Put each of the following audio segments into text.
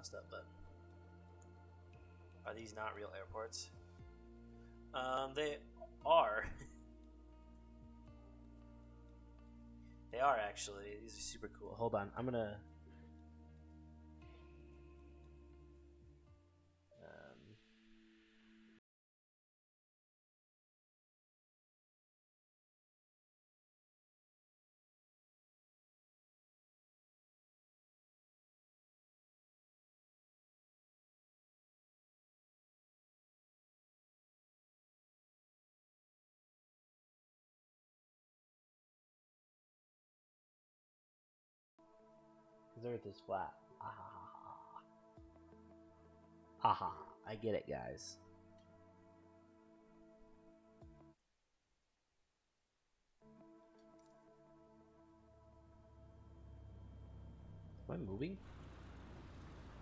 messed up, but are these not real airports? They are. They are actually. These are super cool. Hold on, I'm gonna. Because Earth is flat. Haha, I get it, guys. Am I moving?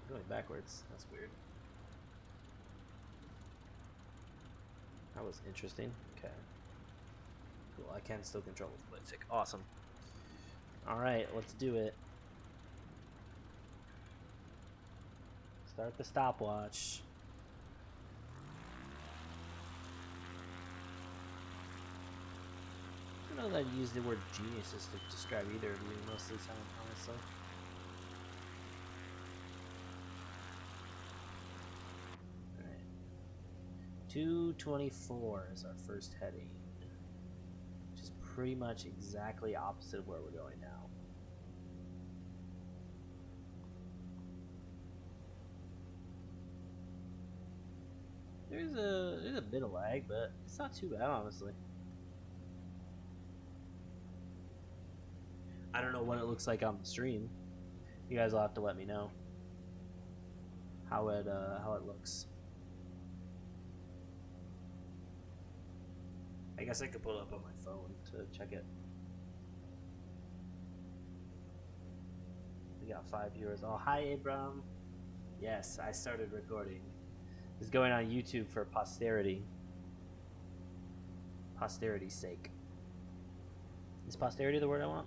I'm going backwards. That's weird. That was interesting. Okay. Cool, I can still control with the joystick. Awesome. Alright, let's do it. Start the stopwatch. I don't know that I use the word geniuses to describe either of you most of the time, honestly. Alright. 224 is our first heading. Which is pretty much exactly opposite of where we're going now. There's a bit of lag, but it's not too bad, honestly. I don't know what it looks like on the stream. You guys will have to let me know how it looks. I guess I could pull it up on my phone to check it. We got 5 viewers. Oh, hi, Abram. Yes, I started recording. It's going on YouTube for posterity. Posterity's sake. Is posterity the word I want?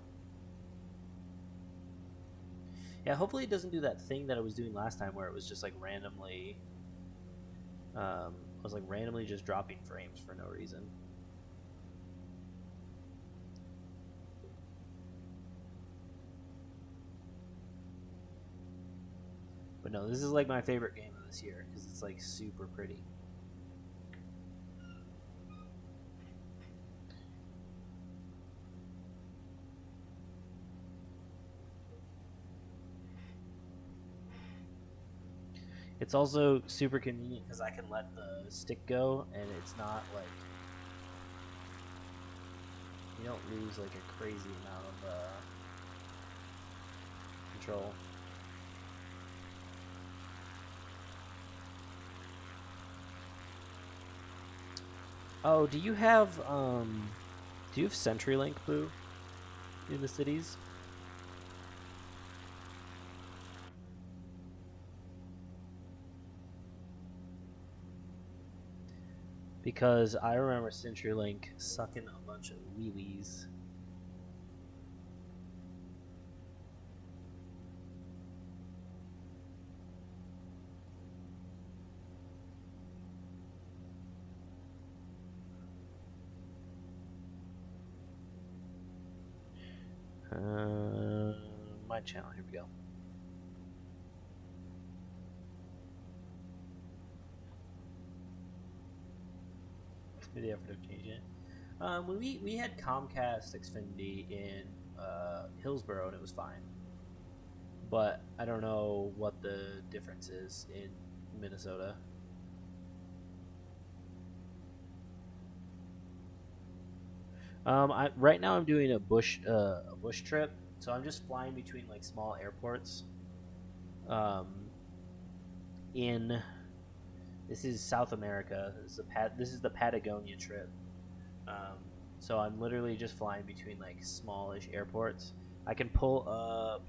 Yeah, hopefully it doesn't do that thing that I was doing last time where it was just like randomly I was like randomly just dropping frames for no reason. But no, this is like my favorite game of this year because it's like super pretty. It's also super convenient because I can let the stick go and it's not like you don't lose like a crazy amount of control. Oh, do you have CenturyLink, Boo, in the cities? Because I remember CenturyLink sucking a bunch of wheelies. My channel, here we go. Made the effort of changing it. When we had Comcast Xfinity in Hillsborough and it was fine, but I don't know what the difference is in Minnesota. Right now I'm doing a bush trip, so I'm just flying between like small airports. This is South America. This is the Patagonia trip. So I'm literally just flying between like smallish airports. I can pull up.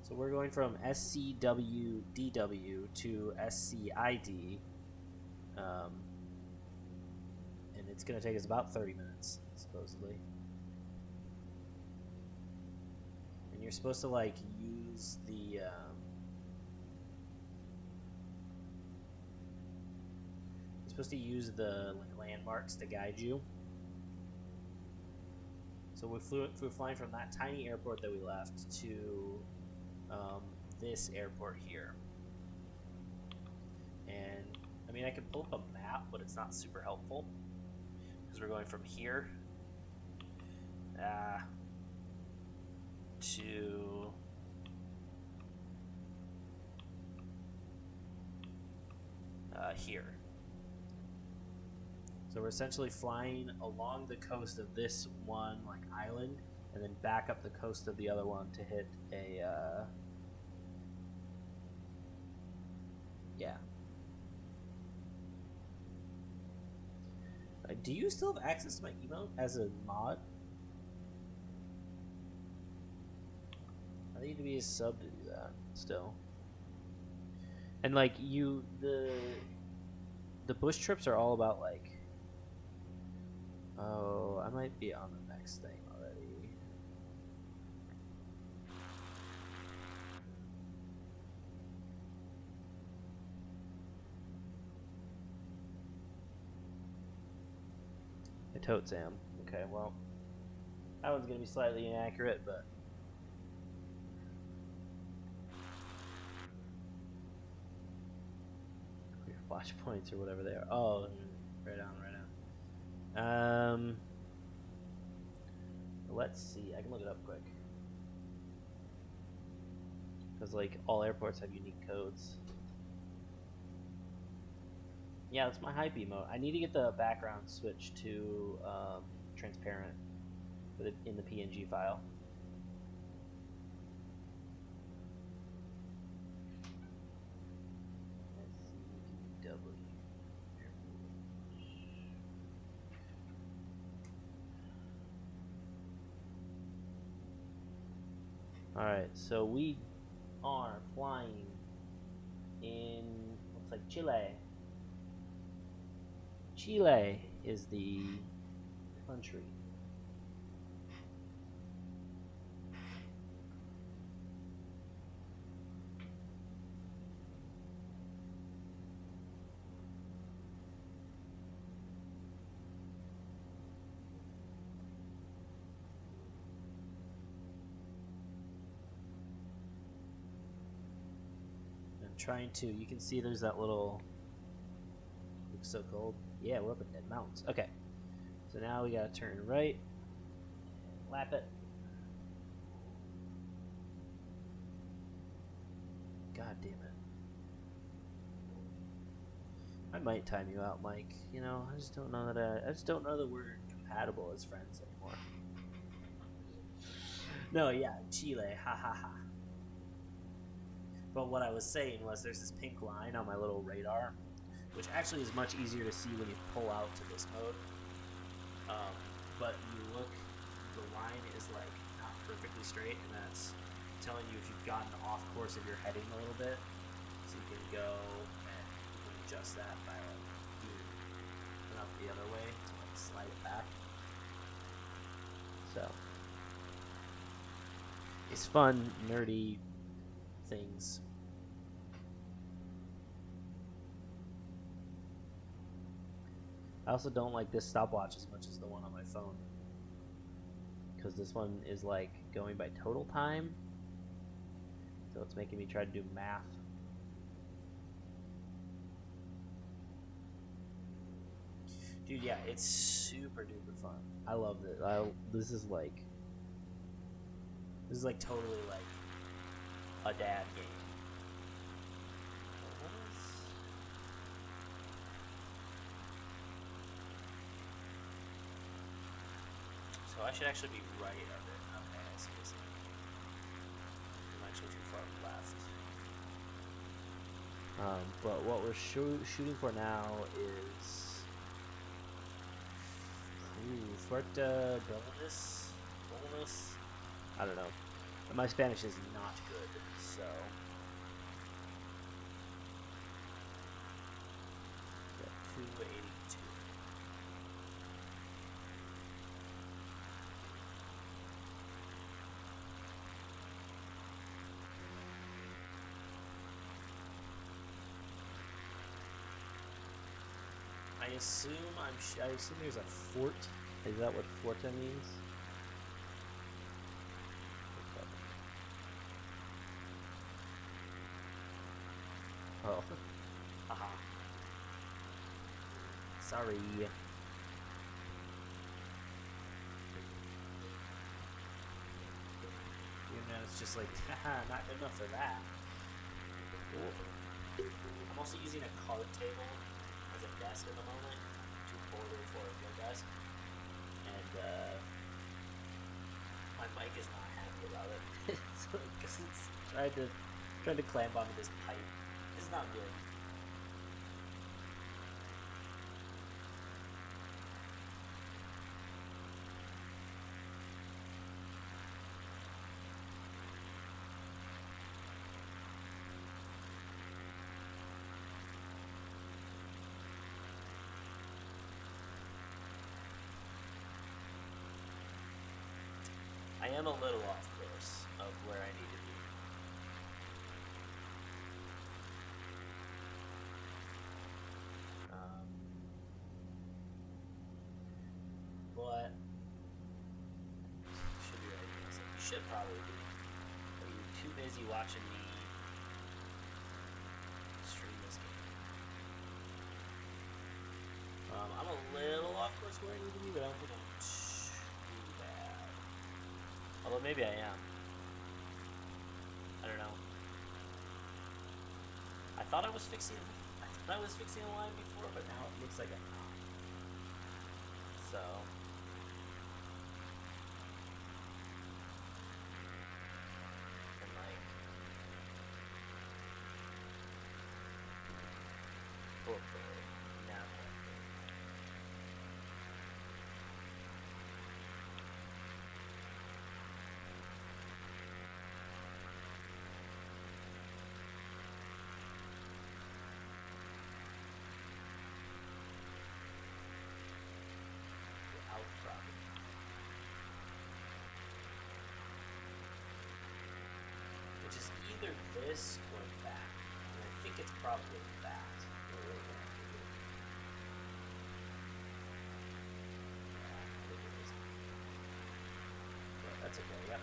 So we're going from SCWDW to SCID, and it's going to take us about 30 minutes, supposedly. supposed to like use the you're supposed to use the like landmarks to guide you. So we flew flying from that tiny airport that we left to this airport here. And I mean, I could pull up a map, but it's not super helpful because we're going from here to here. So we're essentially flying along the coast of this one like island, and then back up the coast of the other one to hit a yeah. Do you still have access to my email as a mod? I need to be a sub to do that still. And like the bush trips are all about like, oh, I might be on the next thing already. I totes am. Okay, well, that one's gonna be slightly inaccurate, but flash points or whatever they are. Oh, right on, right on. Let's see. I can look it up quick. Because like all airports have unique codes. Yeah, that's my hype emote. I need to get the background switched to transparent in the PNG file. Alright, so we are flying in, looks like Chile. Chile is the country. Trying to, you can see there's that little, looks so cold. Yeah, we're up in Dead Mountains. Okay, so now we gotta turn right, lap it. God damn it. I might time you out, Mike. You know, I just don't know that I just don't know that we're compatible as friends anymore. No, yeah, Chile, ha ha ha. But what I was saying was there's this pink line on my little radar, which actually is much easier to see when you pull out to this mode. But you look, the line is like not perfectly straight, and that's telling you if you've gotten off course of your heading a little bit. So you can go and you can adjust that by like turn up the other way to like slide it back. So it's fun, nerdy things. I also don't like this stopwatch as much as the one on my phone, because this one is like going by total time, so it's making me try to do math. Dude, yeah, it's super duper fun. I love it. This is like totally like a dad game. So I should actually be right of it. Okay, I see. I'm actually too far left. But what we're shooting for now is Fuerte Bolaños. I don't know. My Spanish is not good, so. Yeah, 282. assume I assume there's a fort. Is that what forta means? Oh. Haha. Sorry. It's just like, haha, not good enough for that. Cool. I'm also using a card table as a desk at the moment to order for a good desk. And my mic is not happy about it. Because it's trying to clamp onto this pipe. It's not good. I am a little off course of where I need to be. But should be right. You should probably be. But you're too busy watching me stream this game. I'm a little off course where I need to be, but I don't think I'm too bad. Although maybe I am. I don't know. I thought I was fixing a line before, but now it looks like I'm not. So and like okay, now which is either this or that. And I think it's probably that. But that's okay, yep.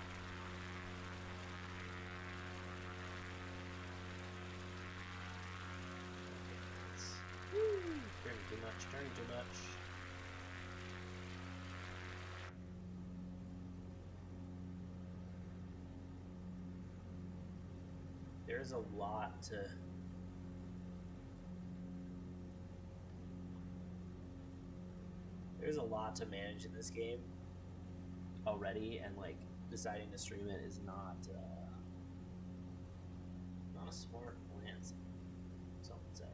Turning too much, turning too much. There's a lot to manage in this game already, and like deciding to stream it is not a smart plan, some would say.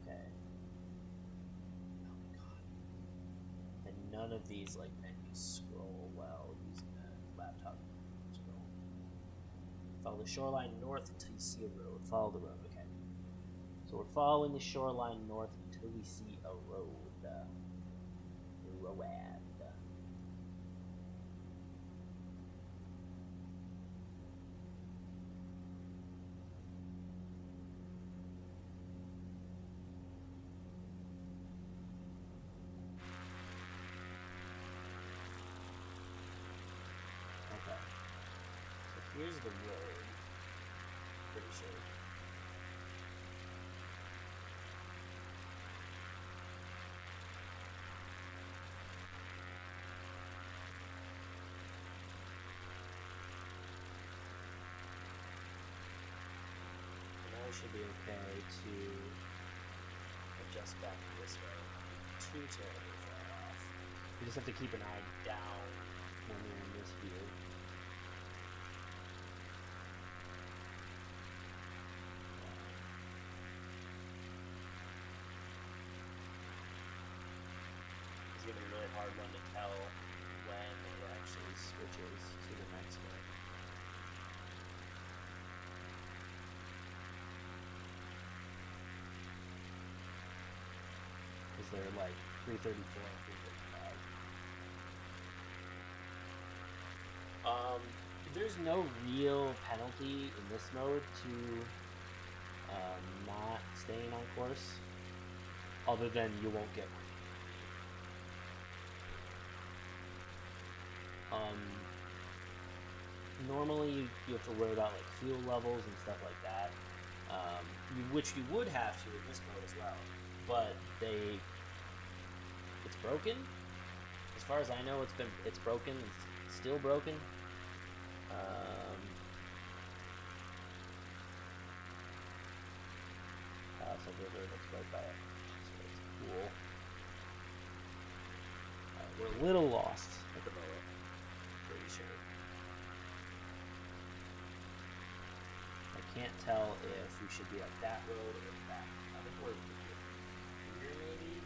Okay. Oh my god. And none of these like menus scroll well using a laptop scroll. Follow the shoreline north until you see a road. Follow the road, okay. So we're following the shoreline north until we see a road. Road. Okay. So here's the road. Pretty sure. Should be okay to adjust back this way. Too terribly far off. You just have to keep an eye down when you're in this view. It's gonna be a really hard one to tell when it actually switches to the next one. They're like 334 and 335. There's no real penalty in this mode to not staying on course, other than you won't get rain. Normally you have to worry about like fuel levels and stuff like that, which you would have to in this mode as well, but it's broken. As far as I know, it's broken. It's still broken. So river looks right by it, so it's cool. We're a little lost at the moment, pretty sure. I can't tell if we should be up that road or that. I think we're here maybe.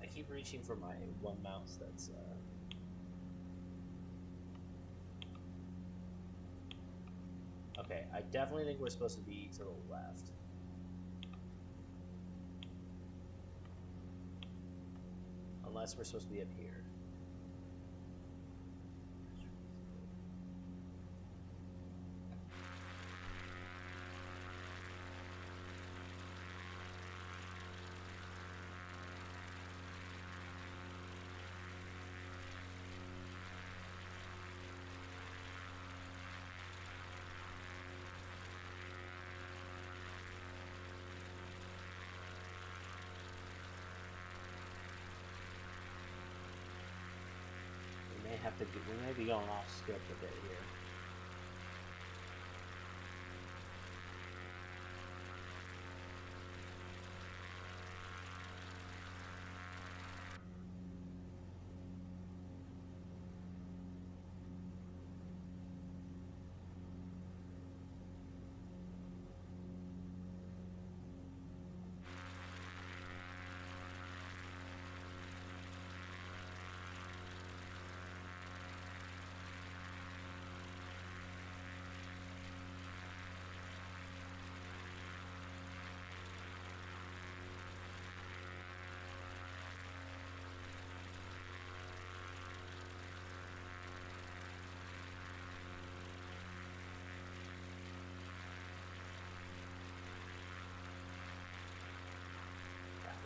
I keep reaching for my one mouse that's okay, I definitely think we're supposed to be to the left. Unless we're supposed to be up here. We may be going off script a bit here.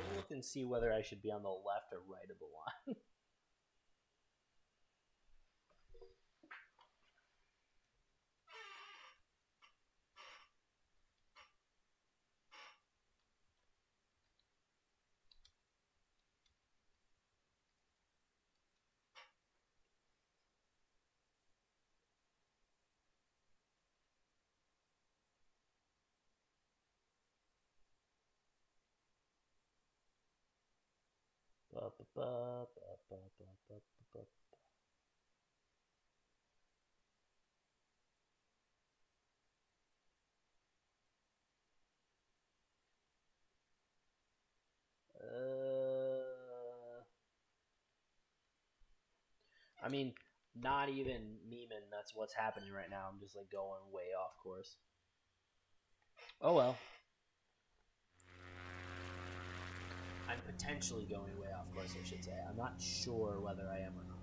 We'll look and see whether I should be on the left or right of the line. I mean, not even memeing, that's what's happening right now. I'm just like going way off course. Oh well. I'm potentially going way off course, I should say. I'm not sure whether I am or not.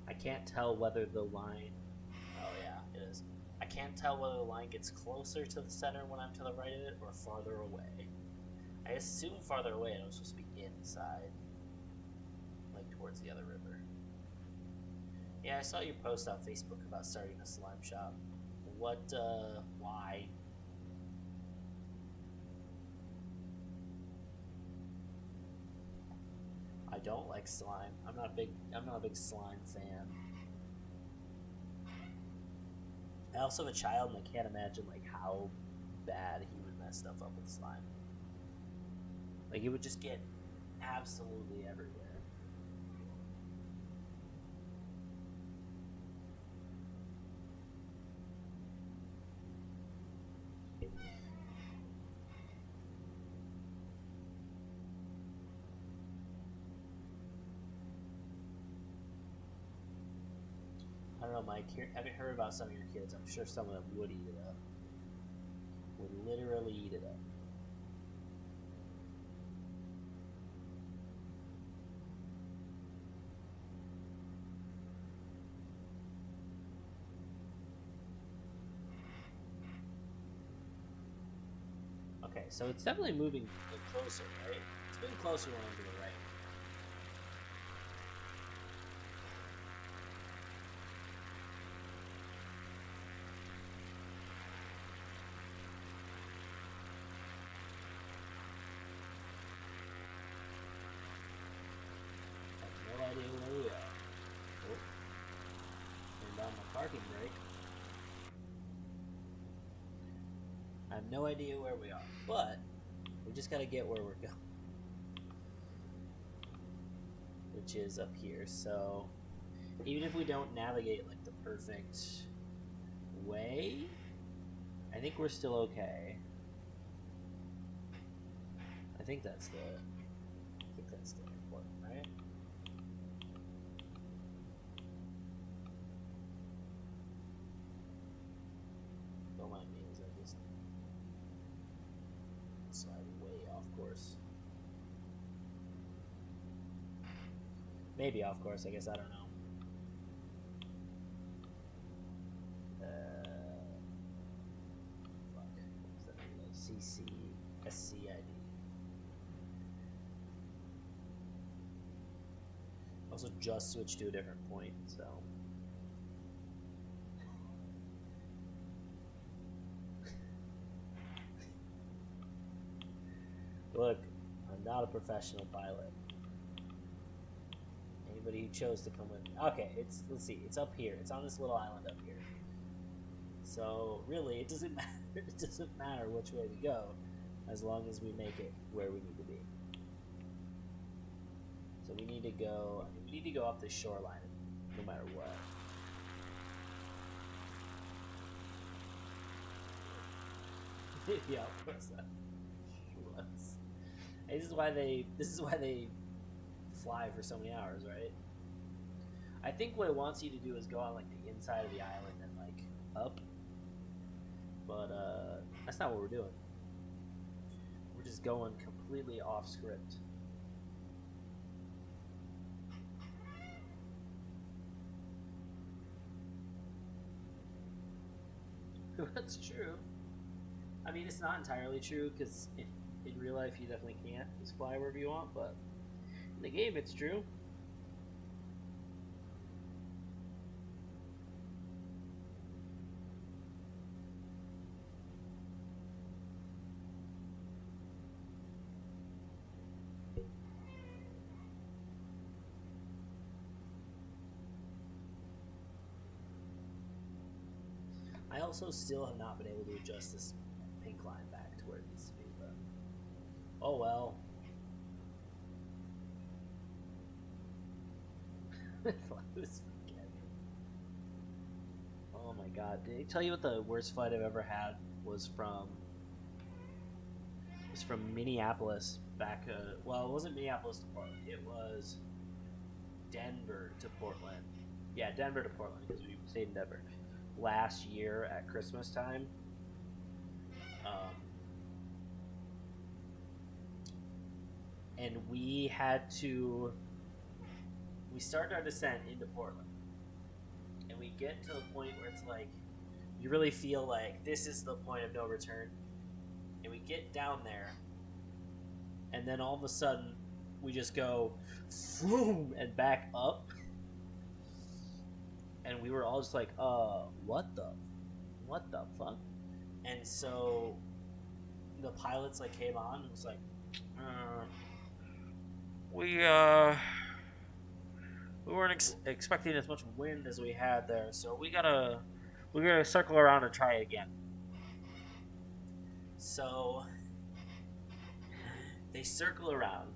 I can't tell whether the line... Oh yeah, it is. I can't tell whether the line gets closer to the center when I'm to the right of it or farther away. I assume farther away and it was supposed to be inside. Like towards the other river. Yeah, I saw your post on Facebook about starting a slime shop. What, why? I don't like slime. I'm not a big slime fan. I also have a child and I can't imagine like how bad he would mess stuff up with slime. Like it would just get absolutely everywhere. Mike. Haven't heard about some of your kids. I'm sure some of them would eat it up. Would literally eat it up. Okay, so it's definitely moving closer, right? It's moving closer when I'm to the right. I have no idea where we are. Oh, turned on my parking brake. I have no idea where we are, but we just gotta get where we're going, which is up here. So even if we don't navigate like the perfect way, I think we're still okay. I think that's the airport, right? Don't mind me as I just slide way off course. Maybe off course, I guess, I don't know. Fuck. What's that name? CCSCID. Also just switched to a different point, so. Look, I'm not a professional pilot. Anybody who chose to come with me. Okay, let's see, it's up here. It's on this little island up here. So really, it doesn't matter. It doesn't matter which way we go, as long as we make it where we need to be. So we need to go. I mean, we need to go up the shoreline, no matter what. Yeah, of course that was. This is why they fly for so many hours, right? I think what it wants you to do is go on like the inside of the island and like up, but that's not what we're doing. We're just going completely off script. That's true. I mean, it's not entirely true because in real life you definitely can't just fly wherever you want, but in the game it's true. I also still have not been able to adjust this pink line back to where it needs to be, but oh well. Oh my god, did I tell you what the worst flight I've ever had was from? It was from Minneapolis back, well, it wasn't Minneapolis to Portland, it was Denver to Portland. Yeah, Denver to Portland, because we stayed in Denver last year at Christmas time. And we started our descent into Portland, and we get to the point where it's like you really feel like this is the point of no return, and we get down there, and then all of a sudden we just go boom and back up, and we were all just like, what the fuck? And so the pilots like came on and was like, we weren't expecting as much wind as we had there, so we're gonna circle around and try it again. So they circle around.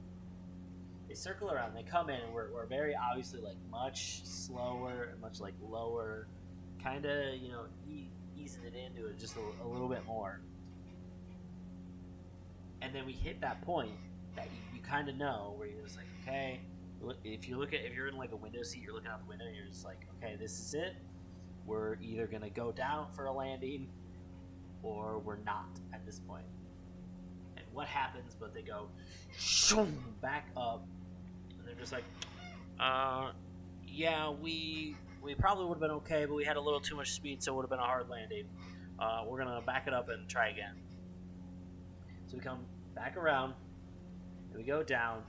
They come in, and we're very obviously like much slower and much like lower, kind of easing it into it just a little bit more. And then we hit that point that you kind of know where you're just like, okay, if you're in like a window seat, you're looking out the window, and you're just like, okay, this is it. we're either gonna go down for a landing or we're not at this point. And what happens? But they go back up, and they're just like, yeah, we probably would have been okay, but we had a little too much speed, so it would have been a hard landing. We're gonna back it up and try again. So we come back around, and we go down,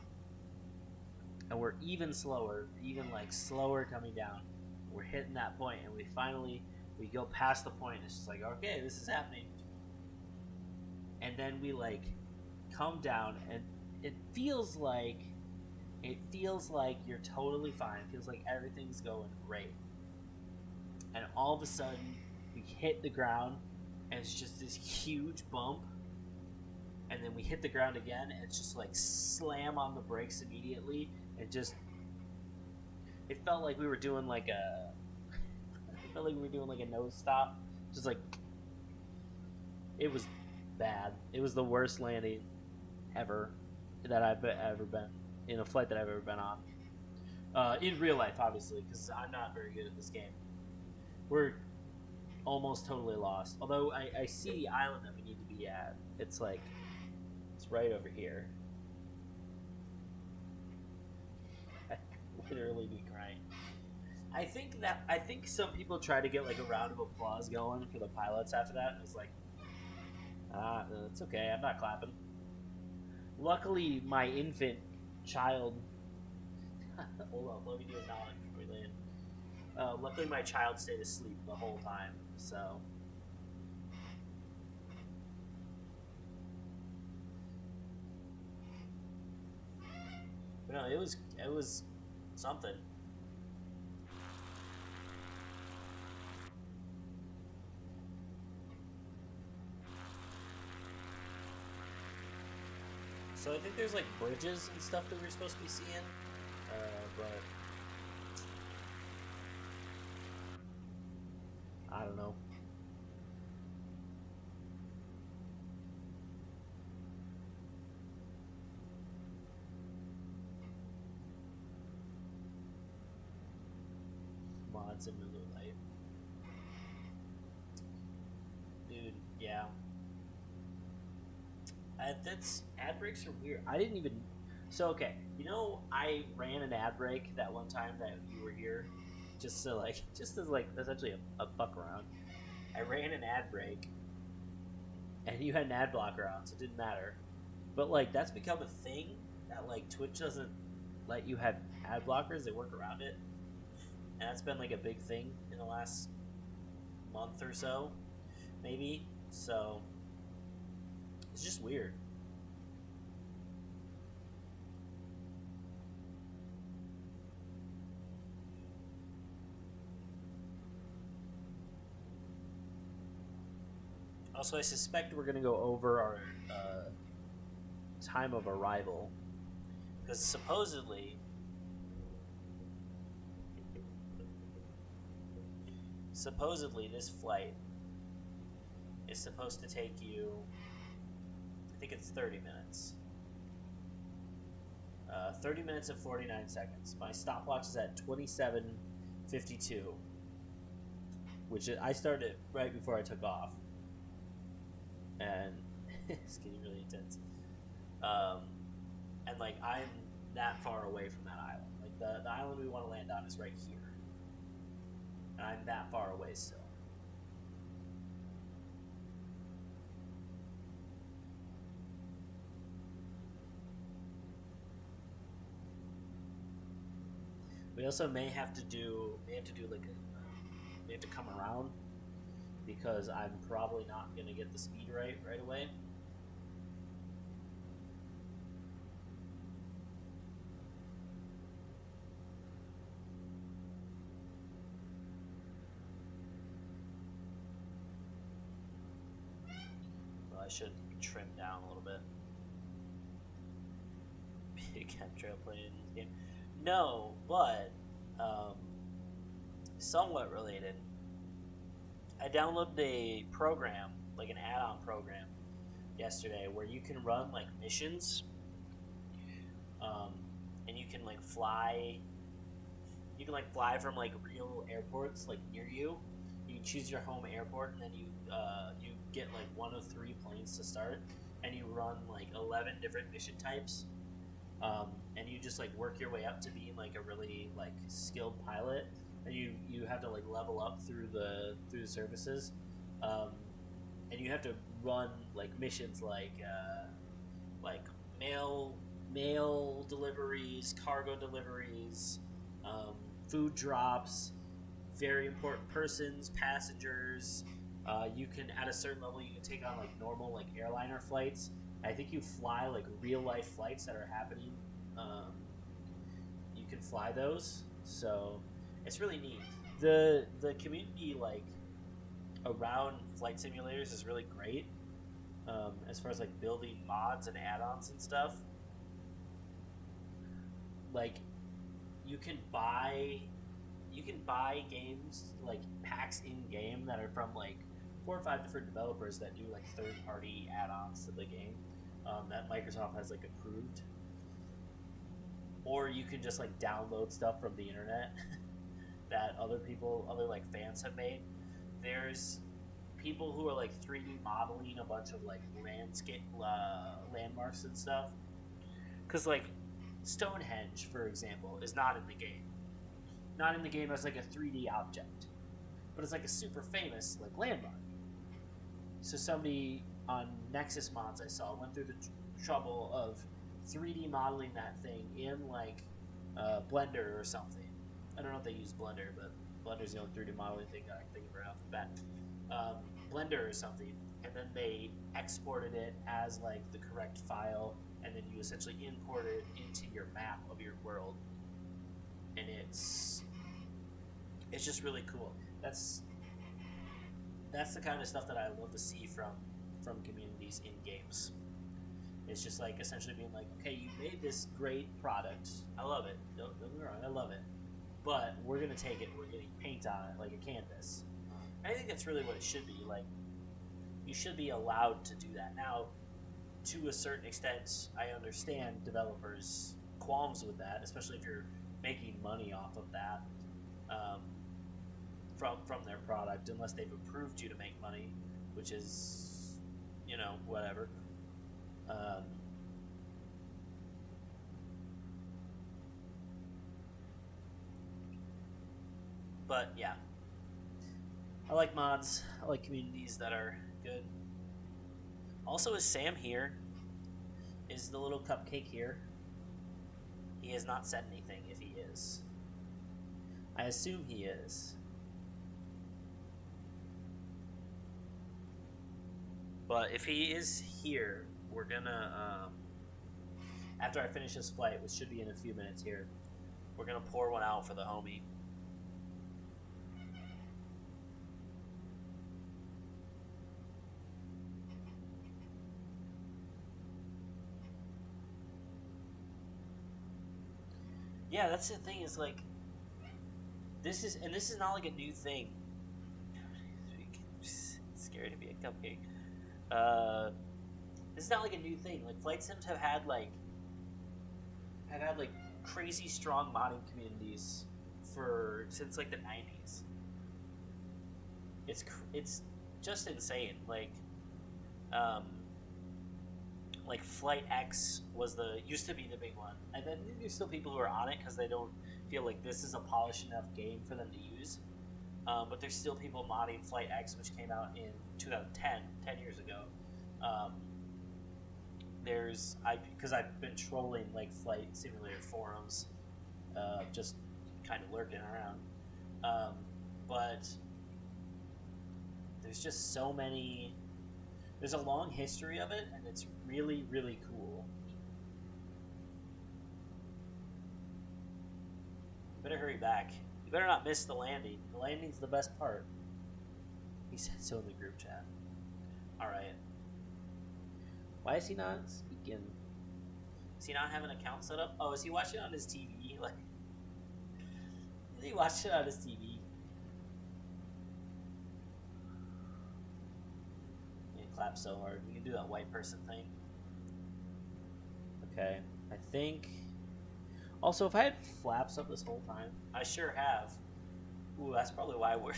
and we're even slower, slower coming down. We're hitting that point, and we go past the point. It's just like, okay, this is happening. And then we like come down, and it feels like you're totally fine. It feels like everything's going great. And all of a sudden, we hit the ground, and it's just this huge bump. And then we hit the ground again, and it's just like slam on the brakes immediately. It felt like we were doing like a nose stop. Just like, it was bad. It was the worst landing ever that I've ever been in a flight that I've ever been on. In real life, obviously, because I'm not very good at this game. We're almost totally lost. Although I see the island that we need to be at. It's like, it's right over here. I literally be crying. I think some people try to get like a round of applause going for the pilots after that, and it's like, it's okay, I'm not clapping. Luckily, my infant child. Hold on, let me do a knowledge before we land. Luckily, my child stayed asleep the whole time, so. But no, it was something. So I think there's like bridges and stuff that we're supposed to be seeing, but I don't know. Mods and Miller Lite. Dude, yeah. That's ad breaks are weird. I didn't even. So okay, I ran an ad break that one time that you were here, just as like essentially a fuck around. I ran an ad break, and you had an ad blocker on, so it didn't matter. But like that's become a thing that like Twitch doesn't let you have ad blockers; they work around it, and that's been like a big thing in the last month or so, maybe. So. It's just weird. Also, I suspect we're going to go over our time of arrival. Because supposedly this flight is supposed to take you... I think it's 30 minutes. 30 minutes and 49 seconds. My stopwatch is at 27:52, which I started right before I took off, and it's getting really intense. And like I'm that far away from that island. Like the island we want to land on is right here, and I'm that far away still. We also may have to come around because I'm probably not gonna get the speed right away. Well, I should trim down a little bit. Big chemtrail plane in this game. No, but somewhat related. I downloaded a program, like an add-on program, yesterday where you can run like missions, and you can like fly. You can like fly from like real airports like near you, You choose your home airport, and then you get like one of 3 planes to start, and you run like 11 different mission types, and you just like work your way up to being like a really like skilled pilot, and you have to like level up through the services, um, and you have to run like missions like mail mail deliveries, cargo deliveries, um, food drops, very important persons, passengers. You can at a certain level you can take on like normal like airliner flights. I think you fly like real life flights that are happening. Um, you can fly those, so it's really neat. The community like around flight simulators is really great. As far as like building mods and add-ons and stuff, like you can buy games like packs in game that are from like 4 or 5 different developers that do like third-party add-ons to the game, that Microsoft has like approved, or you can just like download stuff from the internet that other like fans have made. There's people who are like 3D modeling a bunch of like landscape landmarks and stuff, because like Stonehenge, for example, is not in the game. Not in the game as like a 3D object, but it's like a super famous like landmark. So somebody on Nexus Mods I saw went through the trouble of 3D modeling that thing in like Blender or something. I don't know if they use Blender, but Blender's the only 3D modeling thing I can think of right off the bat. Blender or something, and then they exported it as like the correct file, and then you essentially import it into your map of your world, and it's just really cool. That's the kind of stuff that I love to see from communities in games. It's just like essentially being like, okay, you made this great product. I love it. Don't get me wrong, I love it. But we're gonna take it. We're getting paint on it like a canvas. I think that's really what it should be. Like, you should be allowed to do that. Now, to a certain extent, I understand developers' qualms with that, especially if you're making money off of that from their product, unless they've approved you to make money, which is, whatever. But yeah, I like mods. I like communities that are good. Also, is Sam here? Is the little cupcake here? He has not said anything if he is. I assume he is. But if he is here, we're gonna, after I finish this flight, which should be in a few minutes here, we're gonna pour one out for the homie. Yeah, that's the thing, is like, this is not like a new thing. It's scary to be a cupcake. This is not like a new thing. Like, flight sims have had like crazy strong modding communities since like the 90s. It's just insane. Like Flight X used to be the big one, and then there's still people who are on it because they don't feel like this is a polished enough game for them to use. But there's still people modding Flight X, which came out in 2010, 10 years ago. Because I've been trolling like flight simulator forums, just kind of lurking around. But there's just so many. There's a long history of it, and it's really, really cool. You better hurry back. You better not miss the landing. The landing's the best part. He said so in the group chat. Alright. Why is he not speaking? Does he not have an account set up? Oh, is he watching on his TV? Like, is he watching on his TV? Clap so hard. We can do that white person thing. Okay. I think... Also, if I had flaps up this whole time, I sure have. Ooh, that's probably why we're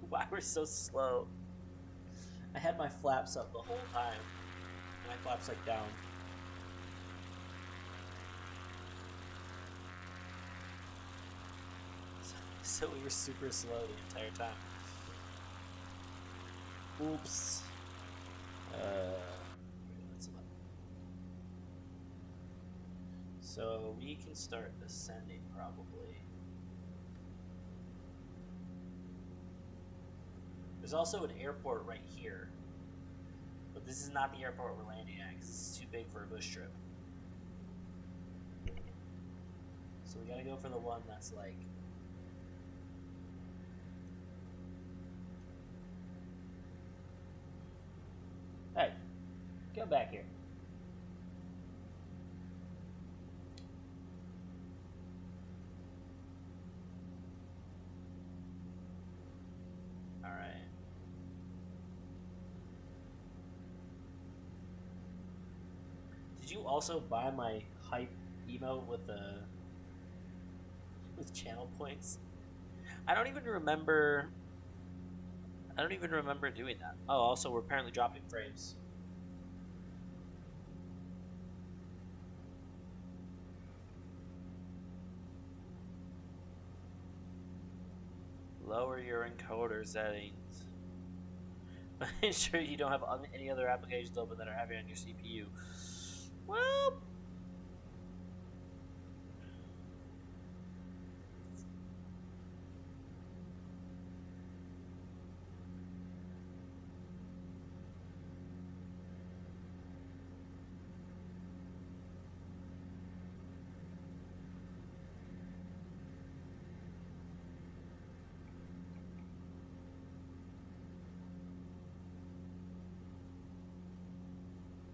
why we're so slow. I had my flaps up the whole time. My flaps like down. So we were super slow the entire time. Oops. So we can start ascending probably. There's also an airport right here. But this is not the airport we're landing at because this is too big for a bush trip. So we gotta go for the one that's like... Hey, go back here. Alright. Did you also buy my hype emote with channel points? I don't even remember doing that. Oh, also we're apparently dropping frames. Lower your encoder settings. Ensure you don't have any other applications open that are heavy on your CPU. Well...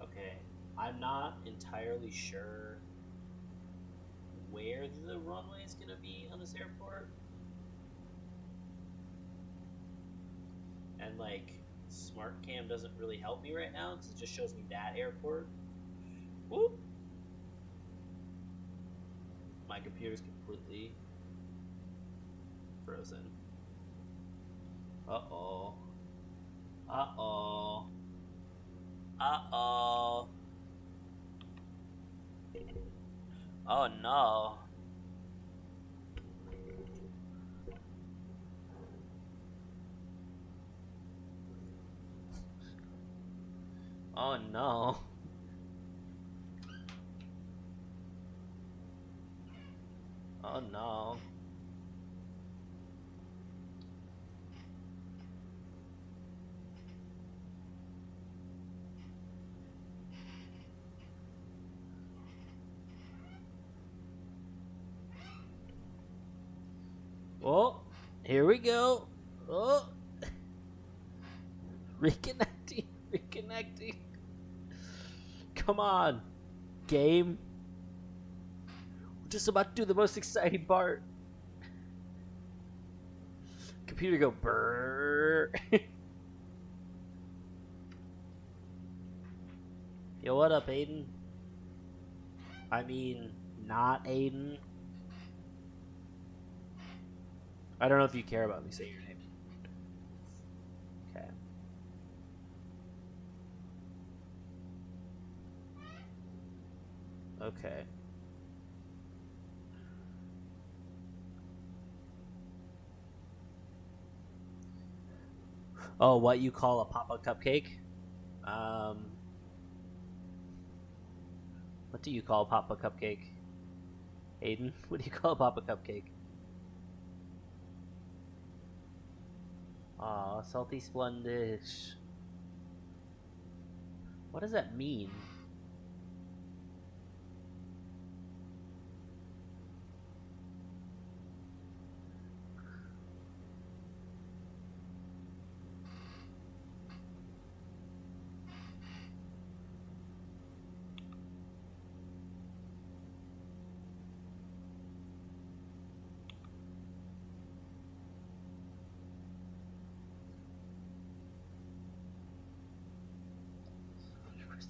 Okay, I'm not entirely sure where the runway is going to be on this airport. And like, SmartCam doesn't really help me right now because it just shows me that airport. Whoop! My computer's completely frozen. Uh-oh. Uh-oh. Uh-oh. Oh no. Oh no. Oh no. Oh, here we go. Oh. Reconnecting. Reconnecting. Come on. Game. We're just about to do the most exciting part. Computer go brrr. Yo, what up, Aiden? I mean, not Aiden. I don't know if you care about me saying your name. Okay. Okay. Oh, what you call a pop-up cupcake? What do you call a pop-up cupcake? Aiden, what do you call a pop-up cupcake? Aw, salty splendish. What does that mean?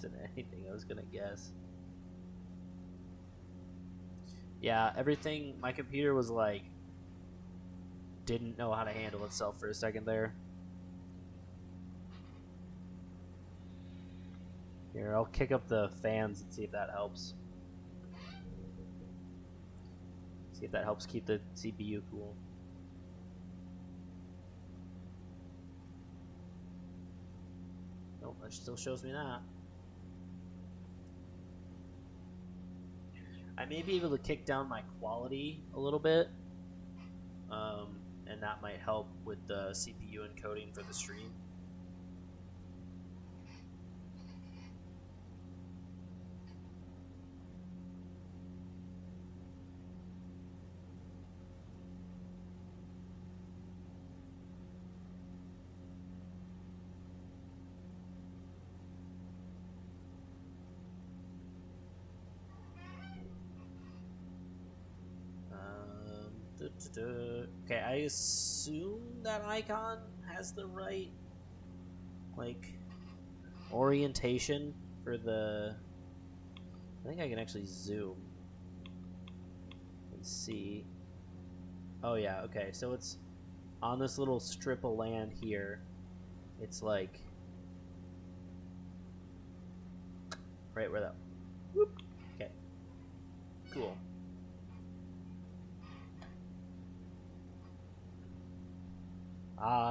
Than anything I was gonna guess. Yeah, everything, my computer was like didn't know how to handle itself for a second there. Here, I'll kick up the fans and see if that helps. See if that helps keep the CPU cool. Nope, that still shows me that. I may be able to kick down my quality a little bit, and that might help with the CPU encoding for the stream. Okay, I assume that icon has the right, like, orientation for the... I think I can actually zoom and see. Oh yeah, okay, so it's on this little strip of land here. It's like... right where that... Whoop! Okay. Cool.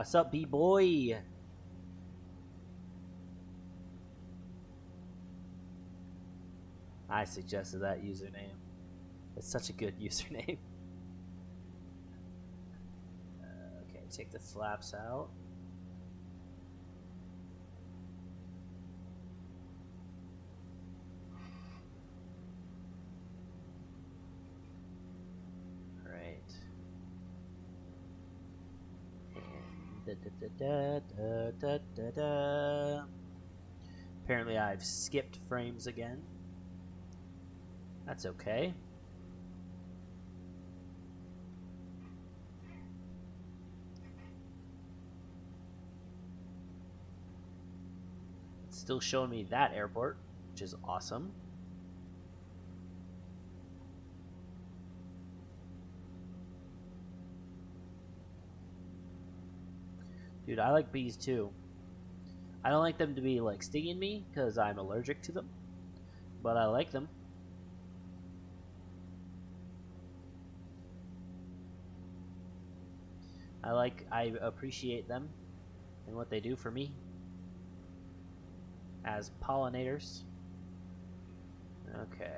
Sup, B-boy? I suggested that username. It's such a good username. Okay, take the flaps out. Apparently I've skipped frames again. That's okay. It's still showing me that airport, which is awesome. Dude, I like bees too. I don't like them to be like stinging me because I'm allergic to them, but I like them. I appreciate them and what they do for me as pollinators. Okay.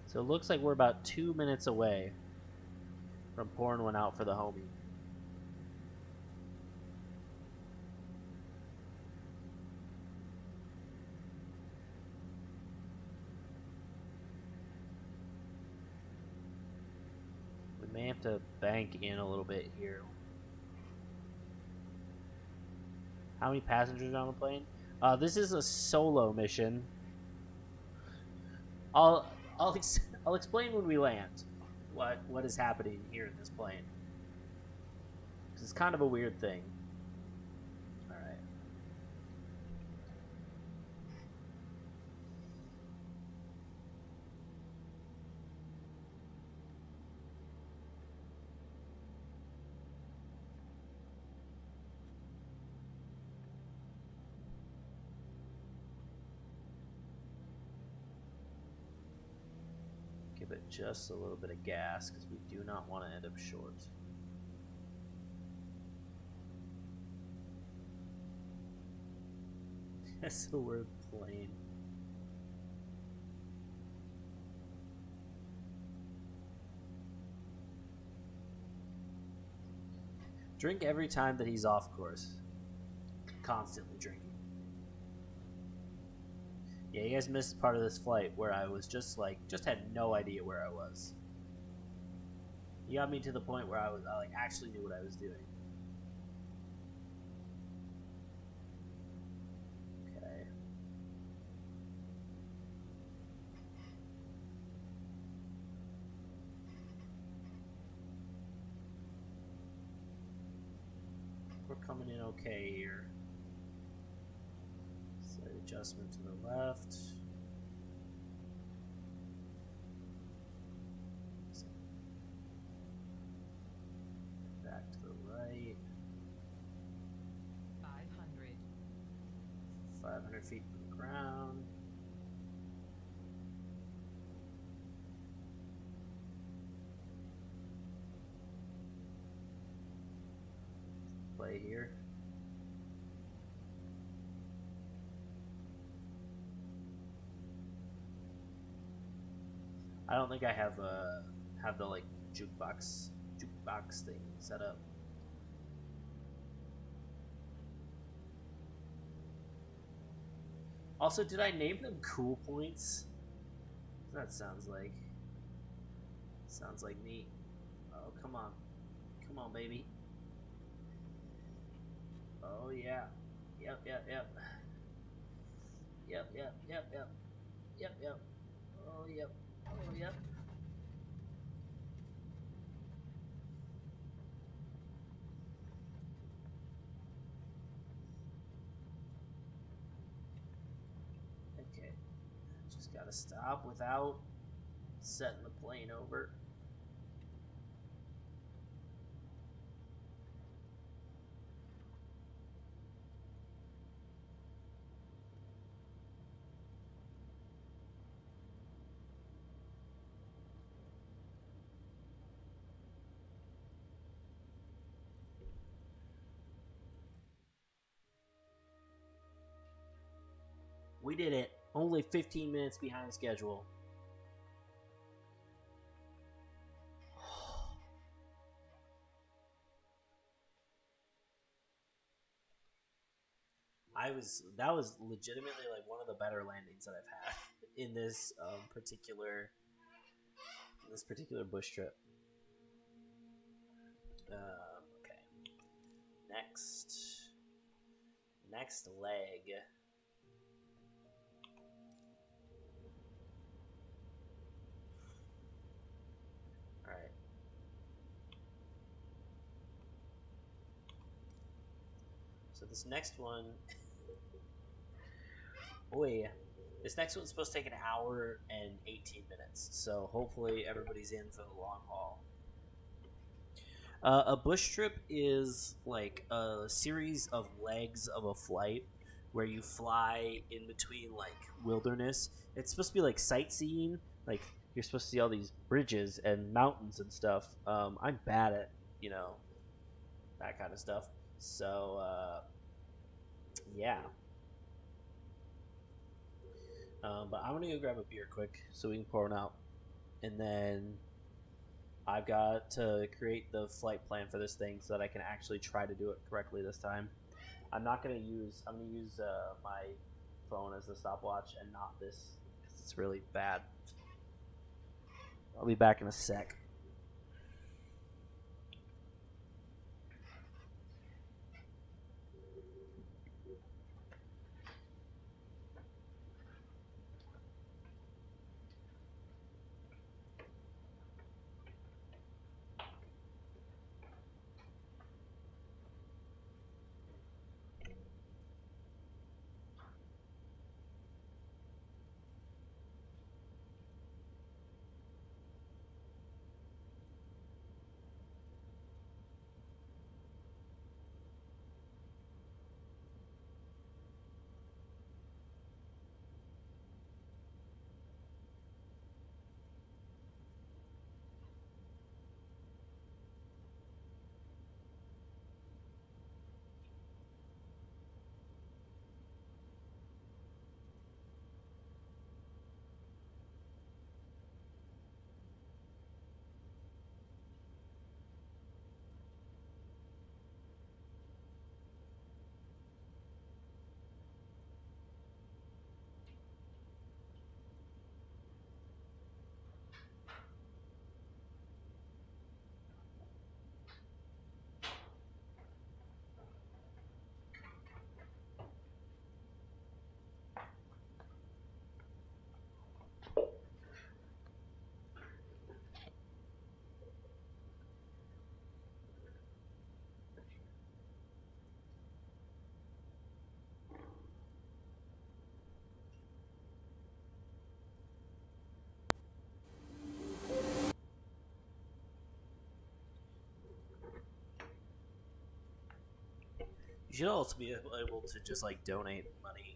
So it looks like we're about 2 minutes away from pouring one out for the homie. We may have to bank in a little bit here. How many passengers are on the plane? This is a solo mission. I'll explain when we land what is happening here in this plane. It's kind of a weird thing. All right. Give it just a little bit of gas because we do not want to end up short. So we're playing. Drink every time that he's off course. Constantly drinking. Yeah, you guys missed part of this flight where I was just had no idea where I was. You got me to the point where I actually knew what I was doing. Okay. coming in okay here. Slight adjustment to the left. Back to the right. 500. 500 feet from the ground. Play here. I don't think I have the like jukebox thing set up. Also, did I name them cool points? That sounds like me. Oh, come on. Come on, baby. Oh yeah. Yep. Yep. Oh yep. Oh yep. Okay. Just gotta stop without setting the plane over. We did it. Only 15 minutes behind schedule. That was legitimately like one of the better landings that I've had in this particular bush trip. Okay. Next leg. All right. So this next one, this next one's supposed to take an hour and 18 minutes. So hopefully everybody's in for the long haul. A bush trip is like a series of legs of a flight where you fly in between like wilderness. It's supposed to be like sightseeing. Like you're supposed to see all these bridges and mountains and stuff. I'm bad at that kind of stuff. So yeah. But I'm gonna go grab a beer quick so we can pour one out, and then I've got to create the flight plan for this thing so that I can actually try to do it correctly this time. I'm gonna use my phone as the stopwatch and not this because it's really bad. I'll be back in a sec. should also be able to just like donate money.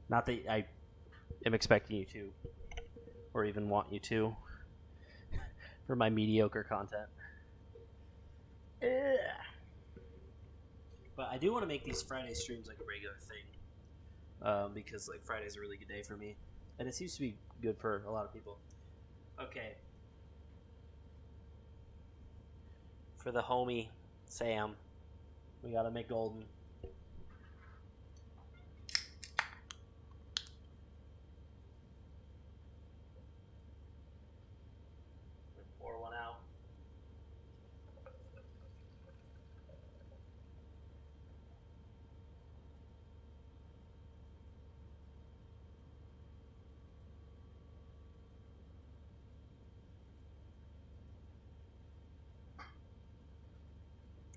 Not that I am expecting you to, or even want you to, for my mediocre content. But I do want to make these Friday streams like a regular thing, because like Friday's a really good day for me, and it seems to be good for a lot of people. Okay. For the homie Sam, we gotta make golden. Pour one out.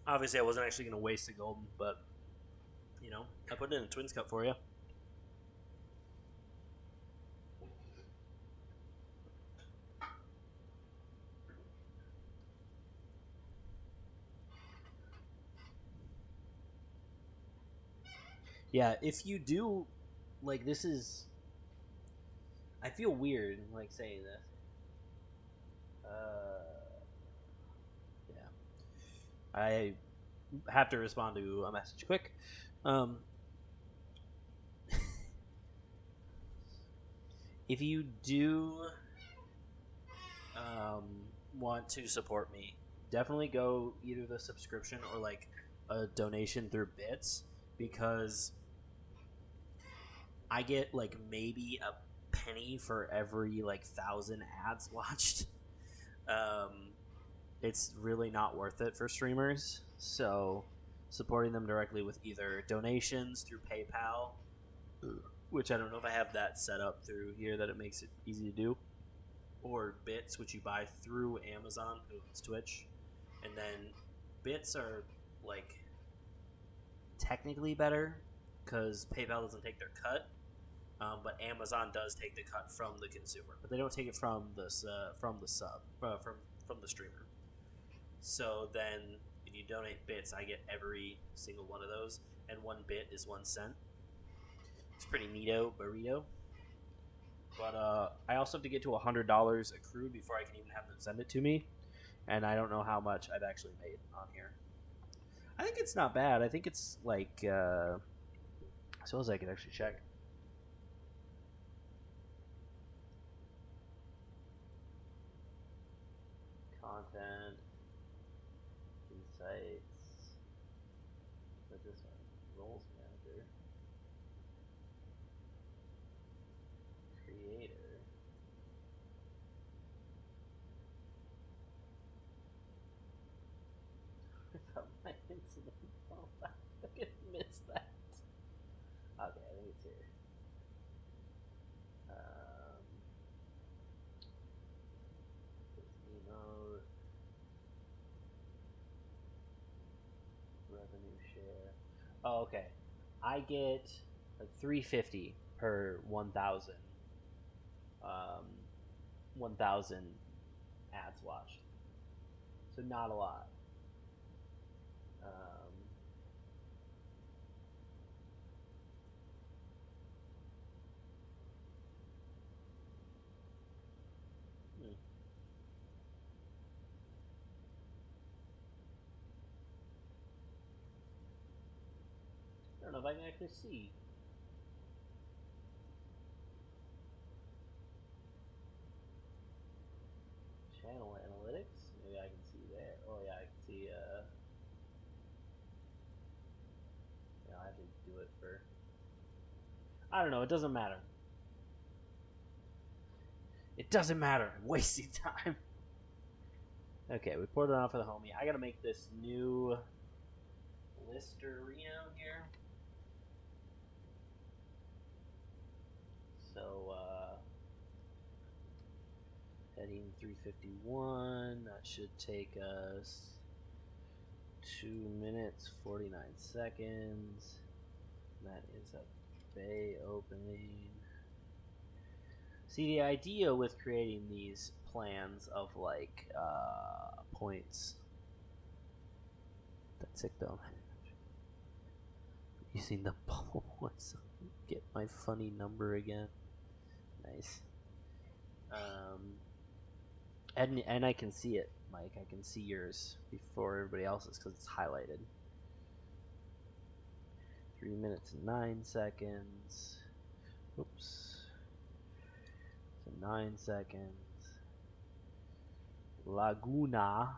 Obviously, I wasn't actually going to waste the golden, but, you know, I put it in a Twins cup for you. Yeah, if you do, like, this is... I feel weird, like, saying this. Yeah. I have to respond to a message quick. If you do want to support me, definitely go either the subscription or like a donation through Bits, because I get like maybe a penny for every like 1,000 ads watched. It's really not worth it for streamers, so supporting them directly with either donations through PayPal, which I don't know if I have that set up through here that it makes it easy to do, or Bits, which you buy through Amazon, who owns Twitch. And then Bits are like technically better because PayPal doesn't take their cut, but Amazon does take the cut from the consumer, but they don't take it from the sub from the streamer. So then, if you donate Bits, I get every single one of those, and 1 bit is 1 cent. It's pretty neato burrito. But I also have to get to $100 accrued before I can even have them send it to me, and I don't know how much I've actually made on here. I think it's not bad. I think it's like I suppose I could actually check. Content, insights. What's this one? Roles manager, creator. My incident. Oh, I fucking missed that. Okay, I think it's here. Emote, revenue share. Oh, okay. I get like $350 per 1,000. 1,000 ads watched. So not a lot. I don't know if I can actually see. Channel analytics. Maybe I can see there. Oh yeah, I can see. Yeah, I have to do it for. I don't know. It doesn't matter. It doesn't matter. I'm wasting time. Okay, we poured it on for the homie. I gotta make this new Listerino here. So, heading 351. That should take us 2 minutes 49 seconds. That is a bay opening. See, the idea with creating these plans of like points. What sick though. Using the bubble once. Get my funny number again. Nice. And I can see it, Mike. I can see yours before everybody else's because it's highlighted. 3 minutes and 9 seconds. Oops. So 9 seconds. Laguna.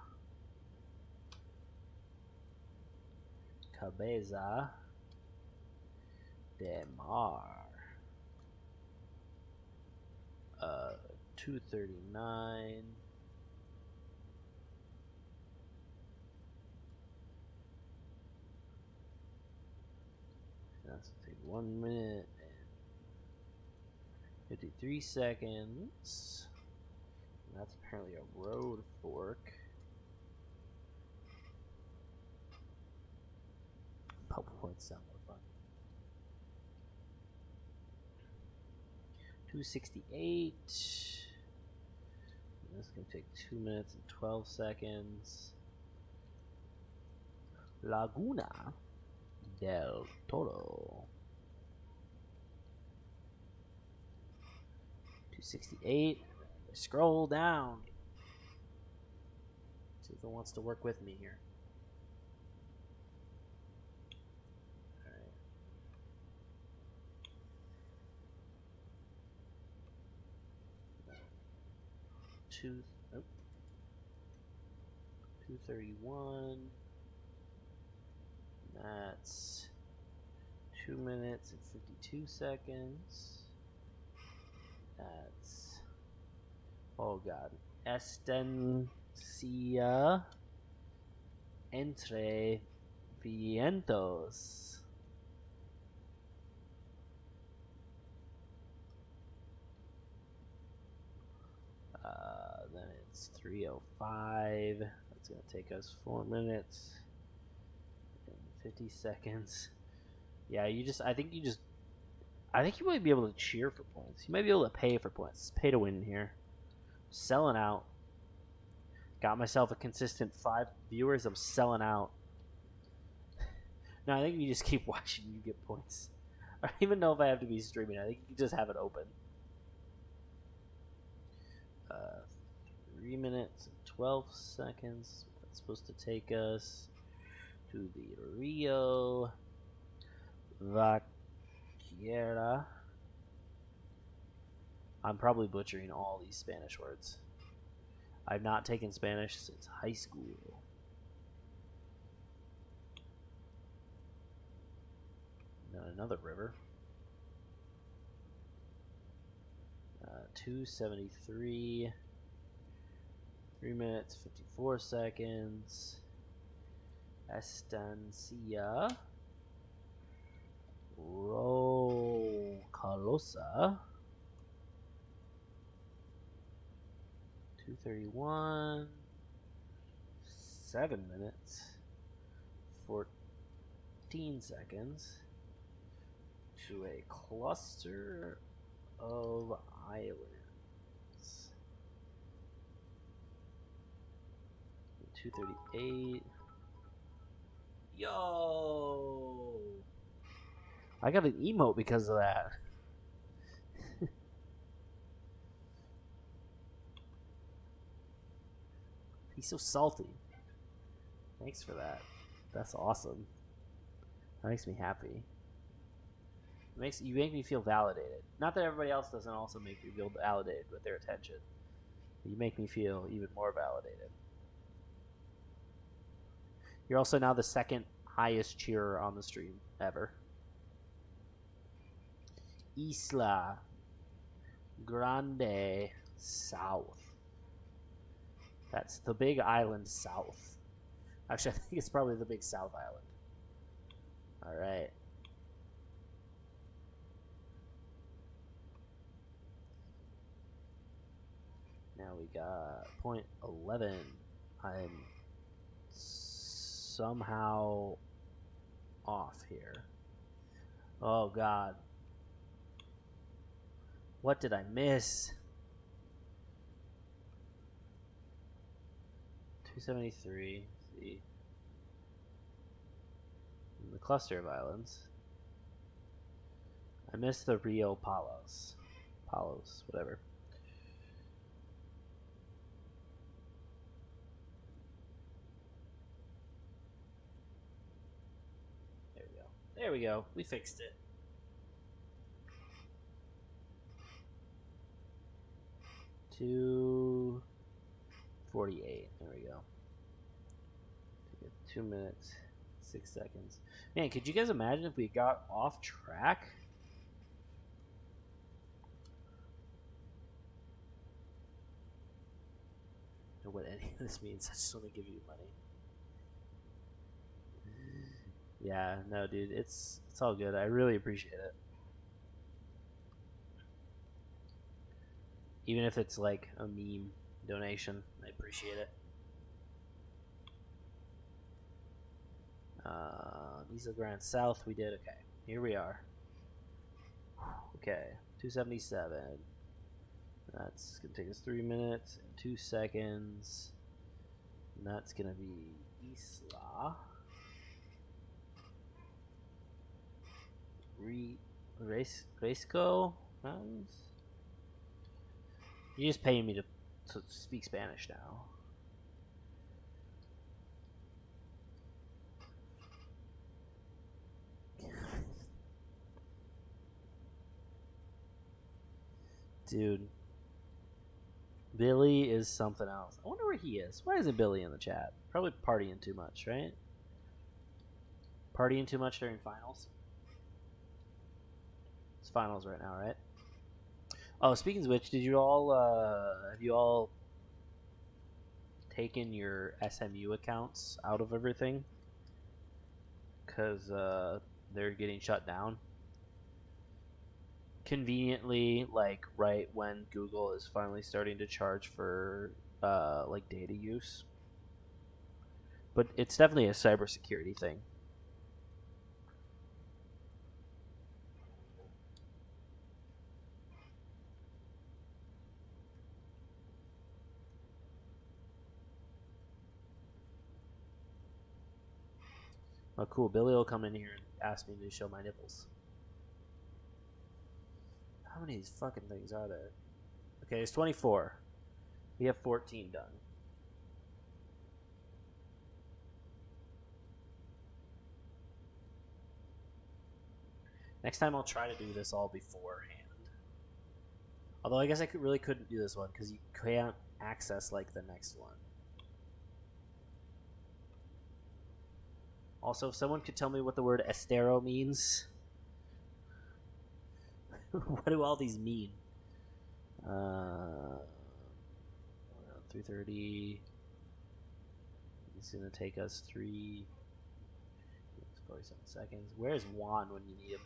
Cabeza de Mar. 2:39. That's gonna take 1 minute and 53 seconds. And that's apparently a road fork. Pulp points sound more fun. 268. And this is gonna take 2 minutes and 12 seconds. Laguna del Toro. 268. Scroll down. See if it wants to work with me here. Alright. Nope. 231. That's 2 minutes and 52 seconds. That's, oh god, Estancia Entre Vientos. Then it's 3:05. That's gonna take us 4 minutes and 50 seconds. Yeah, I think you might be able to cheer for points. You might be able to pay for points. Pay to win here. Selling out. Got myself a consistent 5 viewers. I'm selling out. No, I think if you just keep watching, you get points. I don't even know if I have to be streaming. I think you can just have it open. 3 minutes and 12 seconds. That's supposed to take us to the Rio Vaquera. I'm probably butchering all these Spanish words. I've not taken Spanish since high school. Now another river. 273. 3 minutes, 54 seconds. Estancia Rocalosa. 231. 7 minutes, 14 seconds. To a cluster of islands. 238. Yo! I got an emote because of that. He's so salty. Thanks for that. That's awesome. That makes me happy. You make me feel validated. Not that everybody else doesn't also make me feel validated with their attention. You make me feel even more validated. You're also now the second highest cheerer on the stream ever. Isla Grande South. That's the big island south. Actually, I think it's probably the big South Island. Alright. Now we got point 11. I'm somehow off here. Oh god. What did I miss? 273. See. the cluster of islands. I miss the Rio Palos. Palos, whatever. There we go. There we go. We fixed it. $2:48. There we go. 2 minutes, 6 seconds. Man, could you guys imagine if we got off track? I don't know what any of this means. I just want to give you money. Yeah, no, dude, it's all good. I really appreciate it. Even if it's like a meme donation, I appreciate it. Diesel Grand South, we did. Okay, here we are. Okay, 277. That's gonna take us 3 minutes and 2 seconds. And that's gonna be Isla. Resco Mountains? You're just paying me to speak Spanish now. Dude. Billy is something else. I wonder where he is. Why isn't Billy in the chat? Probably partying too much, right? Partying too much during finals? It's finals right now, right? Oh, speaking of which, did you all have you all taken your SMU accounts out of everything? Because they're getting shut down. Conveniently, like right when Google is finally starting to charge for like data use. But it's definitely a cybersecurity thing. Oh, cool. Billy will come in here and ask me to show my nipples. How many of these fucking things are there? Okay, it's 24. We have 14 done. Next time I'll try to do this all beforehand. Although I guess I really couldn't do this one because you can't access like the next one. Also, if someone could tell me what the word estero means. What do all these mean? 3:30. It's gonna take us 47 seconds. Where's Juan when you need him?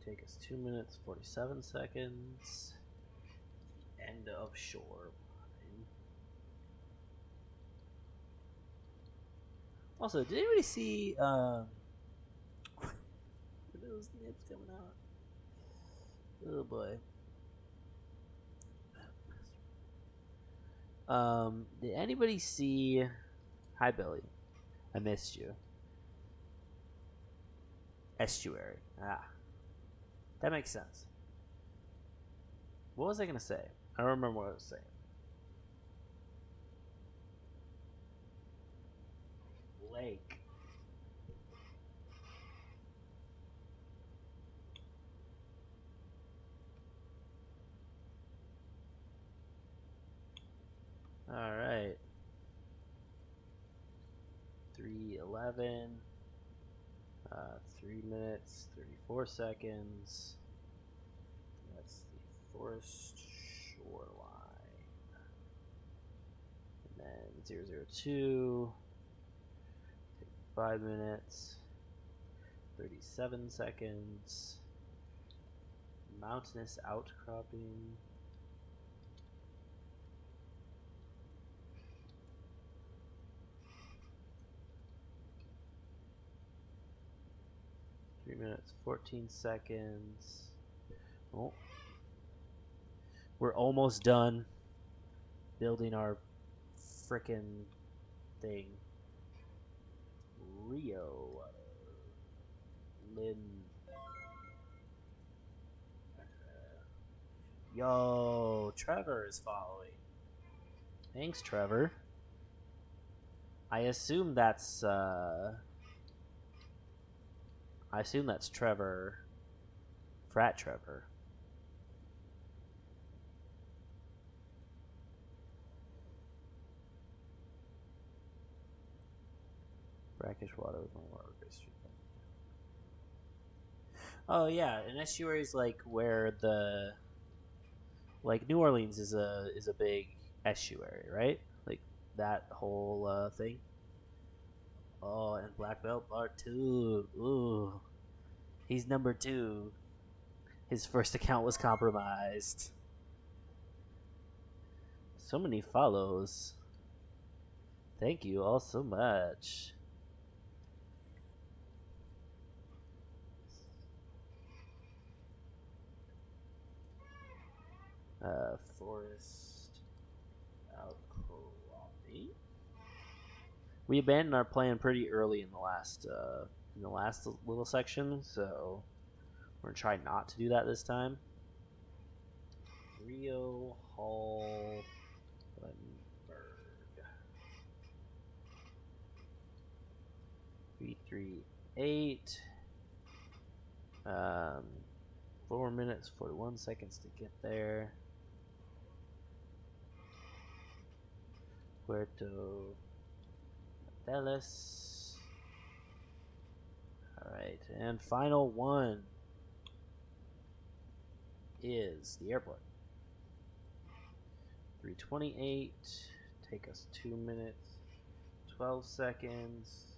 Take us 2 minutes, 47 seconds. End of shoreline. Also, did anybody see are those nips coming out? Oh boy. Did anybody see? Hi Billy, I missed you. Estuary. Ah, that makes sense. What was I gonna say? I don't remember what I was saying. Lake. All right. 3:11. 3 minutes, 34 seconds. That's the forest shoreline. And then 002. 5 minutes, 37 seconds. Mountainous outcropping. 3 minutes, 14 seconds. Oh. We're almost done building our frickin' thing. Rio. Lynn. Yo, Trevor is following. Thanks, Trevor. I assume that's Trevor. Frat Trevor. Brackish water with my water based. Oh yeah, an estuary is like where the New Orleans is a big estuary, right? Like that whole thing. Oh, and Black Belt Part 2. Ooh. He's number 2. His first account was compromised. So many follows. Thank you all so much. Forest outcropping. We abandoned our plan pretty early in the last little section, so we're gonna try not to do that this time. Rio Hall Glenberg 338. 4 minutes 41 seconds to get there. Puerto Dallas. Alright, and final one is the airport. 328. Take us 2 minutes 12 seconds.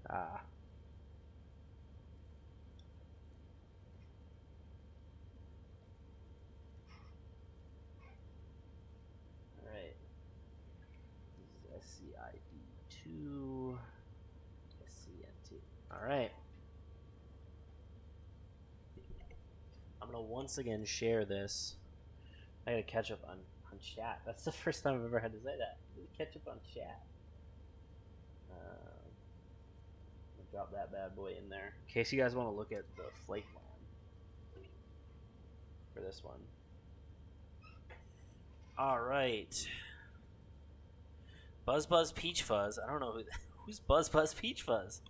Ah. Alright. This is SCID2. SCN2. Alright. I'm gonna once again share this. I gotta catch up on chat. That's the first time I've ever had to say that. Catch up on chat. Drop that bad boy in there in case you guys want to look at the flight plan for this one. All right, Buzz Peach Fuzz. I don't know who's Buzz Peach Fuzz.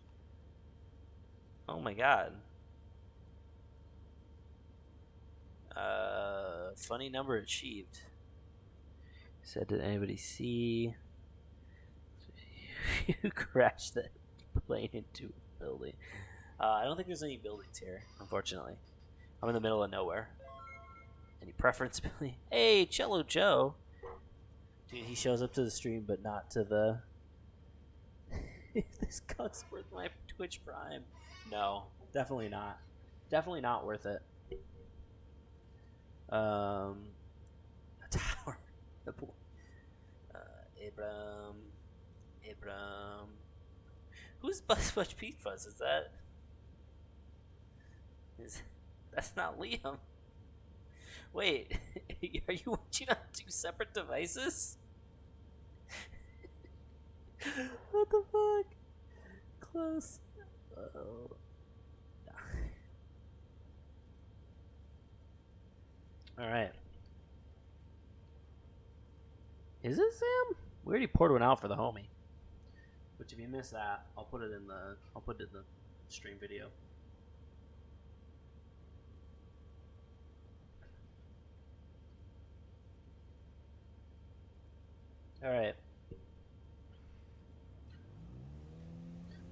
Oh my god. Funny number achieved. Said, did anybody see you crashed that plane into a building? I don't think there's any buildings here, unfortunately. I'm in the middle of nowhere. Any preference, Billy? Hey, Cello Joe. Dude, he shows up to the stream, but not to the... This cuck's worth my Twitch Prime. No, definitely not. Definitely not worth it. A tower. Abram. Who's Buzz Peach Fuzz? Is that... That's not Liam. Wait, are you watching on 2 separate devices? What the fuck? Close. Uh-oh. Alright. Is it Sam? We already poured one out for the homie. Which if you missed that, I'll put it in the stream video. Alright.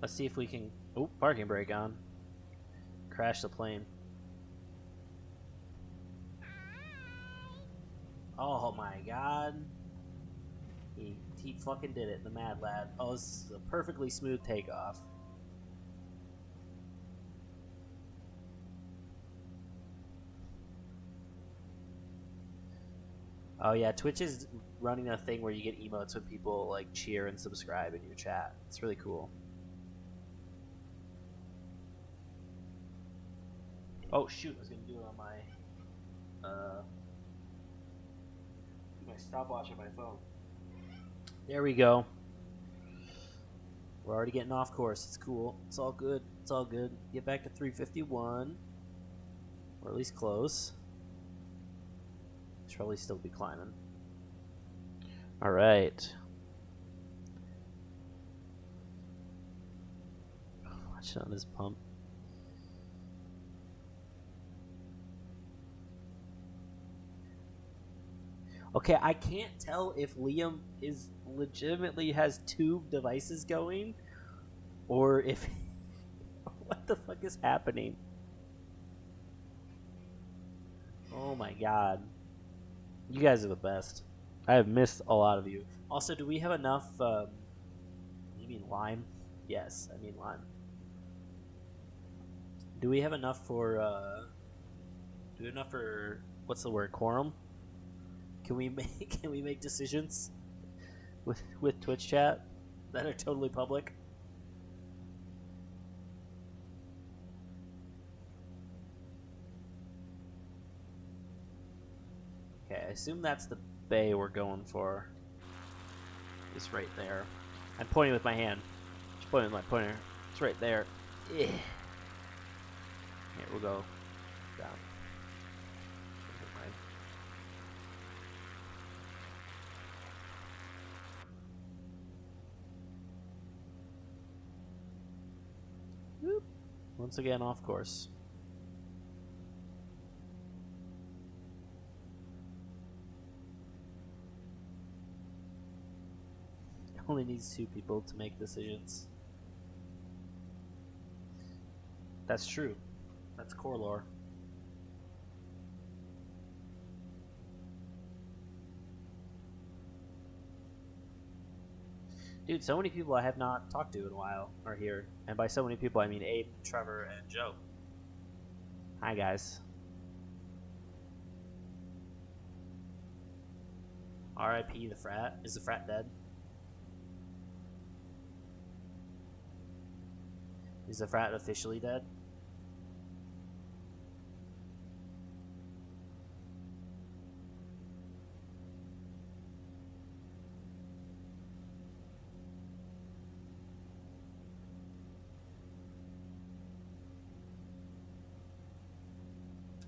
Let's see if we can... Oh, parking brake on. Crash the plane. Oh my god. He fucking did it, the Mad Lad. Oh, this is a perfectly smooth takeoff. Oh yeah, Twitch is running a thing where you get emotes when people like cheer and subscribe in your chat. It's really cool. Oh shoot, I was gonna do it on my stopwatch on my phone. There we go. We're already getting off course. It's cool. It's all good. It's all good. Get back to 351. Or at least close. Should probably still be climbing. Alright. Watch on this pump. Okay, I can't tell if Liam is legitimately has two devices going, or if what the fuck is happening? Oh my god, you guys are the best. I have missed a lot of you. Also, do we have enough? You mean lime? Yes, I mean lime. Do we have enough for? Do we have enough for what's the word? Quorum? Can we make decisions with Twitch chat that are totally public? Okay, I assume that's the bay we're going for. It's right there. I'm pointing with my hand. Just pointing with my pointer. It's right there. Here, we'll go down. Whoop. Once again, off course. Only needs 2 people to make decisions. That's true. That's core lore. Dude, so many people I have not talked to in a while are here. And by so many people, I mean Abe, Trevor, and Joe. Hi, guys. R.I.P. the frat. Is the frat dead? Is the frat officially dead?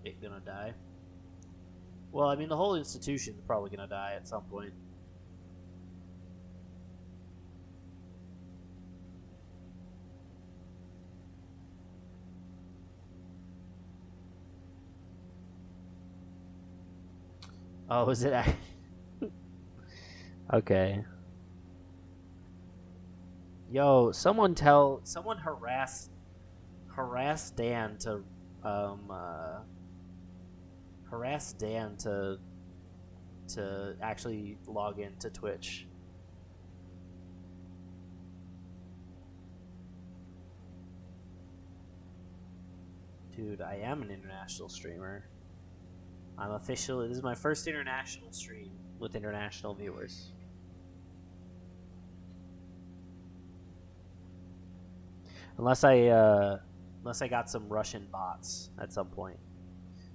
It gonna die? Well, I mean, the whole institution's probably gonna die at some point. Oh, is it? Okay. Yo, someone harass Dan to harass Dan to actually log into Twitch. Dude, I am an international streamer. I'm officially. This is my first international stream with international viewers. Unless I got some Russian bots at some point.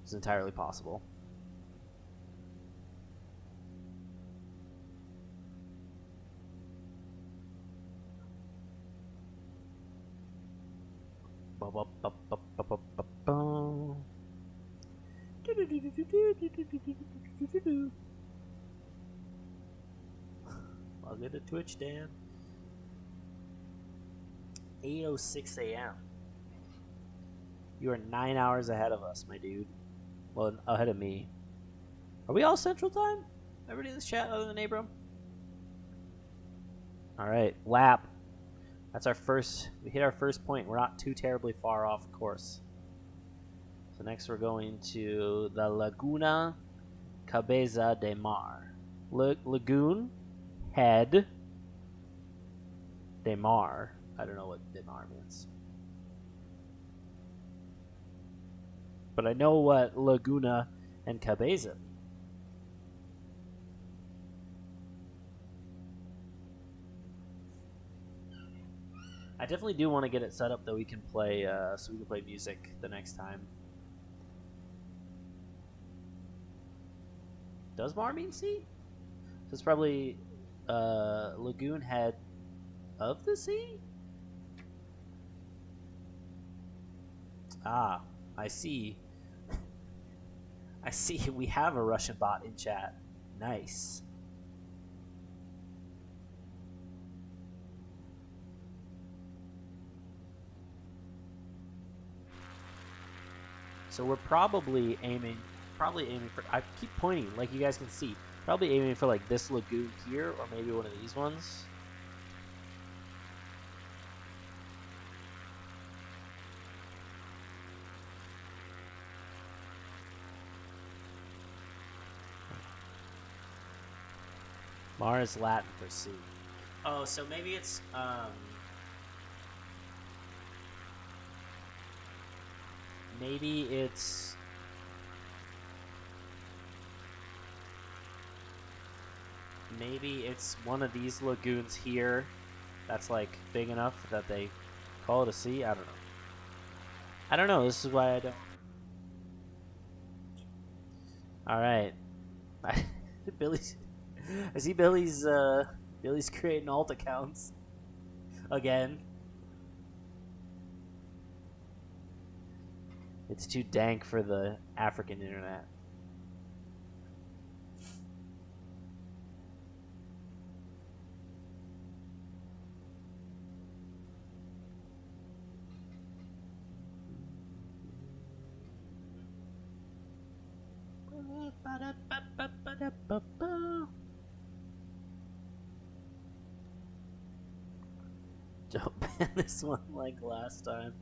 It's entirely possible. Log into Twitch, Dan. 8:06 a.m. You are 9 hours ahead of us, my dude. Well, ahead of me. Are we all Central Time? Everybody in this chat other than Abram? Alright, lap. That's our first. We hit our first point. We're not too terribly far off course. So next we're going to the Laguna Cabeza de Mar. Lagoon Head de Mar. I don't know what de Mar means. But I know what Laguna and Cabeza mean. I definitely do want to get it set up that we can play, so we can play music the next time. Does Mar mean sea? So it's probably lagoon head of the sea? Ah, I see. I see we have a Russian bot in chat. Nice. So we're probably aiming for, I keep pointing like you guys can see, probably aiming for like this lagoon here or maybe one of these ones. Mar is Latin for sea. Oh, so maybe it's maybe it's one of these lagoons here that's like big enough that they call it a sea. I don't know. This is why I don't. All right. Billy's. I see Billy's creating alt accounts again. It's too dank for the African internet. Don't ban this one like last time.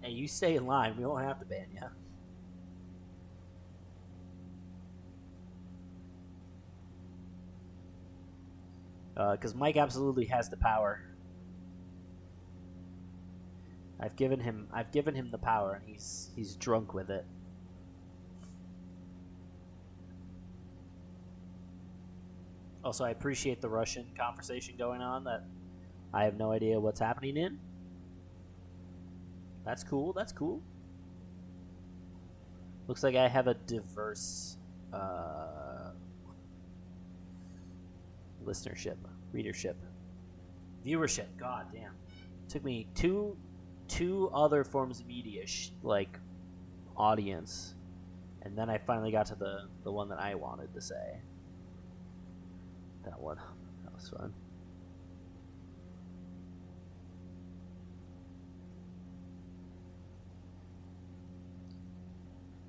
Hey, you stay in line. We won't have to ban you. Because Mike absolutely has the power. I've given him the power, and he's drunk with it. Also, I appreciate the Russian conversation going on that I have no idea what's happening in. That's cool. That's cool. Looks like I have a diverse listenership, readership, viewership. God damn. Took me two other forms of media, like audience, and then I finally got to the one that I wanted to say. That one. That was fun.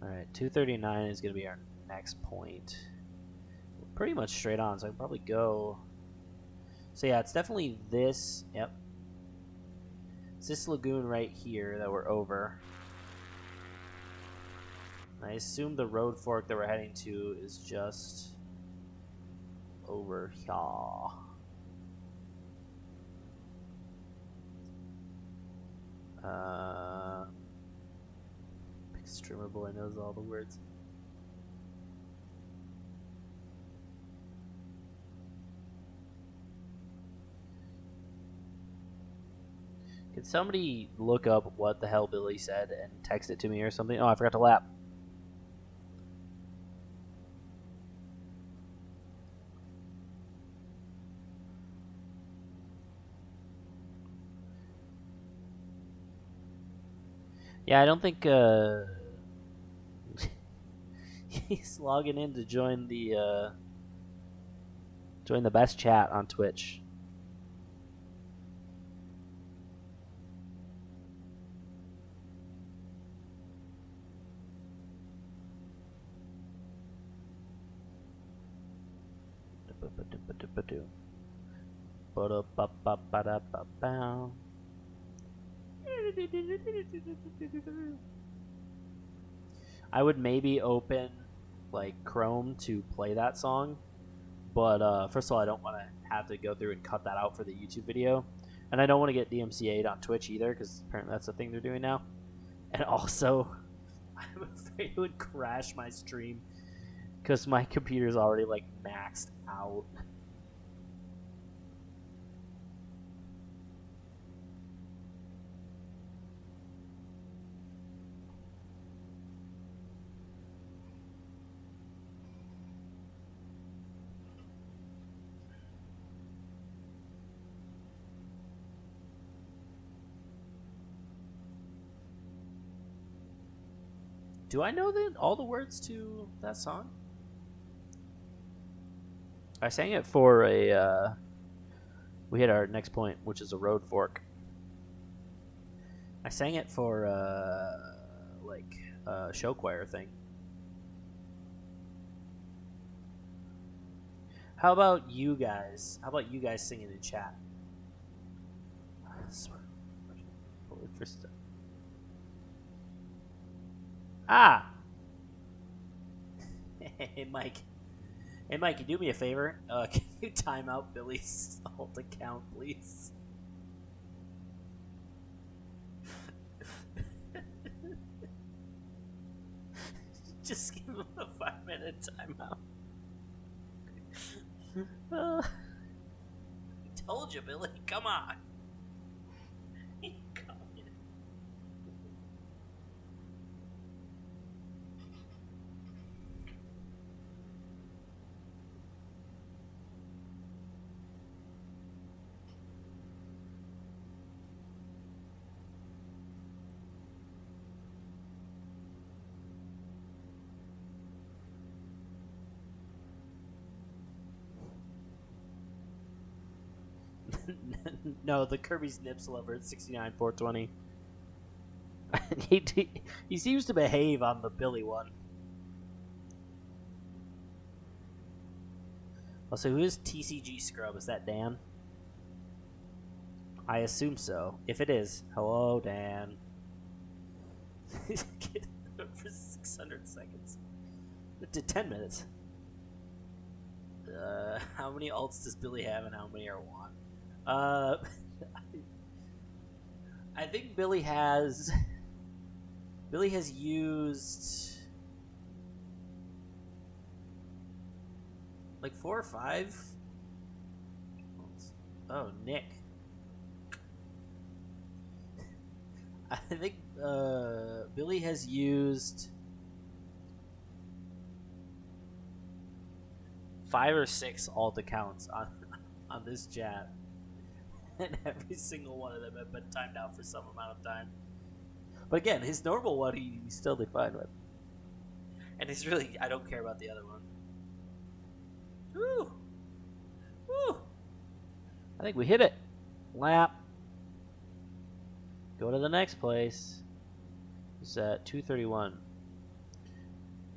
Alright, 239 is going to be our next point. We're pretty much straight on, so I can probably go... So yeah, it's definitely this... Yep. It's this lagoon right here that we're over. I assume the road fork that we're heading to is just... over here. Streamer boy knows all the words. Can somebody look up what the hell Billy said and text it to me or something? Oh, I forgot to lap. Yeah, I don't think he's logging in to join the best chat on Twitch. I would maybe open like Chrome to play that song, but first of all, I don't want to have to go through and cut that out for the YouTube video, and I don't want to get DMCA'd on Twitch either, because apparently that's the thing they're doing now. And also, I'm afraid it would crash my stream because my computer's already like maxed out. Do I know all the words to that song? I sang it for a. We hit our next point, which is a road fork. I sang it for like a show choir thing. How about you guys? How about you guys singing in chat? Ah! Hey, Mike. Hey, Mike, can you do me a favor? Can you time out Billy's alt account, please? Just give him a 5-minute timeout. I told you, Billy. Come on. No, the Kirby's Nips Lover at 69,420. he seems to behave on the Billy one. Also, who is TCG Scrub? Is that Dan? I assume so. If it is, hello, Dan. For 600 seconds. It did 10 minutes. How many alts does Billy have and how many are one? I think Billy has used like 4 or 5. Oh, Nick. I think Billy has used 5 or 6 alt accounts on this chat. And every single one of them have been timed out for some amount of time. But again, his normal one he's still fine with. And he's really, I don't care about the other one. Woo! Woo! I think we hit it. Lap. Go to the next place. It's at 231.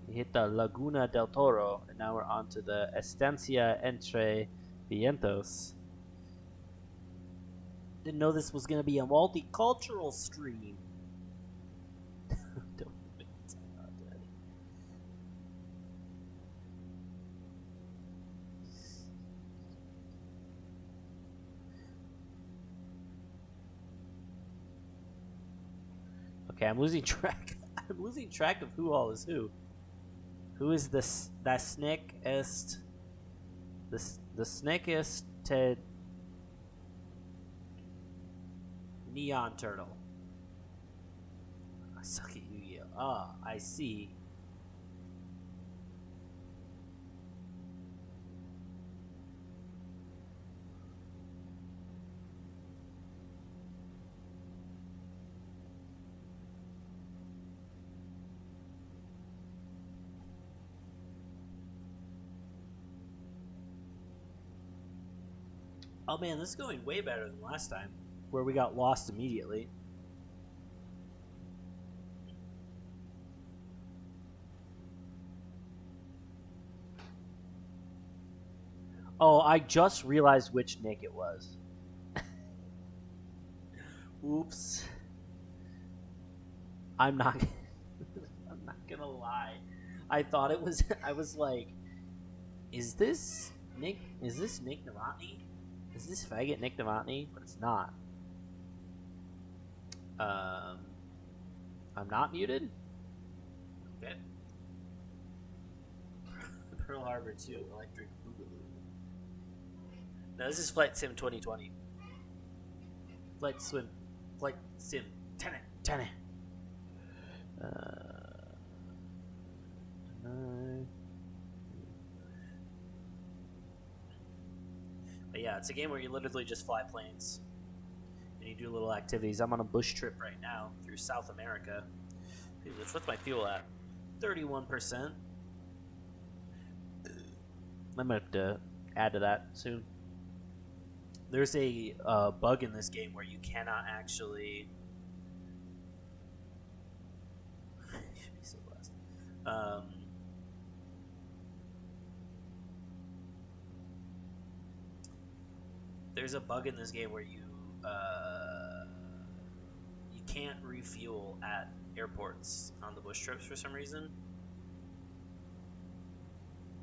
We hit the Laguna del Toro, and now we're on to the Estancia Entre Vientos. Didn't know this was going to be a multicultural stream. Okay, I'm losing track. I'm losing track of who all is who. Who is this? That snakeist? The snakeist Ted Neon Turtle. I suck at Yu-Gi-Oh. Ah, I see. Oh man, this is going way better than last time, where we got lost immediately. Oh, I just realized which Nick it was. Oops. I'm not gonna lie. I thought it was. I was like, is this Nick Novotny? Is this faggot Nick Novotny? But it's not. I'm not muted? Okay. Pearl Harbor 2, Electric Boogaloo. No, this is Flight Sim 2020. Flight Sim 10. But yeah, it's a game where you literally just fly planes and you do little activities. I'm on a bush trip right now through South America. Dude, what's my fuel at? 31%. I'm gonna have to add to that soon. There's a bug in this game where you cannot actually. You should be so blessed. There's a bug in this game where you can't refuel at airports on the bush trips for some reason.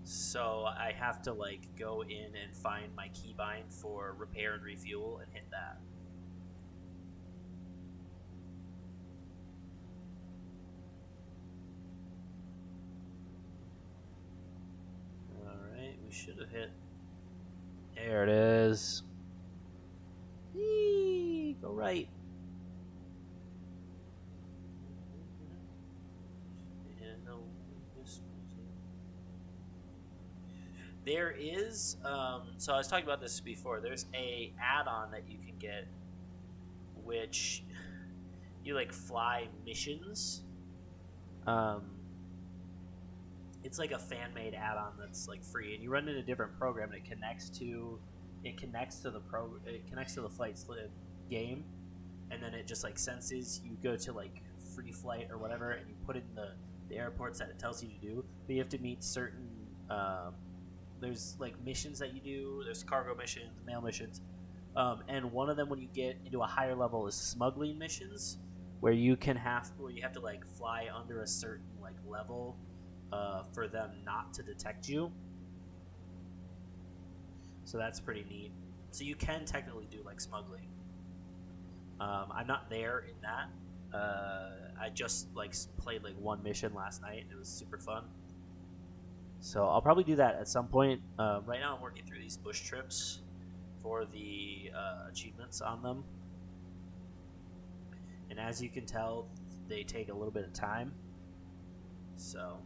So I have to like go in and find my keybind for repair and refuel and hit that. Alright, we should have hit. There it is. Eee, go right. There is, so I was talking about this before. There's a add-on that you can get, which you like fly missions. It's like a fan-made add-on that's like free, and you run in a different program. And it connects to the flight game, and then it just like senses you go to like free flight or whatever, and you put in the airports that it tells you to do. But you have to meet certain. There's like missions that you do. There's cargo missions, mail missions, and one of them when you get into a higher level is smuggling missions, where you have to like fly under a certain like level for them not to detect you. So that's pretty neat. So you can technically do like smuggling. I'm not there in that. I just like played like one mission last night. It was super fun. So I'll probably do that at some point. Right now I'm working through these bush trips for the achievements on them. And as you can tell, they take a little bit of time. So...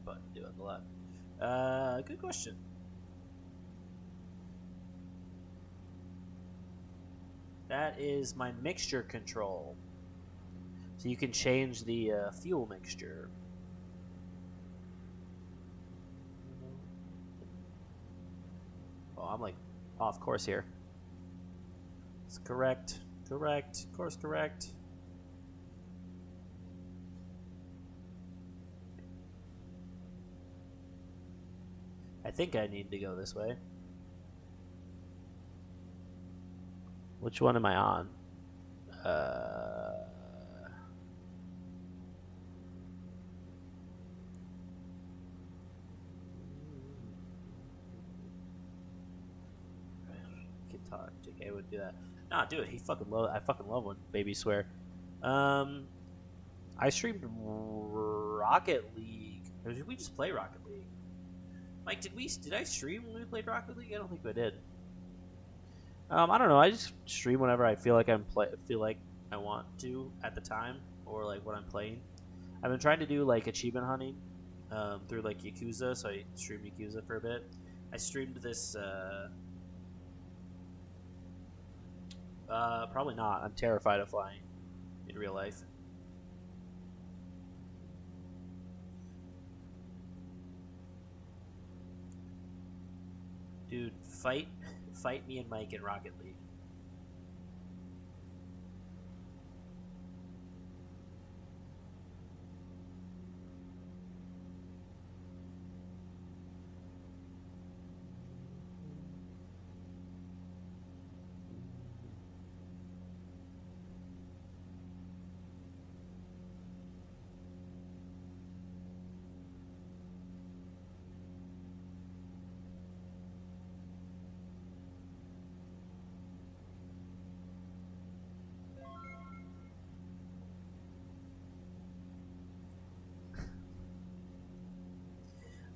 But do it a lot. Good question. That is my mixture control. So you can change the fuel mixture. Oh, I'm like off course here. It's correct. Correct. Course correct. I think I need to go this way. Which one am I on? Can talk. JK would do that. Nah, do it. I fucking love when babies swear. I streamed Rocket League. Or did we just play Rocket League? Mike, did I stream when we played Rocket League? I don't think I did. I don't know. I just stream whenever I feel like I want to at the time, or like when I'm playing. I've been trying to do like achievement hunting through like Yakuza, so I streamed Yakuza for a bit. I streamed this. Probably not. I'm terrified of flying in real life. Dude, fight me and Mike in Rocket League.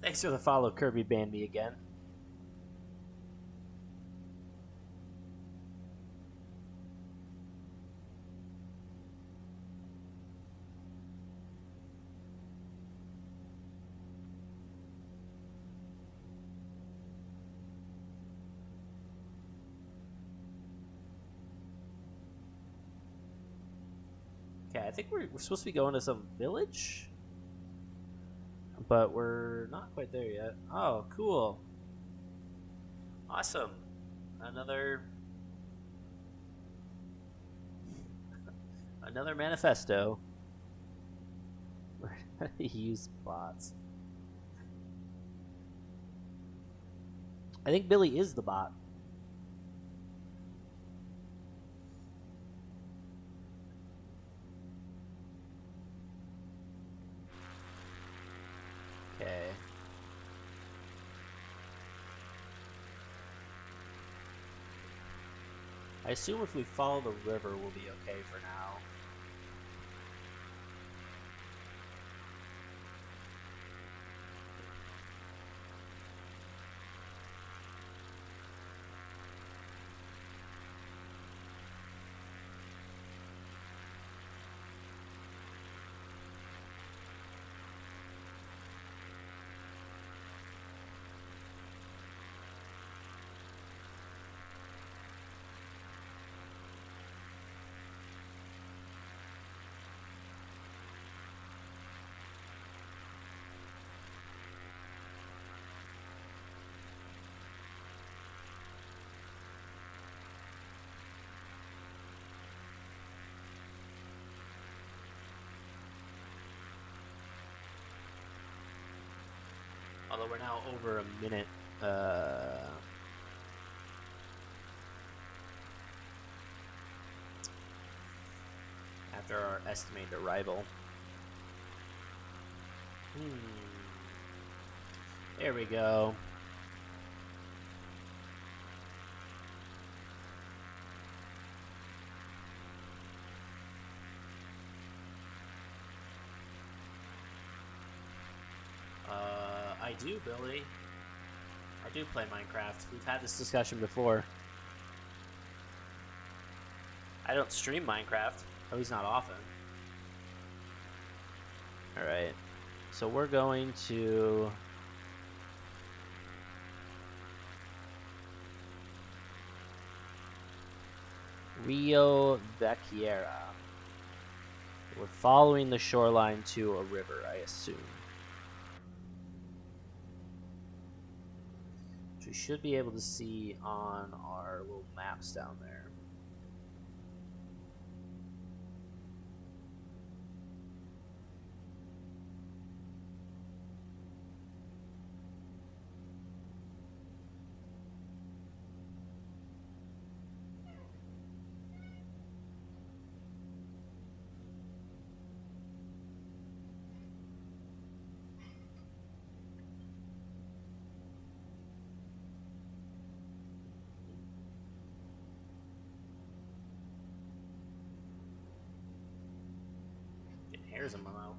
Thanks for the follow, Kirby banned me again. Okay, I think we're supposed to be going to some village, but we're not quite there yet. Oh, cool. Awesome. Another manifesto. Use bots. I think Billy is the bot. Okay. I assume if we follow the river, we'll be okay for now. Although we're now over a minute. After our estimated arrival. There we go. I do, Billy. I do play Minecraft. We've had this discussion before. I don't stream Minecraft, at least not often. Alright, so we're going to... Rio Vecchiera. We're following the shoreline to a river, I assume. Which we should be able to see on our little maps down there. Hairs in my mouth.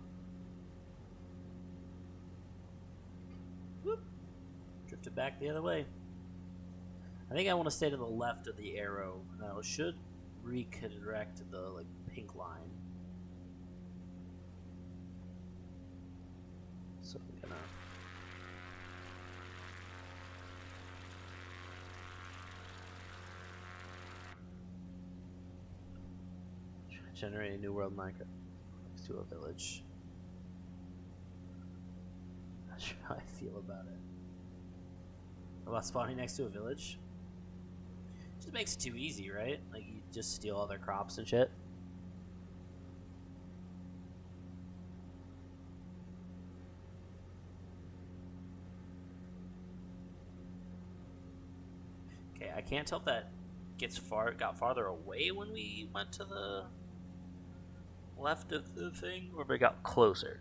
Whoop. Drifted back the other way. I think I want to stay to the left of the arrow. Now it should redirect to the pink line. So I'm gonna generate a new world Minecraft. To a village. Not sure how I feel about it. About spawning next to a village? Just makes it too easy, right? Like you just steal all their crops and shit. Okay, I can't tell if that got farther away when we went to the left of the thing, or if it got closer.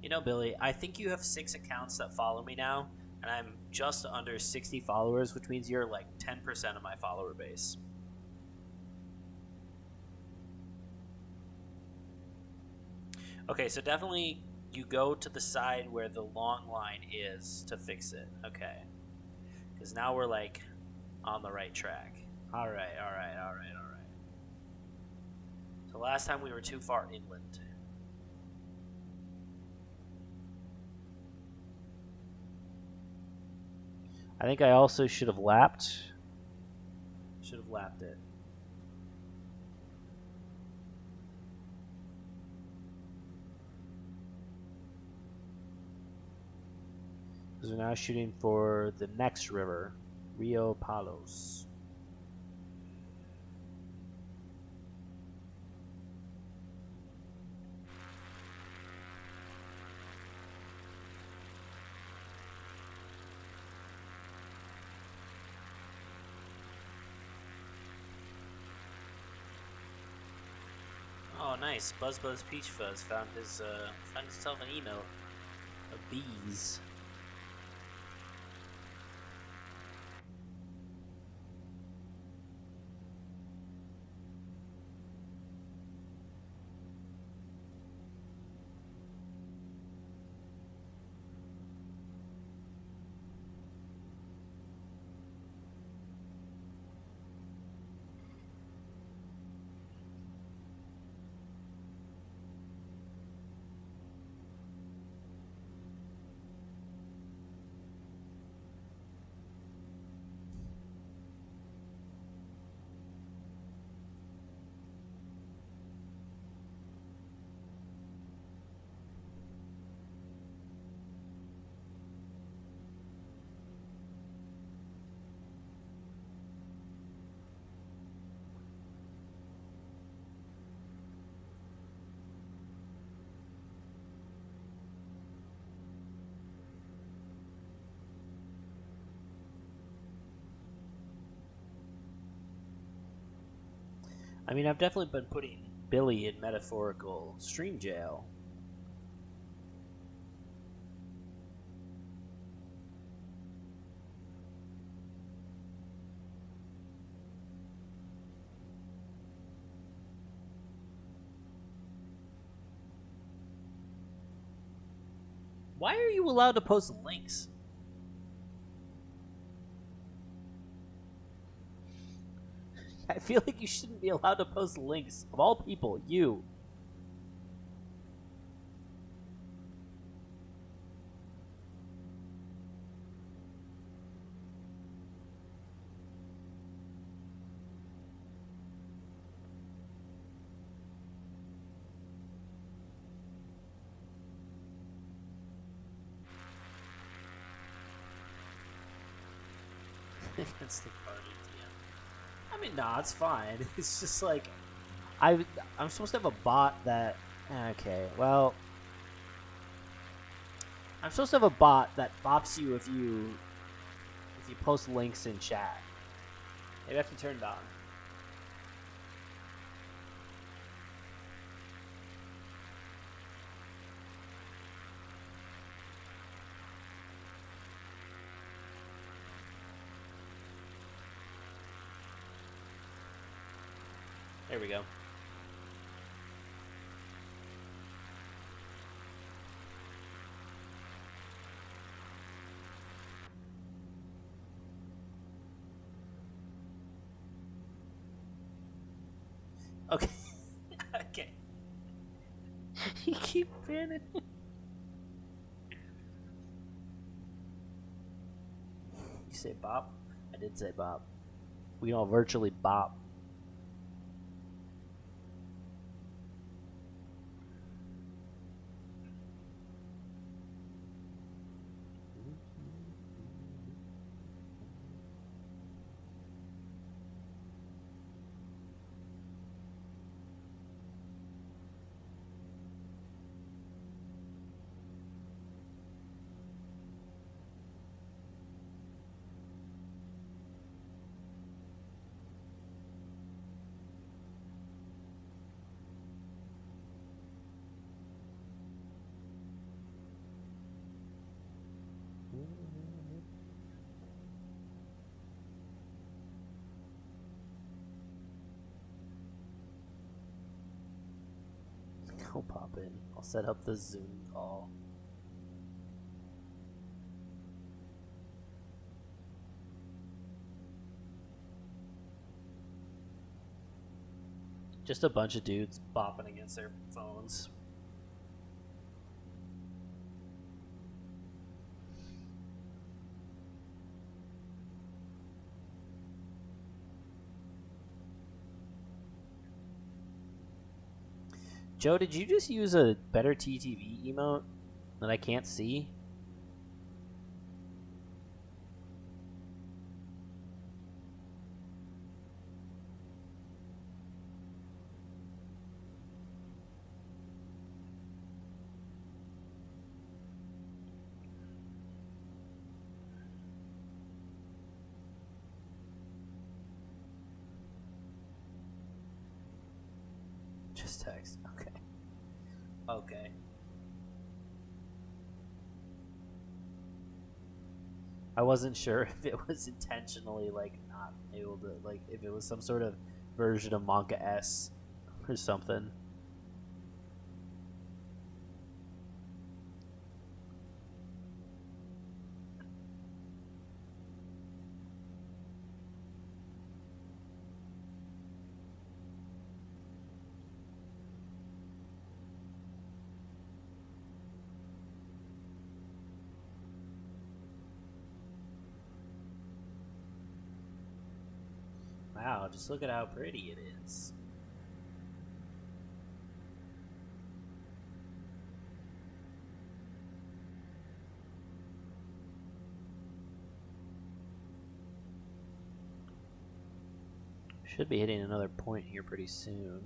You know, Billy, I think you have 6 accounts that follow me now, And I'm just under 60 followers, which means you're like 10% of my follower base. Okay, so definitely you go to the side where the long line is to fix it. Okay. Because now we're like on the right track. Alright. So last time we were too far inland. I think I also should have lapped. Should have lapped it. Because we're now shooting for the next river, Rio Palos. Oh, nice! Buzz Peach Fuzz found himself an email of bees. I mean, I've definitely been putting Billy in metaphorical stream jail. Why are you allowed to post links? I feel like you shouldn't be allowed to post links. Of all people, you. Against the party DM. I mean, nah, it's fine. It's just like I'm supposed to have a bot that. Okay, well, I'm supposed to have a bot that bops you if you post links in chat. Maybe I have to turn it on. There we go. Okay. Okay. You keep banning. You say bop? I did say bop. We can all virtually bop. I'll pop in. I'll set up the Zoom call. Just a bunch of dudes bopping against their phones. Joe, did you just use a better TTV emote that I can't see? Just text. Okay. Okay. I wasn't sure if it was intentionally like not able to like if it was some sort of version of Monka S or something. Wow, just look at how pretty it is. Should be hitting another point here pretty soon.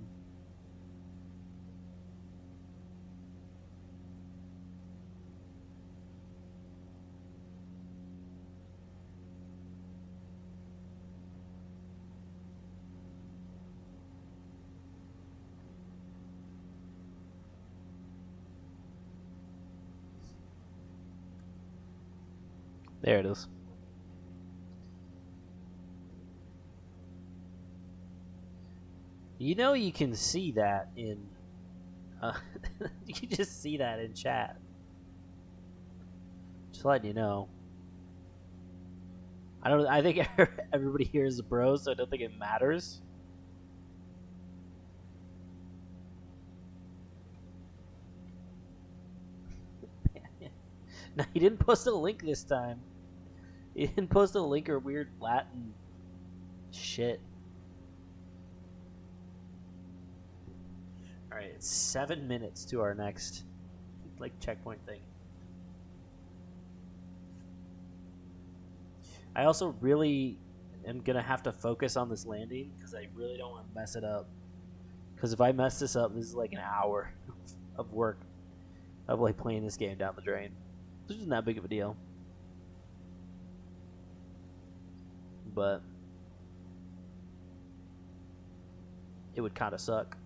There it is. You know you can see that in you can just see that in chat. Just letting you know. I think everybody here is a bro, so I don't think it matters. No, he didn't post a link this time. He didn't post a link or weird Latin shit. Alright, it's 7 minutes to our next like checkpoint thing. I also really am gonna have to focus on this landing because I really don't want to mess it up. Because if I mess this up, this is like an hour of work of like playing this game down the drain. Which isn't that big of a deal. But it would kind of suck.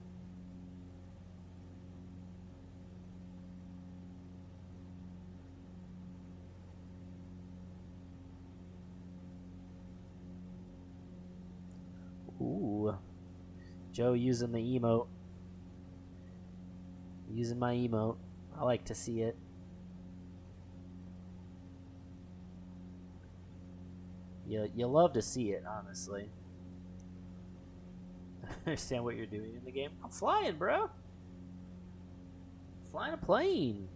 Ooh. Joe using the emote. Using my emote. I like to see it. You love to see it, honestly. I understand what you're doing in the game. I'm flying, bro. Flying a plane.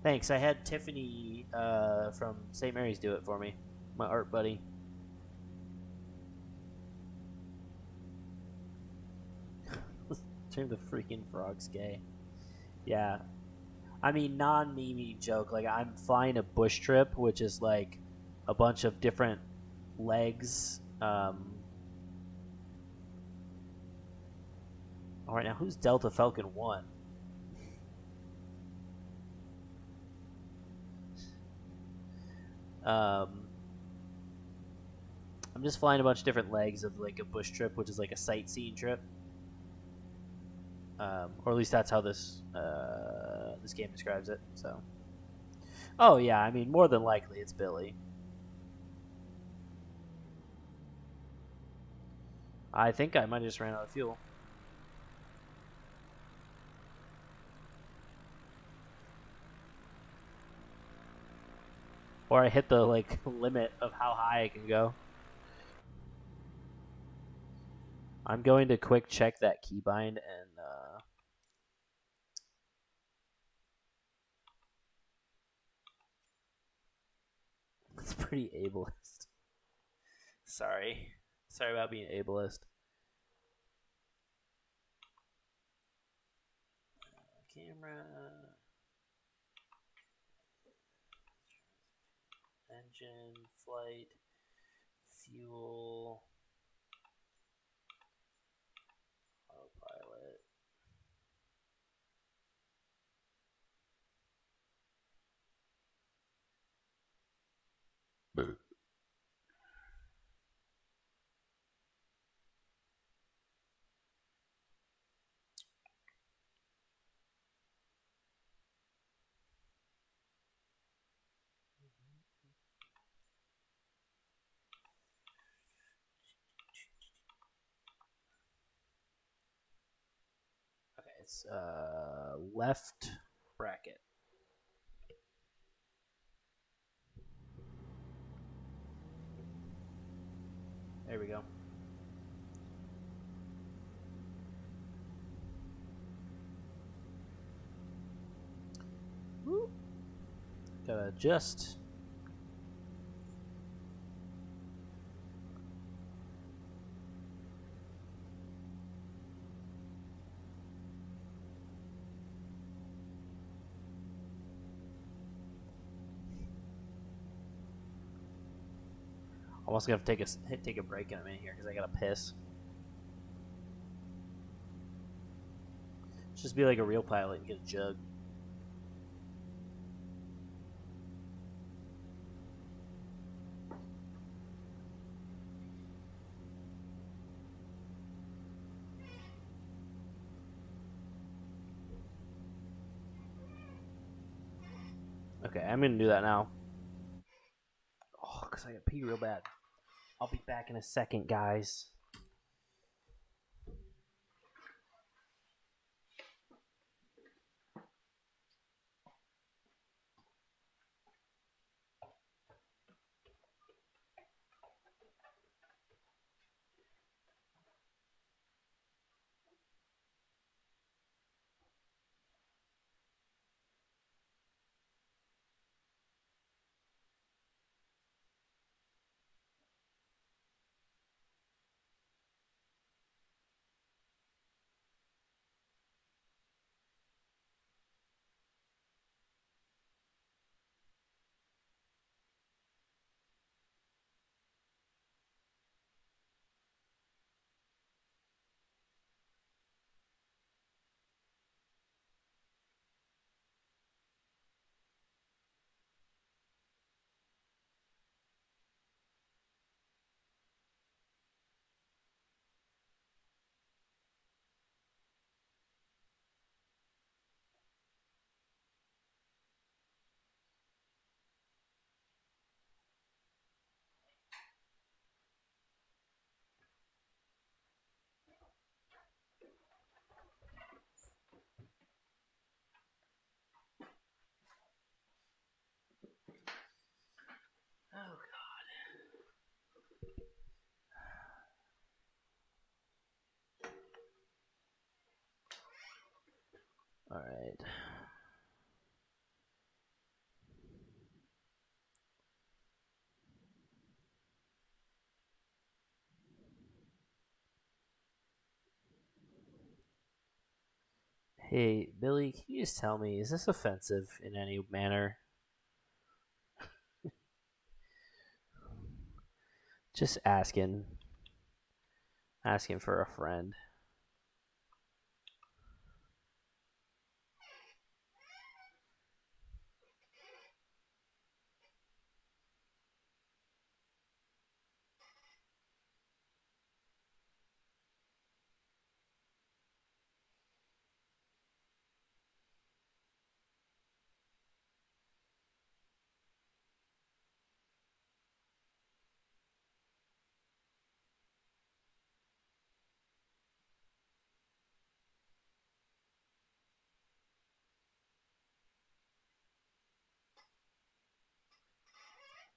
Thanks. I had Tiffany from St. Mary's do it for me. My art buddy. Turn the freaking frogs gay. Yeah. I mean, non-meme joke. Like, I'm flying a bush trip, which is like a bunch of different legs. Alright, now who's Delta Falcon 1? I'm just flying a bunch of different legs of like a bush trip, which is like a sightseeing trip. Or at least that's how this this game describes it. So, oh yeah, I mean, more than likely it's Billy. I think I might have just ran out of fuel. Or I hit the like limit of how high I can go. I'm going to quick check that keybind and it's pretty ableist. Sorry. Sorry about being ableist. Camera. Engine, flight, fuel, autopilot. Okay, it's left bracket. There we go. Woo. Gotta adjust. Almost gonna take a break in a minute here because I gotta piss. Just be like a real pilot and get a jug. Okay, I'm gonna do that now. Oh, because I gotta pee real bad. I'll be back in a second, guys. Oh god. All right. Hey, Billy, can you just tell me, is this offensive in any manner? Just asking. Asking for a friend.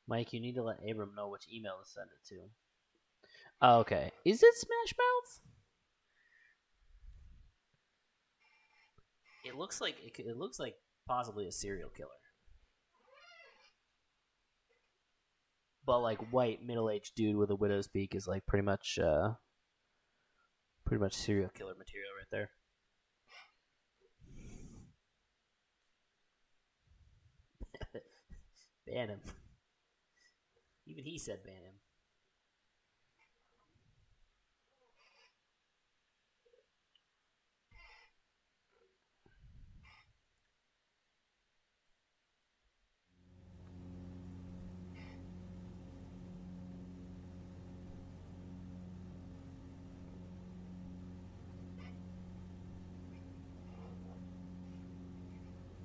Mike, you need to let Abram know which email to send it to. Oh, okay. Is it Smash Mouth? It looks like it looks like possibly a serial killer, but like white middle-aged dude with a widow's peak is like pretty much serial killer material right there. Ban him. Even he said ban him.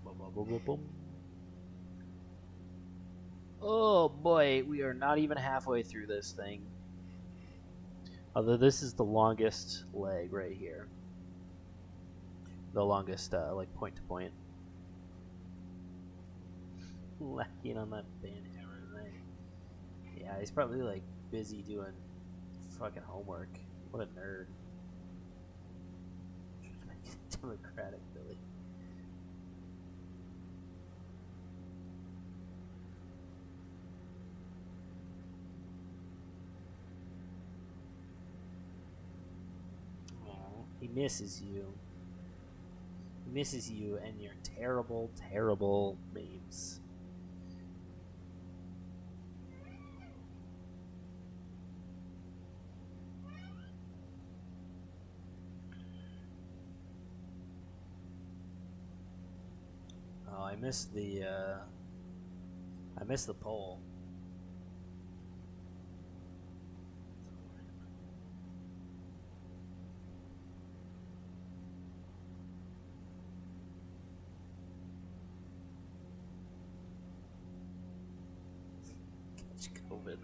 Boom, boom, boom, boom, boom. Oh boy, we are not even halfway through this thing. Although this is the longest leg right here. The longest, like, point to point. Lacking on that banhammer thing. Yeah, he's probably, like, busy doing fucking homework. What a nerd. Democratic Billy. Aww, he misses you. He misses you and your terrible, terrible memes. Oh, I missed the poll. Catch COVID.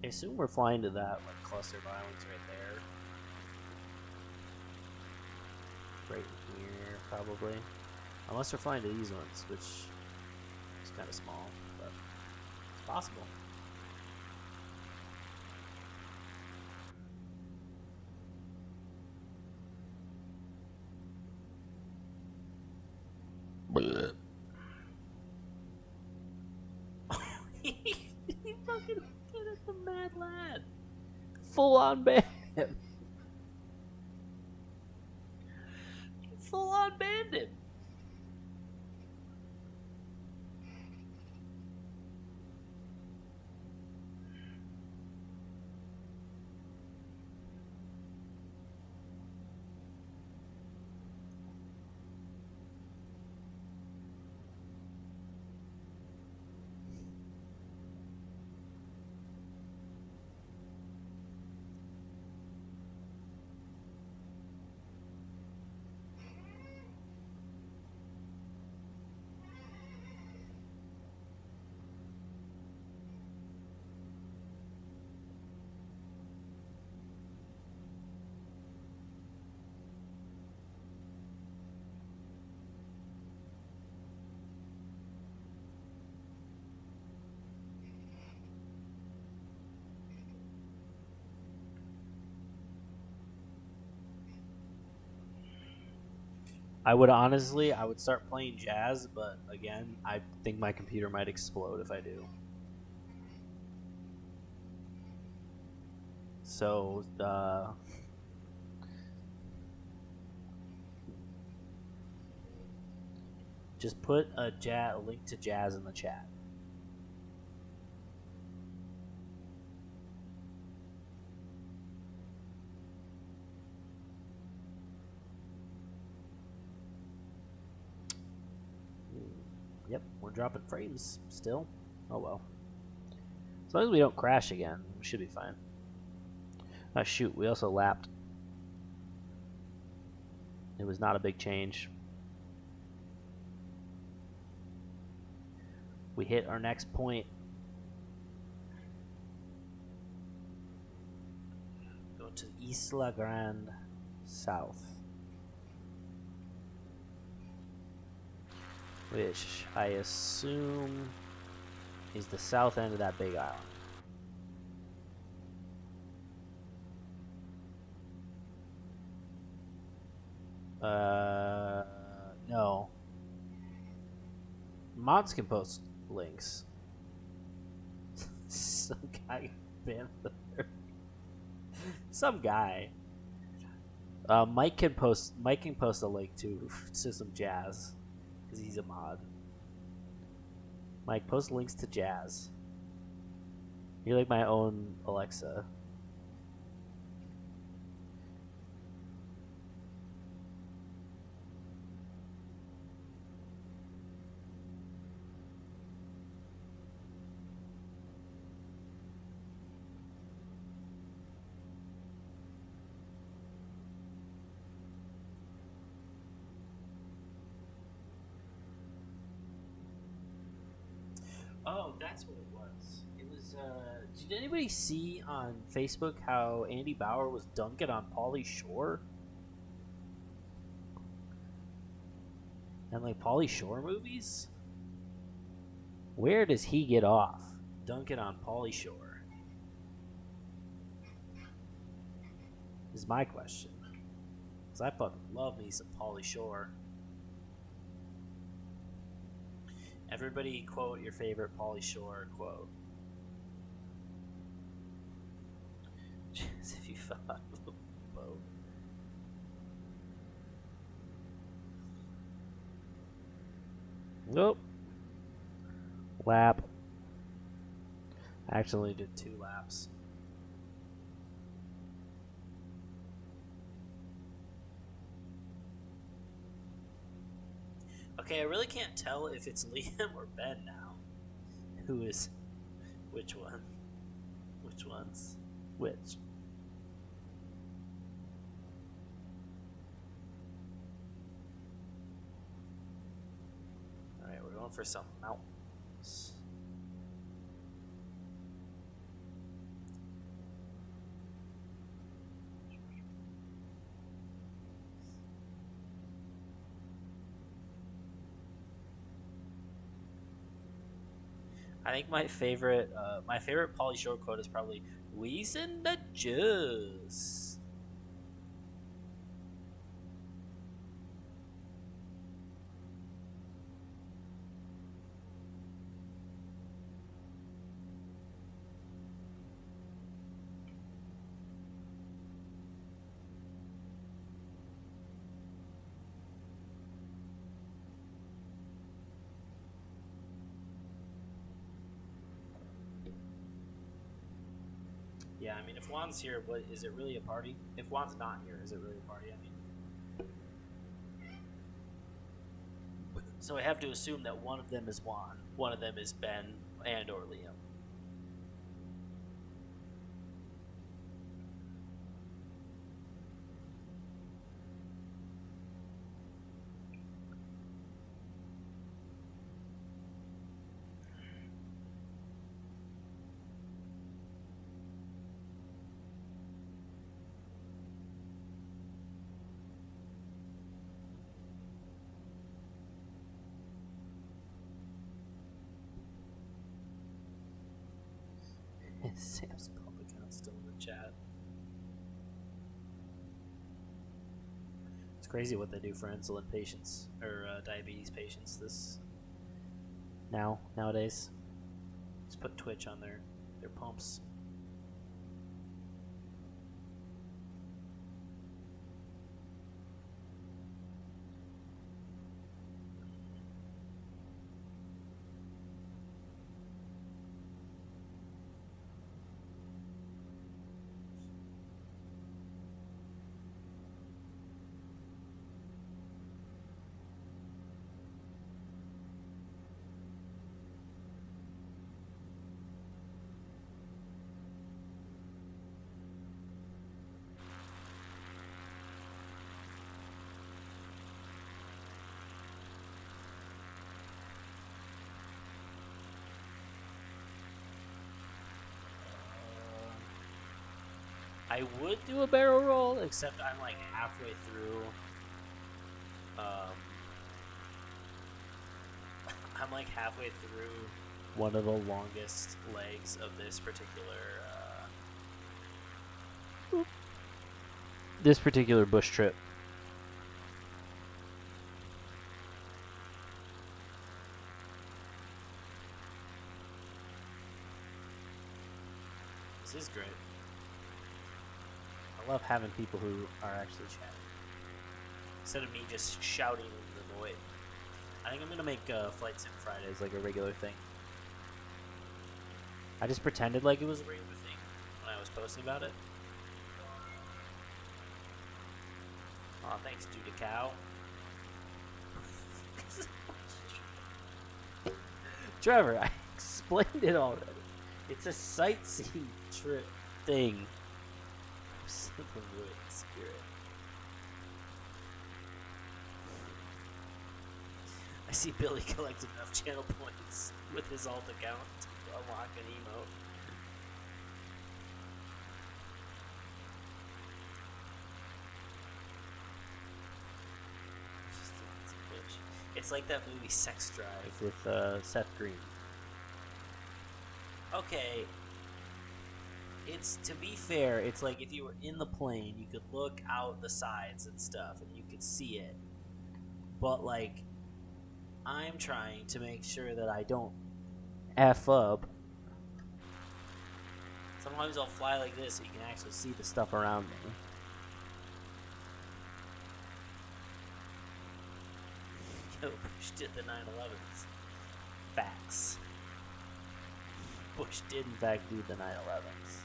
I assume we're flying to that like cluster of islands right there. Right here, probably. Unless we're flying to these ones, which is kind of small, but it's possible. He fucking hit at the mad lad. Full on ban him. Full on banned him. I would start playing jazz, but again, I think my computer might explode if I do. So, just put a link to jazz in the chat. Yep, we're dropping frames still. Oh well. As long as we don't crash again, we should be fine. Oh shoot, we also lapped. It was not a big change. We hit our next point. Go to Isla Grande South, which I assume is the south end of that big island. No. Mods can post links. Some guy banned the some guy. Mike can post a link to some jazz because he's a mod. Mike, post links to jazz. You're like my own Alexa. Oh, that's what it was. It was, did anybody see on Facebook how Andy Bauer was dunking on Pauly Shore? And, like, Pauly Shore movies? Where does he get off dunking on Pauly Shore? Is my question. Because I fucking love me some Pauly Shore. Everybody quote your favorite Pauly Shore quote. As if you fell out of the boat. Nope. Lap. I actually did 2 laps. Okay, I really can't tell if it's Liam or Ben now. Who is which one? Which one's which? Alright, we're going for some mountains. I think my favorite Pauly Shore quote is probably "We's in the juice." Yeah, I mean, if Juan's here, what is it really a party? If Juan's not here, is it really a party? I mean, so I have to assume that one of them is Juan, one of them is Ben and or Liam. Sam's pub account's still in the chat. It's crazy what they do for insulin patients or diabetes patients nowadays. Just put Twitch on their pumps. I would do a barrel roll, except I'm like halfway through. I'm like halfway through one of the longest legs of this particular bush trip. This is great. I love having people who are actually chatting instead of me just shouting into the void. I think I'm gonna make Flight Sim Fridays like a regular thing. I just pretended like it was a regular thing when I was posting about it. Aw, thanks, dude, a cow. Trevor, I explained it already. It's a sightseeing trip thing. Simple wood spirit. I see Billy collect enough channel points with his alt account to unlock an emote. It's like that movie Sex Drive with Seth Green. Okay, it's, to be fair, it's like if you were in the plane, you could look out the sides and stuff, and you could see it. But, like, I'm trying to make sure that I don't F up. Sometimes I'll fly like this so you can actually see the stuff around me. Yo, Bush did the 9/11s. Facts. Bush did, in fact, do the 9/11s.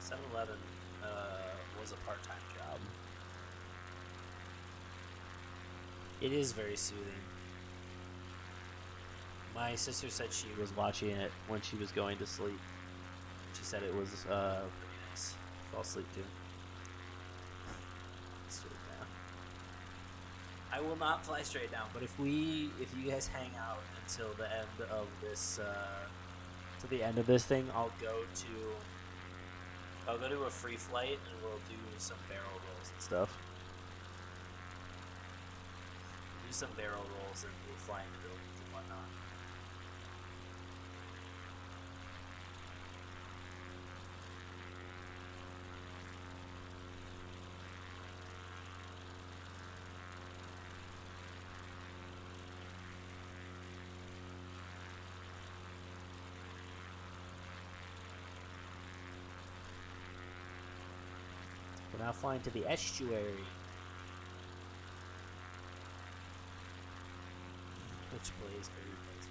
(7-Eleven) was a part-time job. It is very soothing. My sister said she was watching it when she was going to sleep. She said it was pretty nice. Fall asleep too. Straight down. I will not fly straight down, but if you guys hang out until the end of this thing, I'll go to a free flight and we'll do some barrel rolls and stuff. We'll do some barrel rolls and we'll fly into buildings and whatnot. We're now flying to the estuary. Which plays very nice.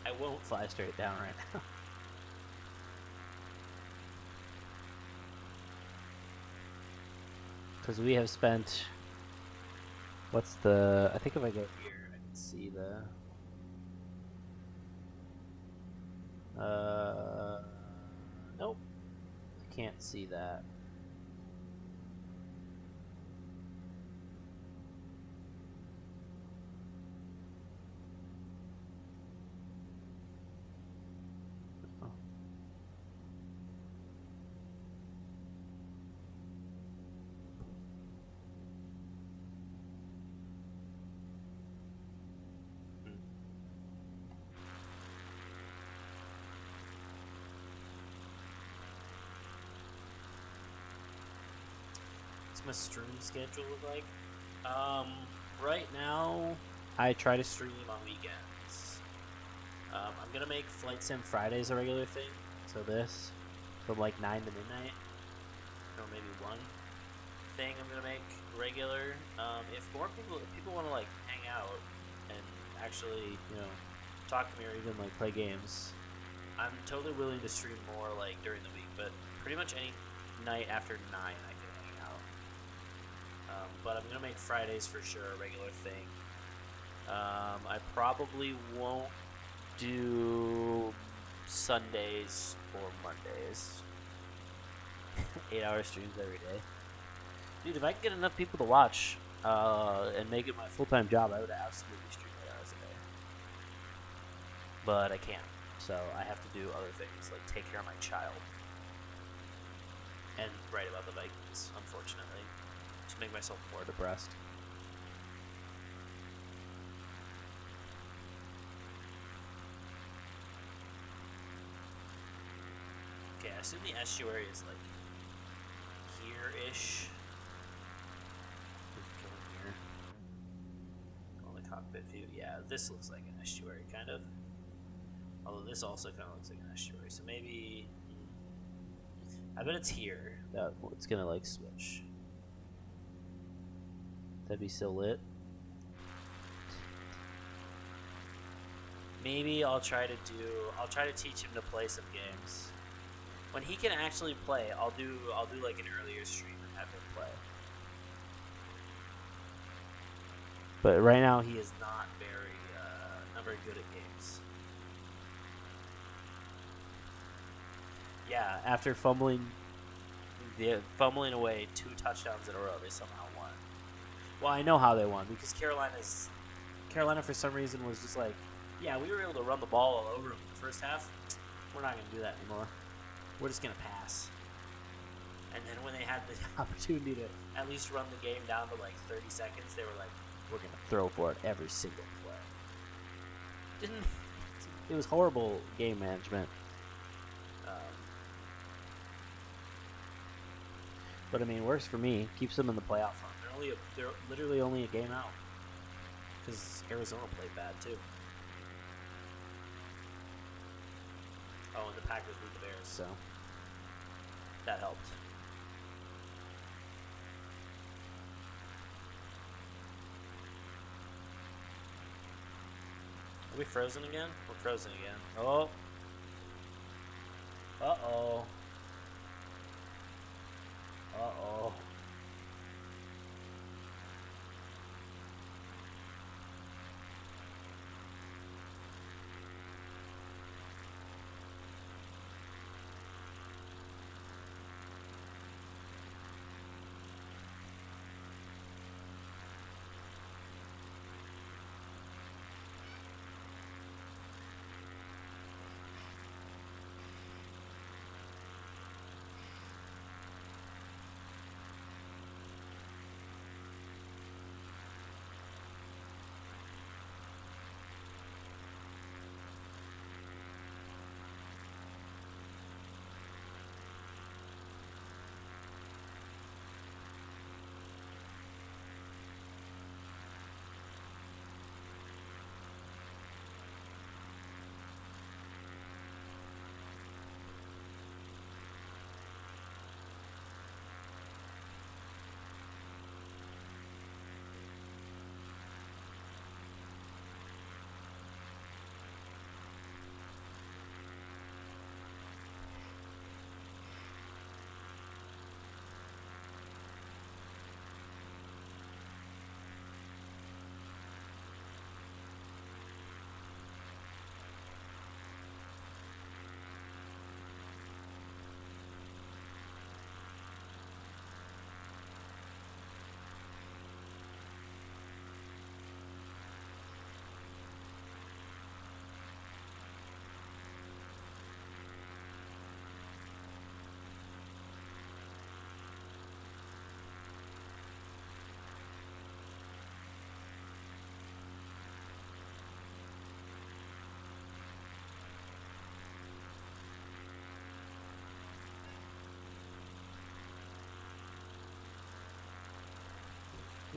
I won't fly straight down right now. Because we have spent... What's the... I think if I go here, I can see the... Nope. I can't see that. my stream schedule look like? Right now, I try to stream on weekends. I'm gonna make Flight Sim Fridays a regular thing. So this, from like 9 to midnight, or maybe 1 thing I'm gonna make regular. If people want to like hang out and actually, talk to me or even like play games, I'm totally willing to stream more like during the week. But pretty much any night after 9, I can hang out. But I'm gonna make Fridays for sure a regular thing. I probably won't do Sundays or Mondays. 8-hour streams every day. Dude, if I could get enough people to watch and make it my full-time job, I would absolutely stream 8 hours a day. But I can't. So I have to do other things, like take care of my child. And write about the Vikings, unfortunately. Just make myself more depressed. Okay, I assume the estuary is like here-ish. Here. On the cockpit view. Yeah, this looks like an estuary, kind of. Although this also kind of looks like an estuary. So maybe... I bet it's here that it's gonna like switch. That'd be so lit. Maybe I'll try to teach him to play some games. When he can actually play, I'll do like an earlier stream and have him play. But right now he is not very good at games. Yeah, after fumbling away 2 touchdowns in a row, they somehow won. Well, I know how they won, because Carolina for some reason was just like, yeah, we were able to run the ball all over them in the first half. We're not going to do that anymore. We're just going to pass. And then when they had the opportunity to at least run the game down to like 30 seconds, they were like, we're going to throw for it every single play. It was horrible game management. But I mean, it works for me. Keeps them in the playoff run. They're literally only a game out. Because Arizona played bad too. Oh, and the Packers beat the Bears, so that helped. Are we frozen again? We're frozen again. Oh. Uh-oh. Uh-oh.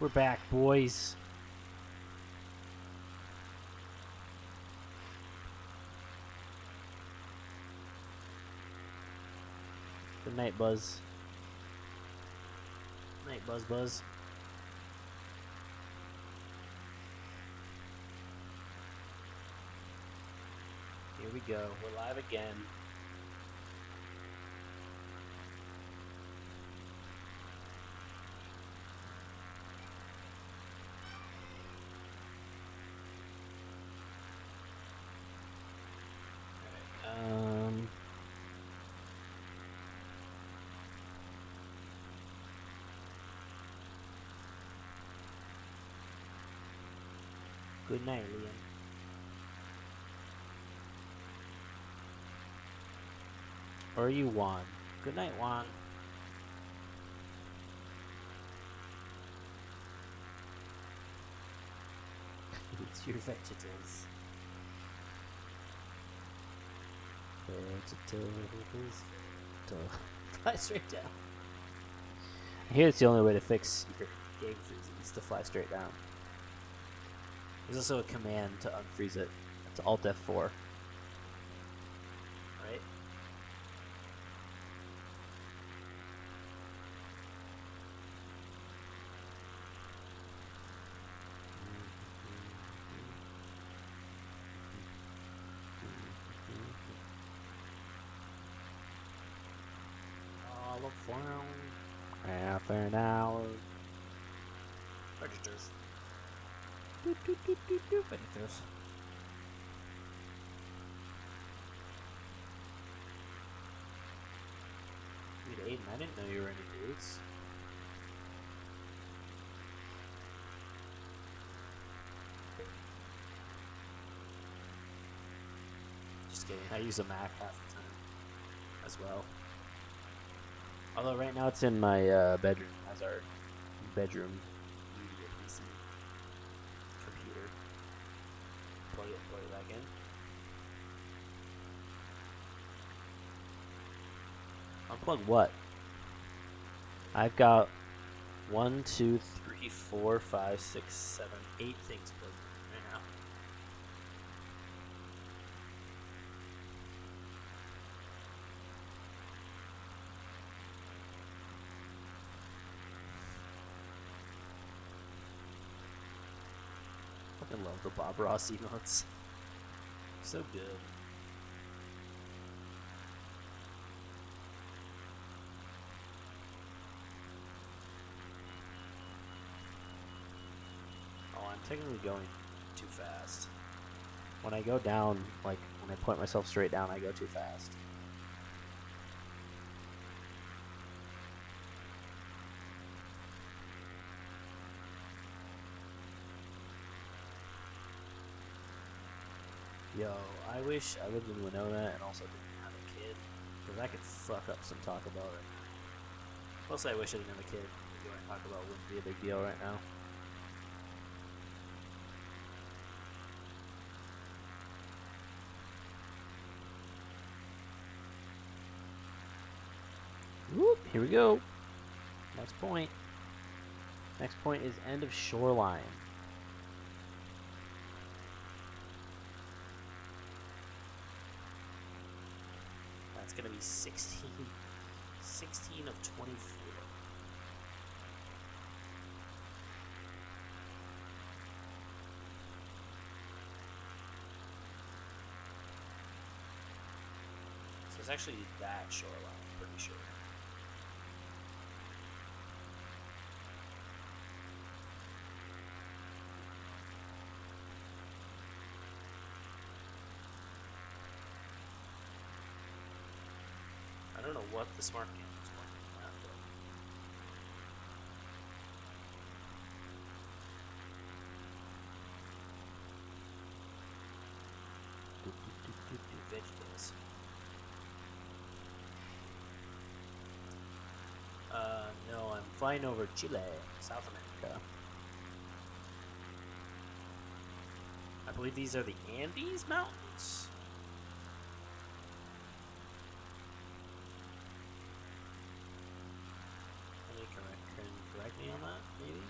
We're back, boys. Good night, Buzz. Night, Buzz. Here we go. We're live again. Good night, Liam. Or are you Juan? Good night, Juan. It's your vegetables. Vegetables. Fly straight down. I hear it's the only way to fix your game freezing is to fly straight down. There's also a command to unfreeze it. It's Alt F4. Right? All of half an hour. Registers. Registers. Dude, Aiden, I didn't know you were any dudes. Just kidding, I use a Mac half the time as well. Although right now it's in my bedroom as our bedroom media PC computer. Plug it back in. Unplug what? I've got 1, 2, 3, 4, 5, 6, 7, 8 things plugged in right now. I love the Bob Ross emotes. So good. Oh, I'm technically going too fast. When I go down, like when I point myself straight down, I go too fast. Yo, I wish I lived in Winona and also didn't have a kid, because I could fuck up some Taco Bell right now. Mostly I wish I didn't have a kid, because doing Taco Bell wouldn't be a big deal right now. Whoop, here we go. Next point. Next point is end of shoreline. That's gonna be 16 of 24. So it's actually that shoreline, I'm pretty sure. I don't know what the smart camera is pointing at, but vegetables. No, I'm flying over Chile, South America. I believe these are the Andes Mountains. Correct me on that, maybe?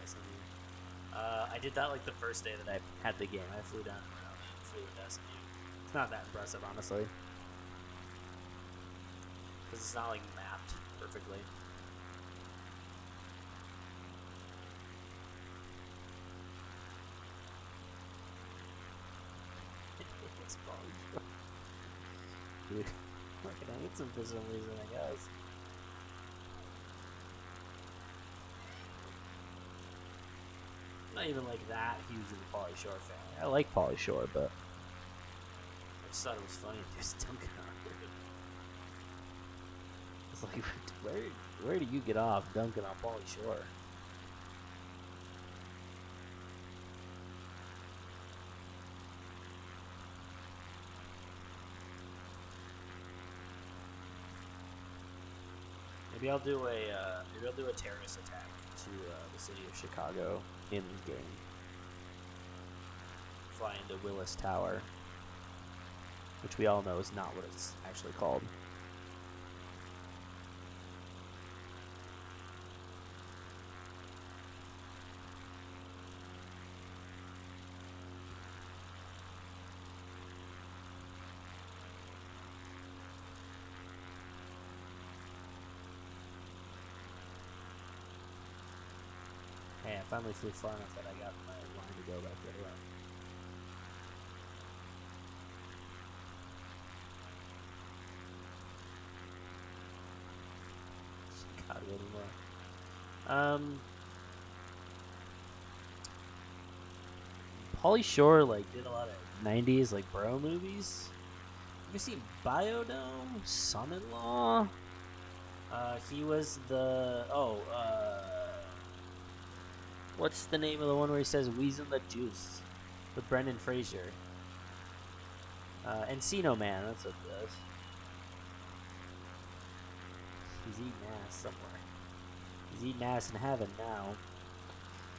nice of you. I did that like the first day that I had the game. I flew down around and flew with SMU. It's not that impressive, honestly. Because it's not like mapped perfectly. It's Pauly. Dude, fucking hates him for some reason, I guess. I'm not even like that huge of a Pauly Shore fan. I like Pauly Shore, but I just thought it was funny just dunking on it. It's like, where do you get off dunking on Pauly Shore? Maybe I'll do a terrorist attack to the city of Chicago in game. Fly into Willis Tower, which we all know is not what it's actually called. Hey, I finally flew far enough that I got my line to go back the other way. Chicago anymore. Pauly Shore like did a lot of '90s like bro movies. Have you seen Biodome? Son-in-Law. He was the what's the name of the one where he says "Weasel the Juice" with Brendan Fraser? Encino Man. That's what it does. He's eating ass somewhere. He's eating ass in heaven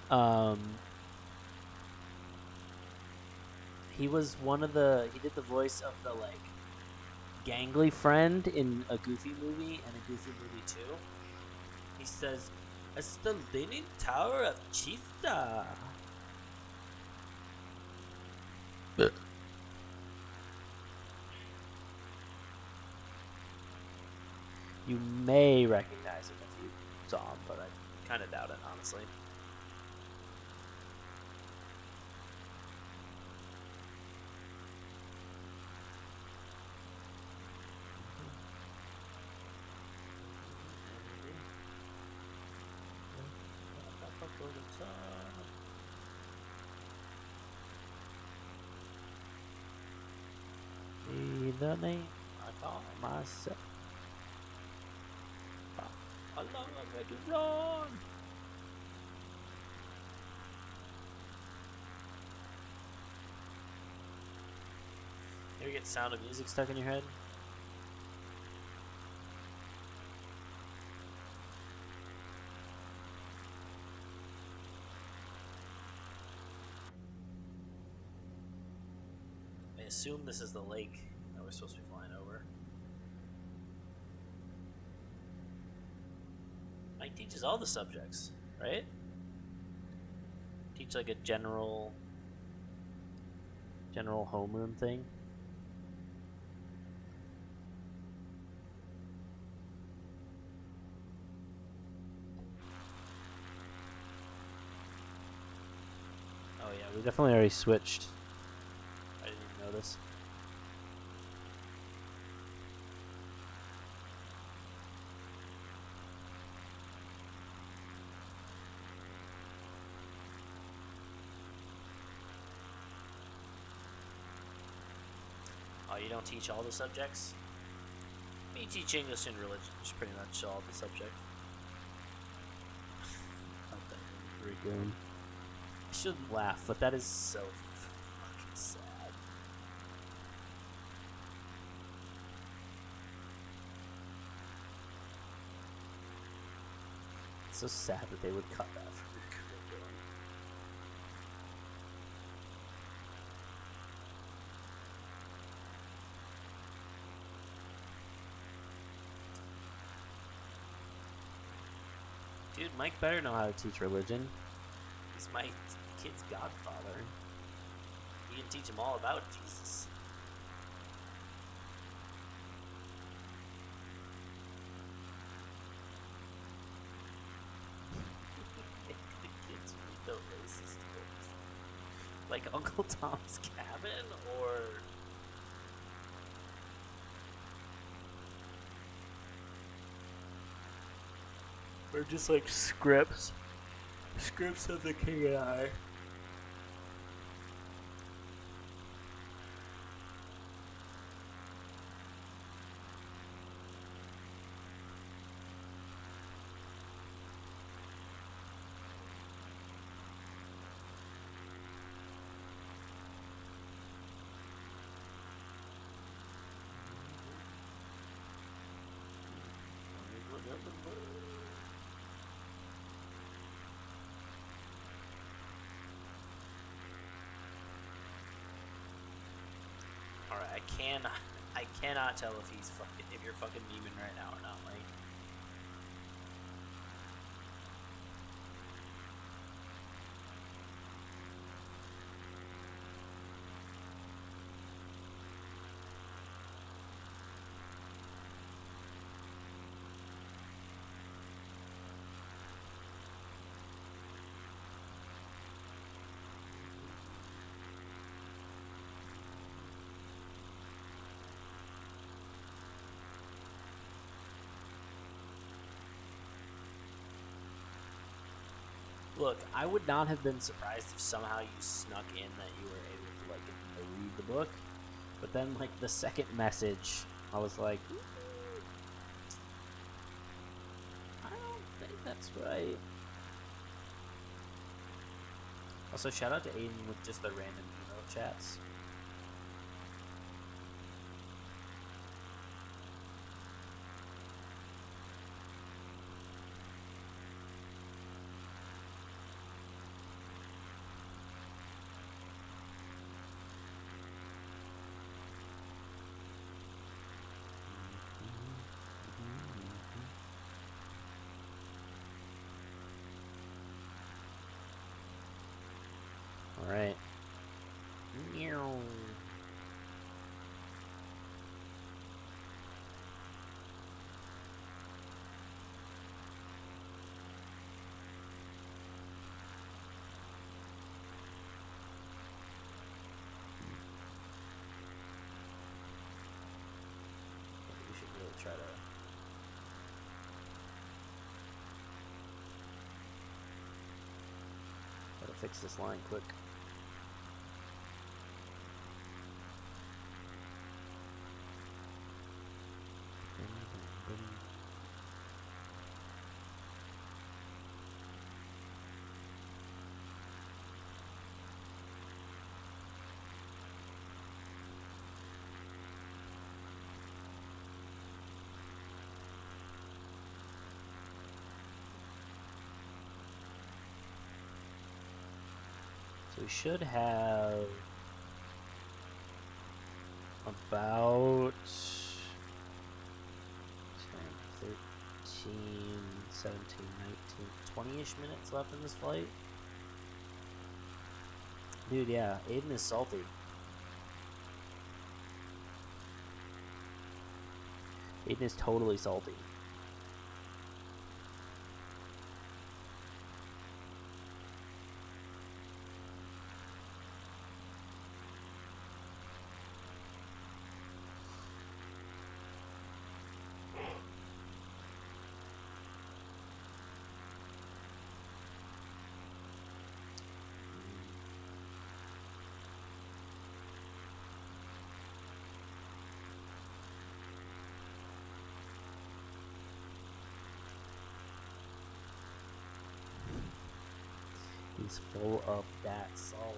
now. He was he did the voice of the like gangly friend in a Goofy movie and a Goofy movie 2. He says, "It's the Leaning Tower of Chista." You may recognize him if you saw him, but I kind of doubt it, honestly. Be the name I call myself. How long I'm going to run? You ever get Sound of Music stuck in your head? I assume this is the lake that we're supposed to be flying over. Mike teaches all the subjects, right? Teach like a general homeroom thing. Oh yeah, we definitely already switched. I didn't even notice. Oh, you don't teach all the subjects? We teach English and religion, which is pretty much all the subjects. I shouldn't laugh, but that is so fucking sad. It's so sad that they would cut that from the curriculum. Dude, Mike better know how to teach religion. He's my kid's godfather. You can teach him all about Jesus. The kids read the racist books. Like Uncle Tom's Cabin, or just like scripts of the King and I. Alright, I cannot tell if you're fucking memeing right now or not, Mike. Look, I would not have been surprised if somehow you snuck in that you were able to like read the book, but then like the second message, I was like, I don't think that's right. Also, shout out to Aiden with just the random email chats. Alright. Meow. We should really try to fix this line quick. So we should have about 10, 13, 17, 19, 20-ish minutes left in this flight. Dude, yeah, Aiden is salty. Aiden is totally salty. He's full of that salt.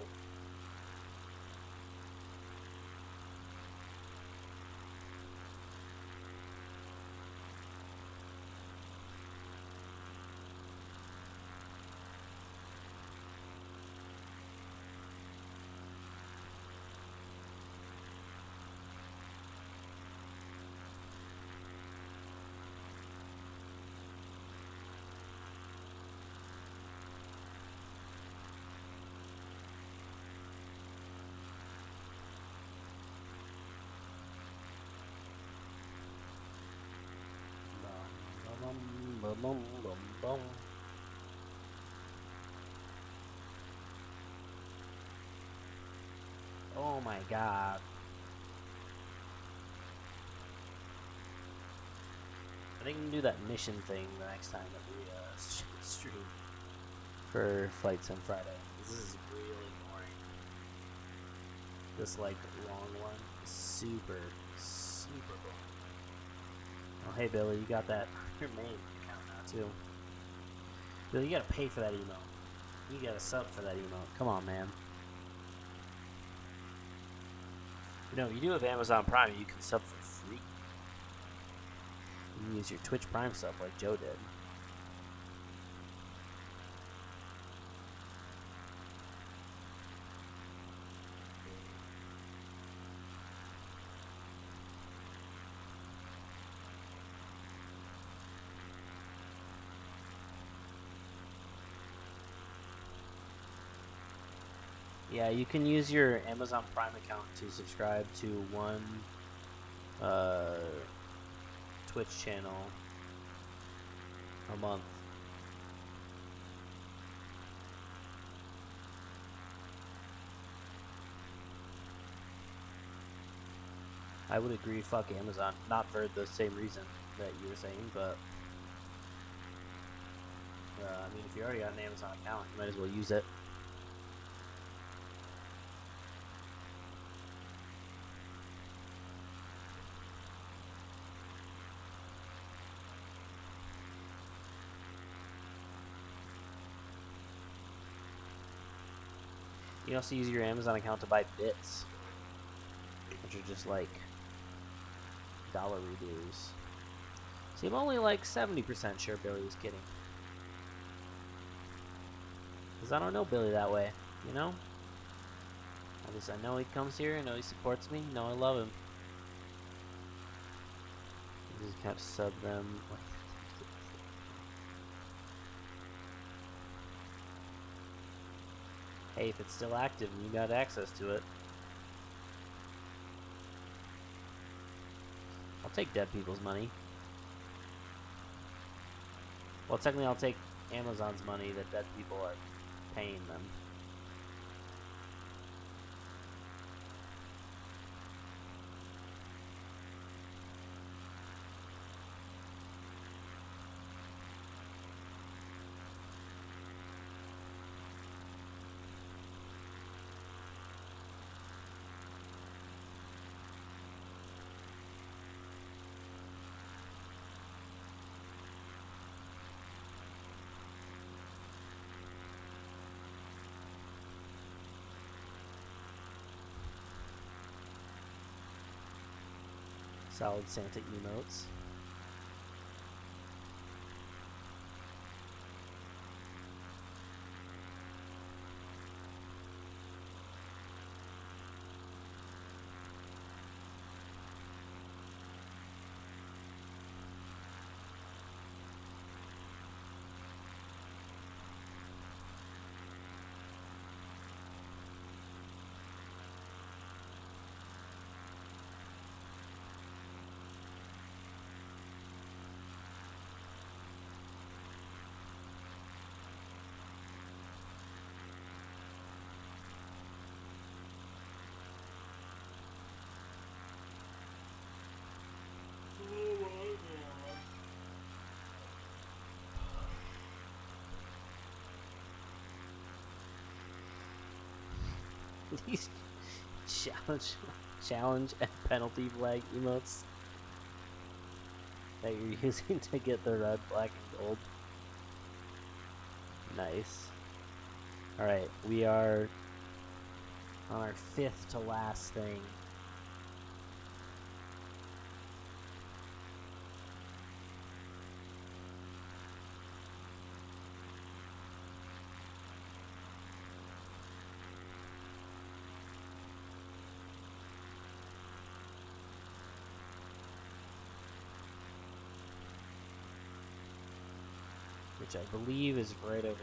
Bum, bum, bum. Oh my god. I think we can do that mission thing the next time that we stream for Flight Sim Friday. This is really boring. This like long one is super boring. Oh hey Billy, you got that your main account now too. Billy, you gotta pay for that email. You gotta sub for that email. Come on, man. You know, you do have Amazon Prime, you can sub for free. You can use your Twitch Prime sub like Joe did. Yeah, you can use your Amazon Prime account to subscribe to one Twitch channel a month. I would agree, fuck Amazon. Not for the same reason that you were saying, but I mean, if you already got an Amazon account, you might as well use it. You can also use your Amazon account to buy bits, which are just like dollar reduce. See, I'm only like 70% sure Billy was kidding. Because I don't know Billy that way, you know? I know he comes here, I know he supports me, I know I love him. I just can't sub them. Hey, if it's still active and you got access to it, I'll take dead people's money. Well, technically I'll take Amazon's money that dead people are paying them. Solid Santa emotes. These challenge and penalty flag emotes that you're using to get the red, black, and gold. Nice. Alright, we are on our 5th to last thing. Which I believe is right over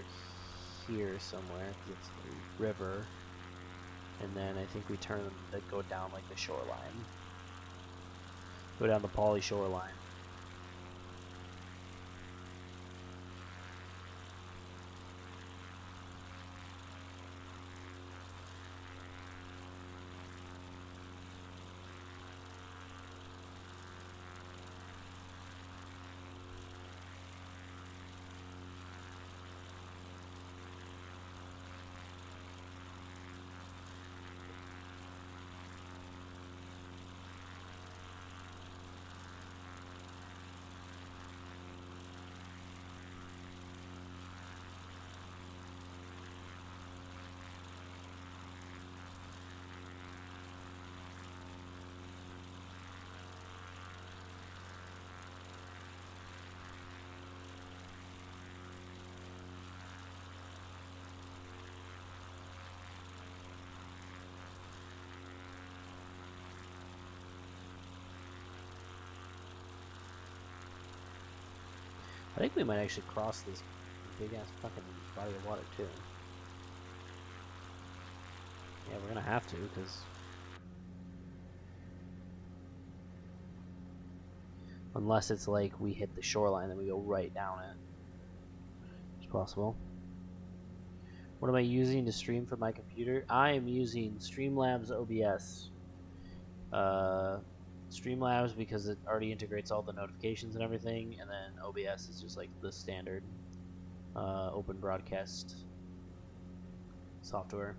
here somewhere, because it's the river. And then I think we turn that go down like the shoreline. Go down the Pawleys shoreline. I think we might actually cross this big ass fucking body of water too. Yeah, we're gonna have to, because unless it's like we hit the shoreline and we go right down it. It's possible. What am I using to stream from my computer? I am using Streamlabs OBS. Streamlabs because it already integrates all the notifications and everything, and then OBS is just like the standard open broadcast software.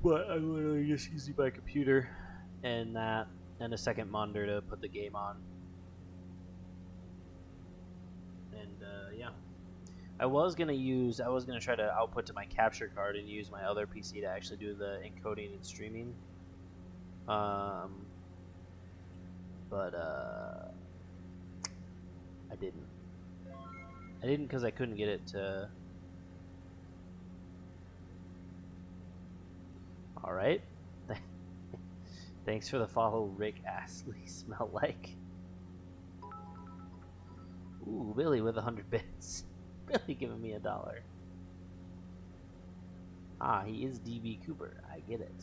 But I'm literally just using my computer and that, and a second monitor to put the game on. And yeah, I was gonna try to output to my capture card and use my other PC to actually do the encoding and streaming. But I didn't. I didn't because I couldn't get it to. All right. Thanks for the follow, Rick Astley. Smell like. Ooh, Billy with 100 bits. Billy giving me $1. Ah, he is DB Cooper. I get it.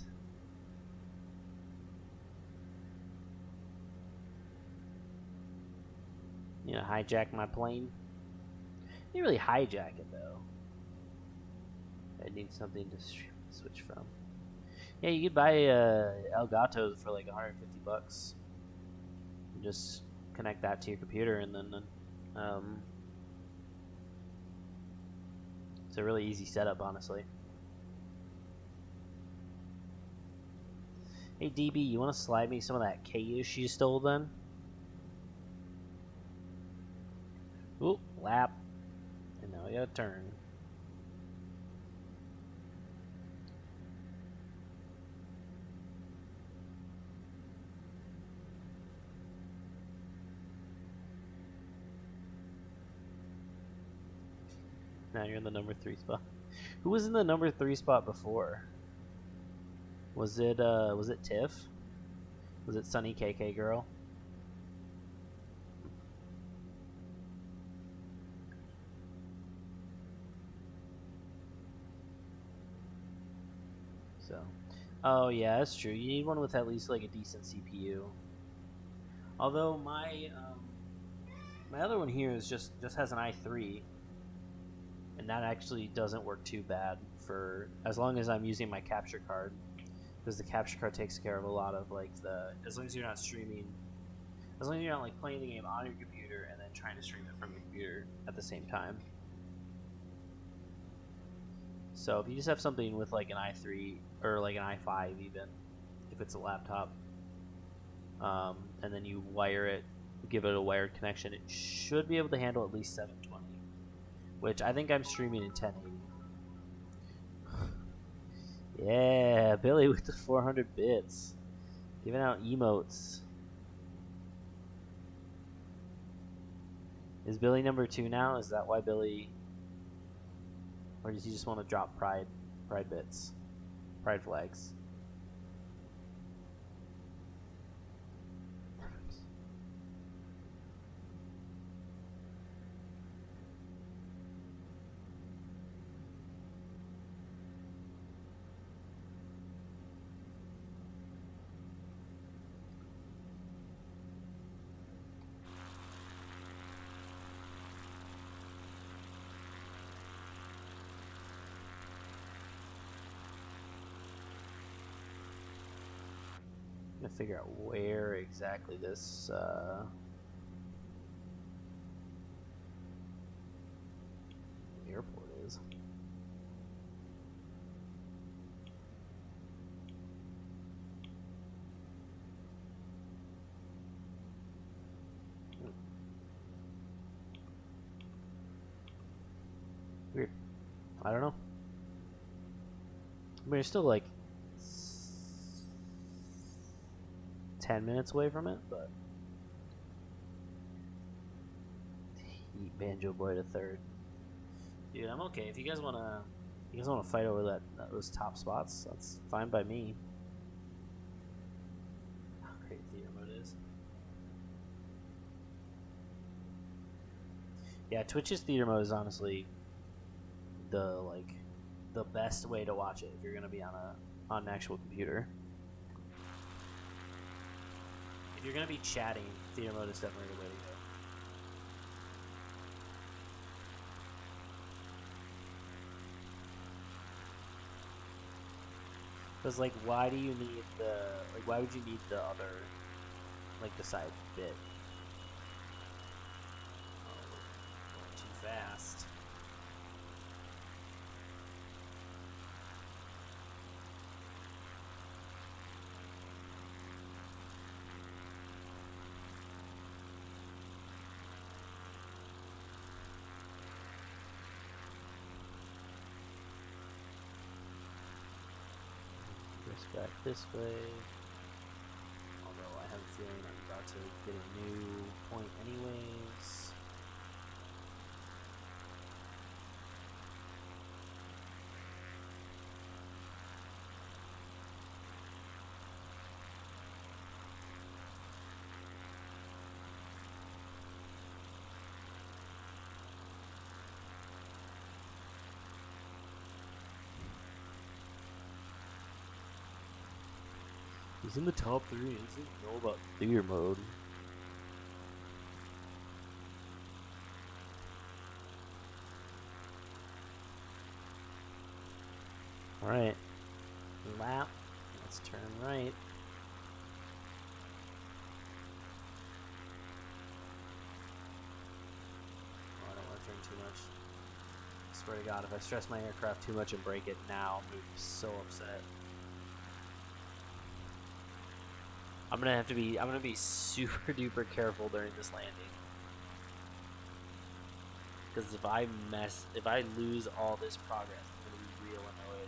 You know, hijack my plane. You really hijack it though. I need something to switch from. Yeah, you could buy Elgato for like 150 bucks. And just connect that to your computer, and then it's a really easy setup, honestly. Hey DB, you want to slide me some of that K-ish you stole then? Ooh, lap. And now we gotta turn. Now you're in the number 3 spot. Who was in the number 3 spot before? Was it Tiff? Was it Sunny KK Girl? So, oh yeah, that's true. You need one with at least like a decent CPU. Although my other one here is just has an i3, and that actually doesn't work too bad for as long as I'm using my capture card, because the capture card takes care of a lot of like as long as you're not streaming, as long as you're not like playing the game on your computer and then trying to stream it from your computer at the same time. So if you just have something with like an i3 or like an i5 even, if it's a laptop, and then you wire it, give it a wired connection, it should be able to handle at least 720, which I think I'm streaming in 1080. Yeah, Billy with the 400 bits, giving out emotes. Is Billy number 2 now? Is that why Billy, or does he just want to drop pride bits, pride flags? I'm gonna figure out where exactly this airport is. Weird. I don't know. I mean, it's still like 10 minutes away from it, but Heat Banjo Boy to 3rd. Dude, I'm okay. If you guys wanna fight over those top spots, that's fine by me. Yeah, Twitch's theater mode is honestly the best way to watch it if you're gonna be on an actual computer. If you're gonna be chatting, theater mode is definitely the way to go. Because, like, why do you need why would you need the other, like, the side bit? Oh, going too fast. Back this way. Although I have a feeling I'm about to get a new point anyways. He's in the top 3. He doesn't know about theater mode. Alright. Lap. Let's turn right. Oh, I don't want to turn too much. I swear to God, if I stress my aircraft too much and break it now, I'm going to be so upset. I'm gonna be super duper careful during this landing. Because if I lose all this progress, I'm gonna be real annoyed.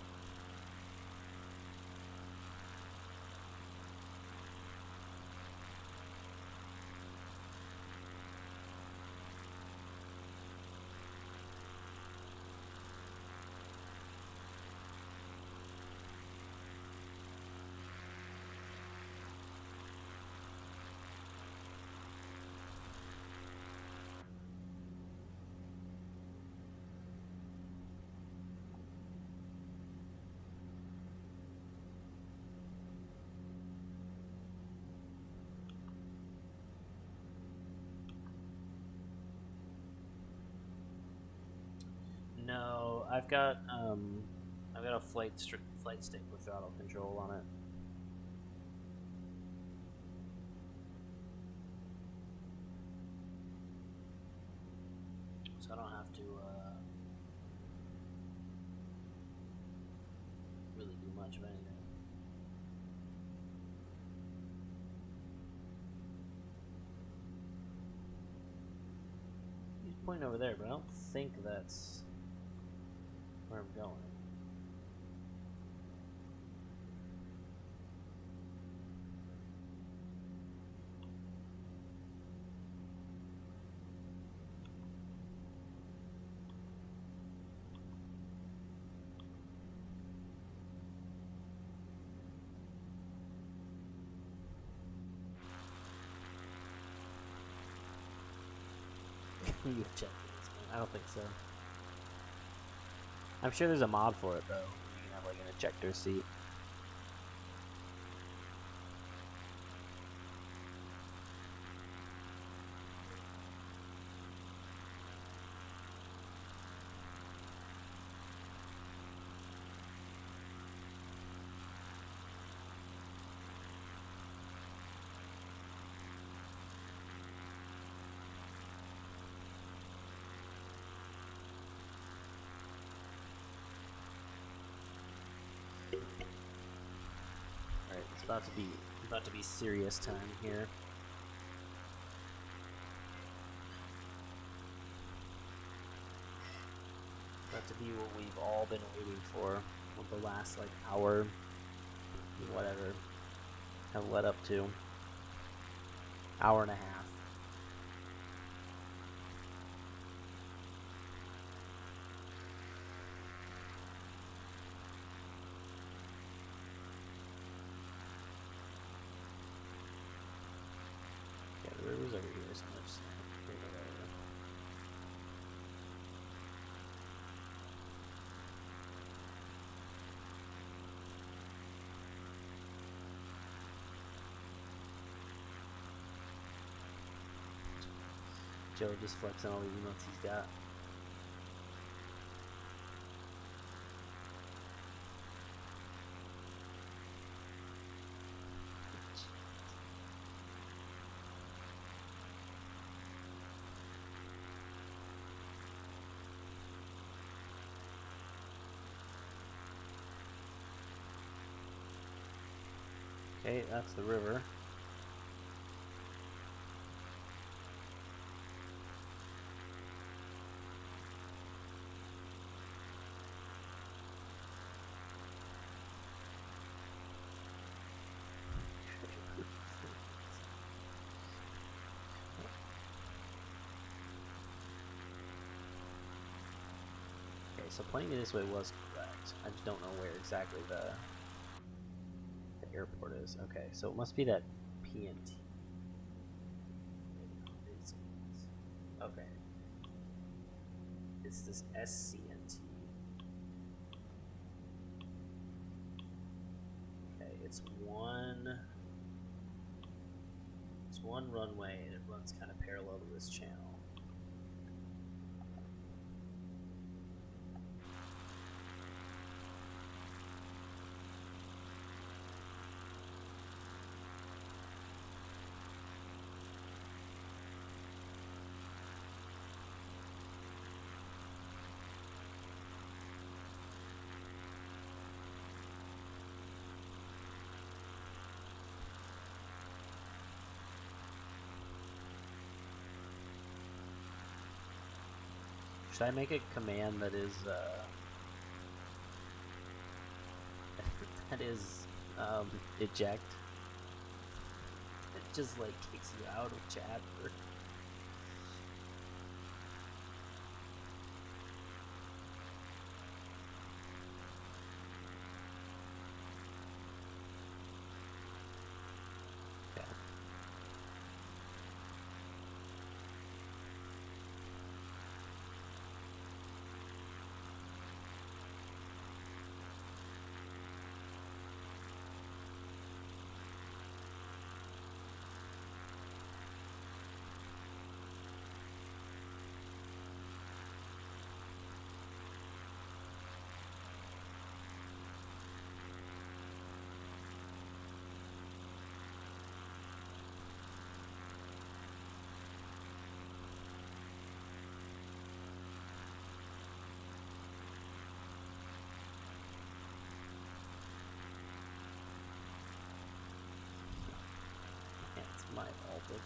No, I've got a flight stick with throttle control on it. So I don't have to really do much of anything. He's pointing over there, but I don't think that's where I'm going. You check this, man. I don't think so. I'm sure there's a mod for it though. You can have like an ejector seat. Alright, it's about to be serious time here. About to be what we've all been waiting for the last like hour, whatever, have led up to. Hour and a half. Yeah, the river's over here, so much. Joe just flexing all the emotes he's got. Okay, that's the river. Okay, so pointing me this way was correct. I just don't know where exactly the airport is. Okay, so it must be that PNT. Okay. It's this SCNT. Okay, it's one runway and it runs kind of parallel to this channel. Should I make a command that is that is eject? It just like kicks you out of chat or my Baltic.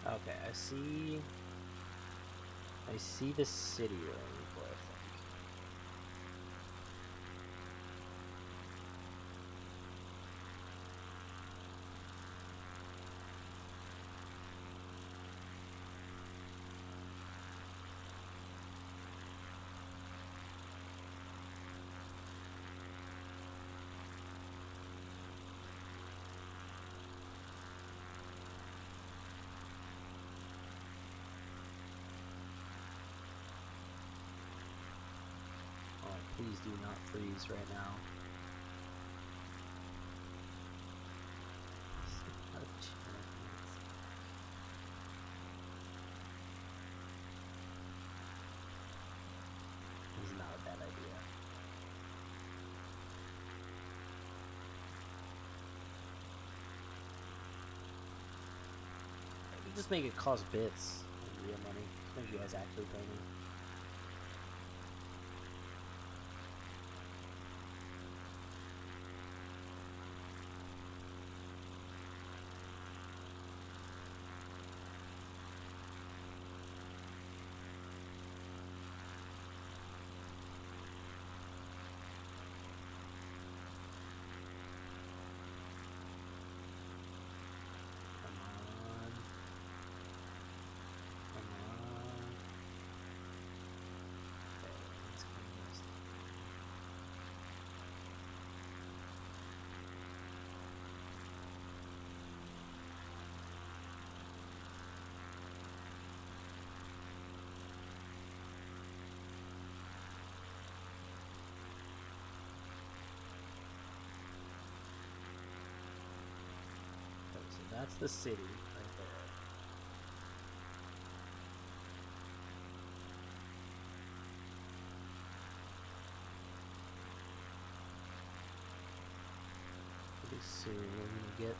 Okay, I see the city you're aiming for, I think. Please do not freeze right now. This is not a bad idea. You just make it cost bits, like real money. Just make you guys actually pay me. That's the city right there. Pretty soon we're gonna get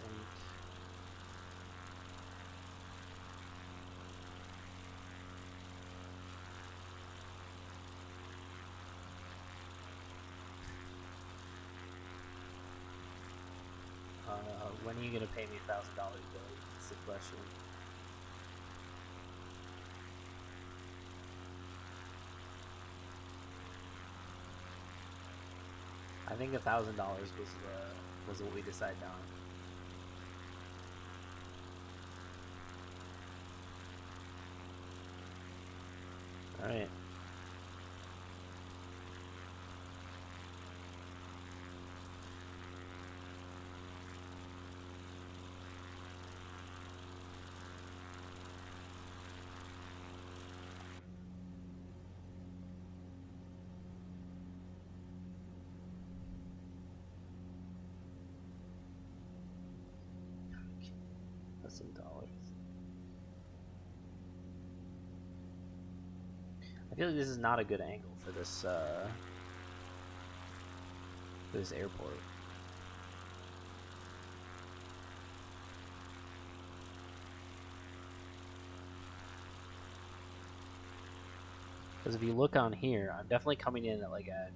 point. When are you gonna pay me $1,000, Billy? That's the question. I think $1,000 was what we decided on. All right. That's in dollars. I feel like this is not a good angle for this airport. Because if you look on here, I'm definitely coming in at like a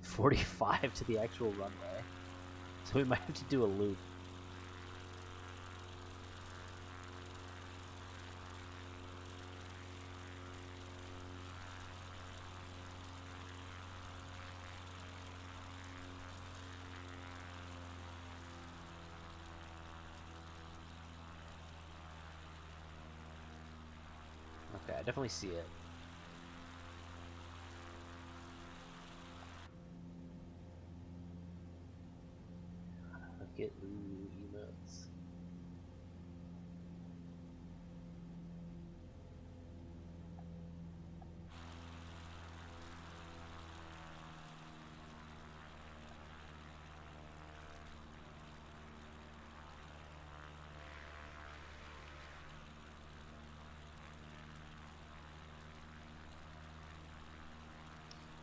45 to the actual runway. So we might have to do a loop. Okay, I definitely see it. Get emotes.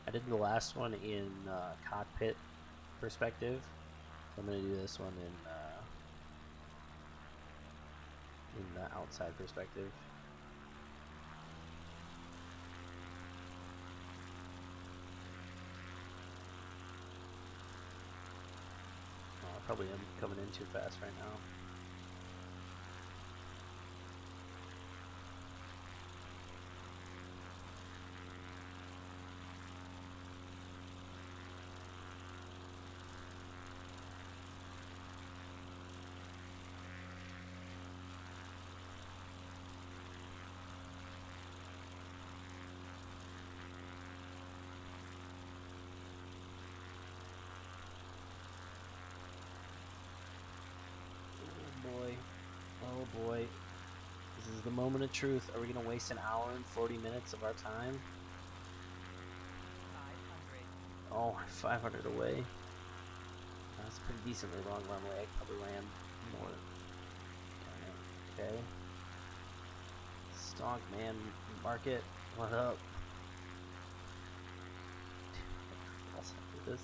I did the last one in cockpit perspective, so I'm gonna do this one in the outside perspective. Oh, I probably am coming in too fast right now. Oh boy. This is the moment of truth. Are we going to waste an hour and 40 minutes of our time? 500. Oh, 500 away. That's a pretty decently long runway. I probably ran more. Okay. Stock man market. What up? Let's do this.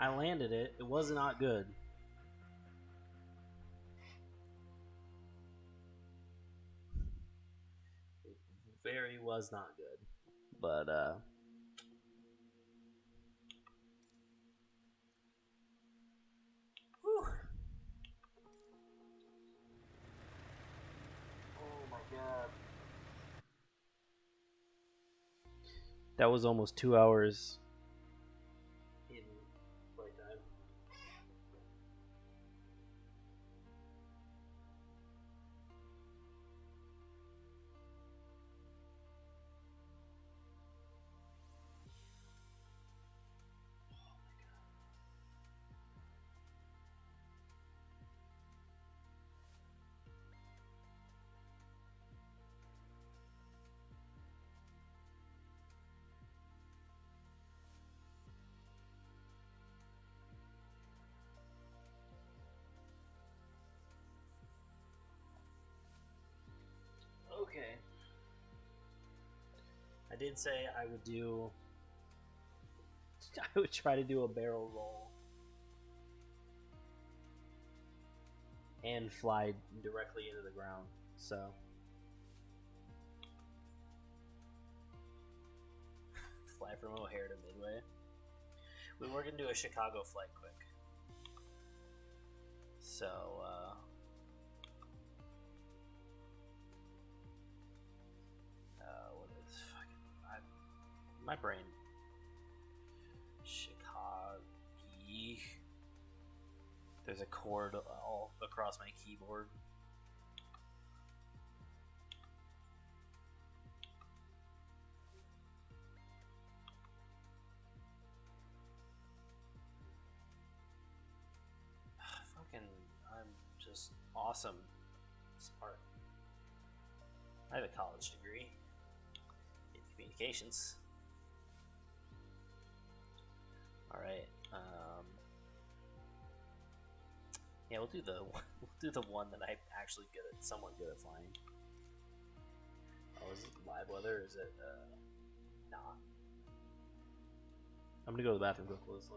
I landed it. It was not good. It very was not good. But whew. Oh my god. That was almost 2 hours in playtime. Okay. I did say I would do. I would try to do a barrel roll and fly directly into the ground. So. Fly from O'Hare to Midway. We were gonna do a Chicago flight quick. So, what is fucking my brain? Chicago. There's a cord all across my keyboard. Fucking, I'm just awesome. Smart. I have a college degree in communications. Alright, yeah, we'll do the one that I'm actually somewhat good at flying. Oh, is it live weather or is it not? I'm gonna go to the bathroom real close.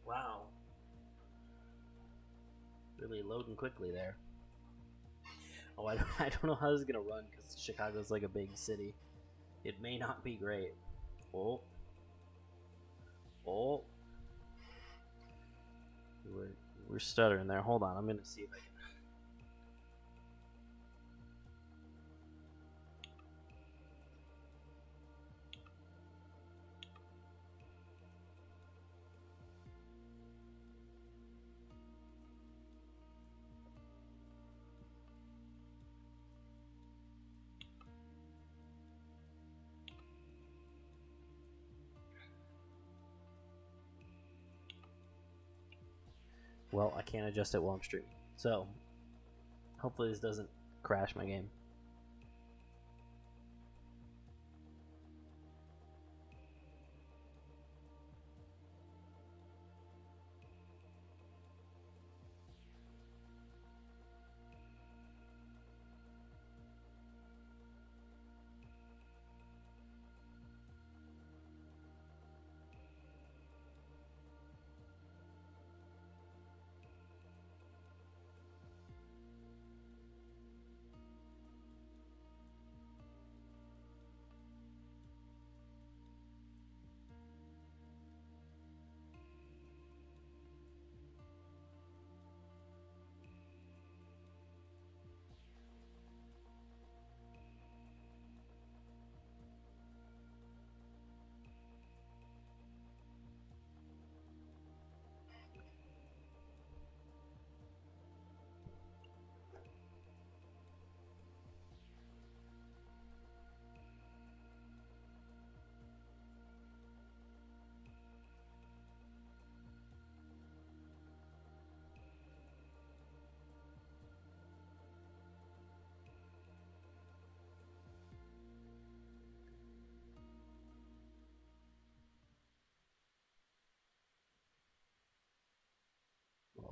Wow. Really loading quickly there. Oh, I don't know how this is gonna run because Chicago's like a big city. It may not be great. Oh. Oh. We're stuttering there. Hold on, I'm gonna see if I can. Well, I can't adjust it while I'm streaming. So, hopefully this doesn't crash my game.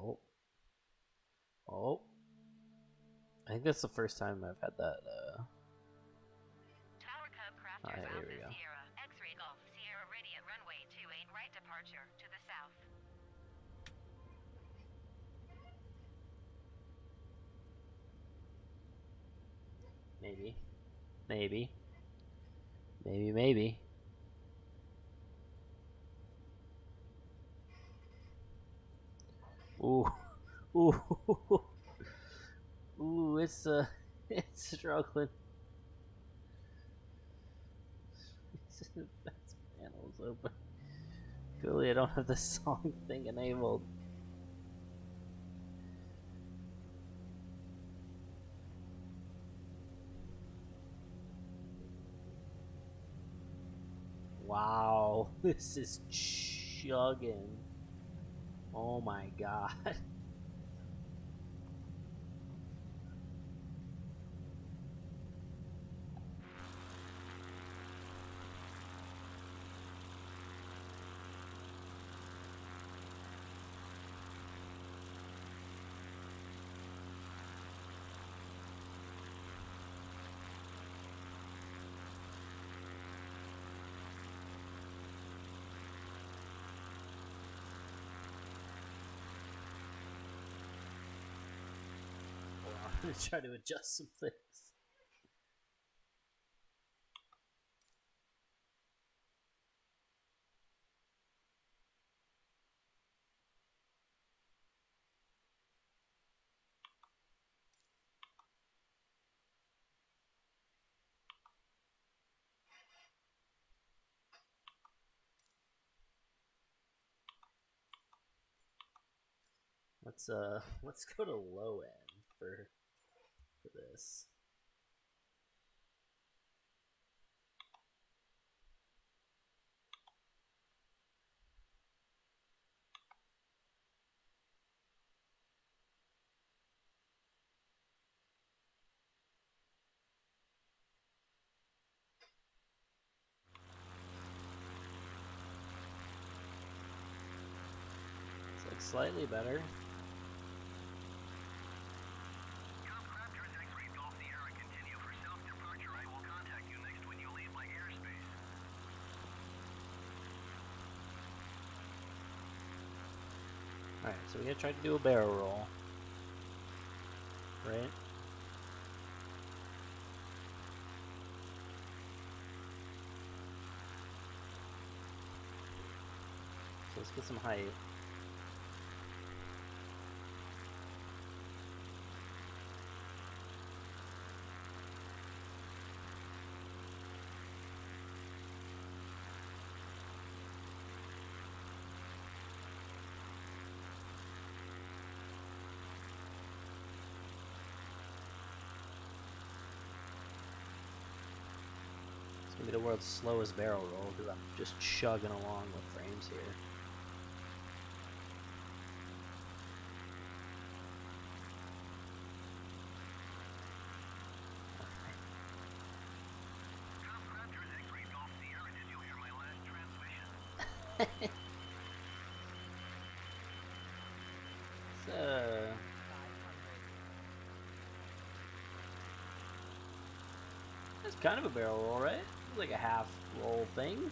Oh. Oh. I think that's the first time I've had that, Tower Cub Crafters here we Alpha go. Sierra, X-Ray Golf, Sierra Radiant Runway 28, right departure to the south. Maybe. Maybe. Maybe, maybe. Ooh. Ooh. Ooh, it's, it's struggling. That's panels open. Clearly I don't have the song thing enabled. Wow, this is chugging. Oh my god. I'm gonna try to adjust some things. Let's go to low end for this. It's like slightly better. Alright, so we gotta try to do a barrel roll. Right? So let's get some height. It's gonna be the world's slowest barrel roll because I'm just chugging along with frames here. So, that's kind of a barrel roll, right? It's like a half roll thing.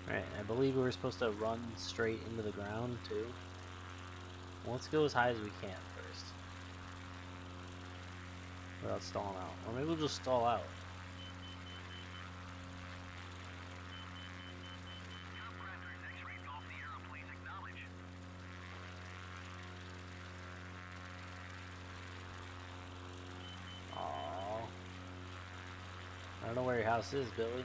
Alright, I believe we were supposed to run straight into the ground, too. Well, let's go as high as we can first. Without stalling out. Or maybe we'll just stall out. Aww. I don't know where your house is, Billy.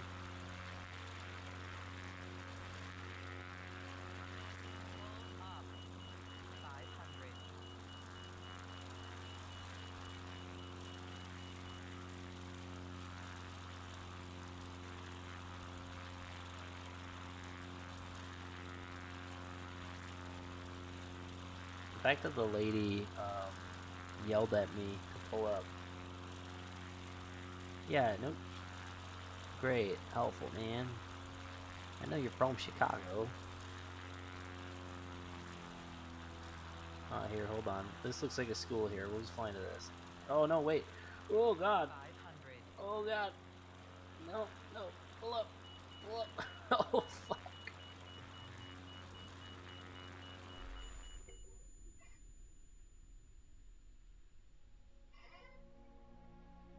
The fact that the lady yelled at me to pull up. Yeah, no. Great, helpful, man. I know you're from Chicago. Here, hold on. This looks like a school here. We'll just fly into this. Oh, no, wait. Oh, God. Oh, God. No, no. Pull up. Pull up. Oh, fuck.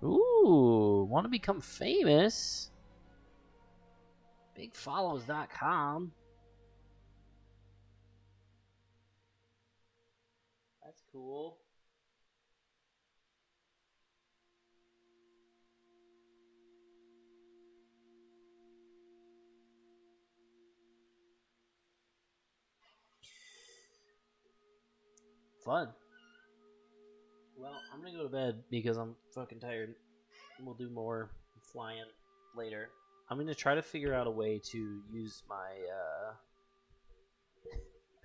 Ooh, want to become famous? Bigfollows.com. That's cool. Fun. Well, I'm gonna go to bed because I'm fucking tired. We'll do more flying later. I'm gonna try to figure out a way to use my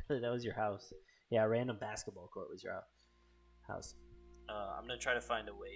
that was your house. Yeah, random basketball court was your house. I'm gonna try to find a way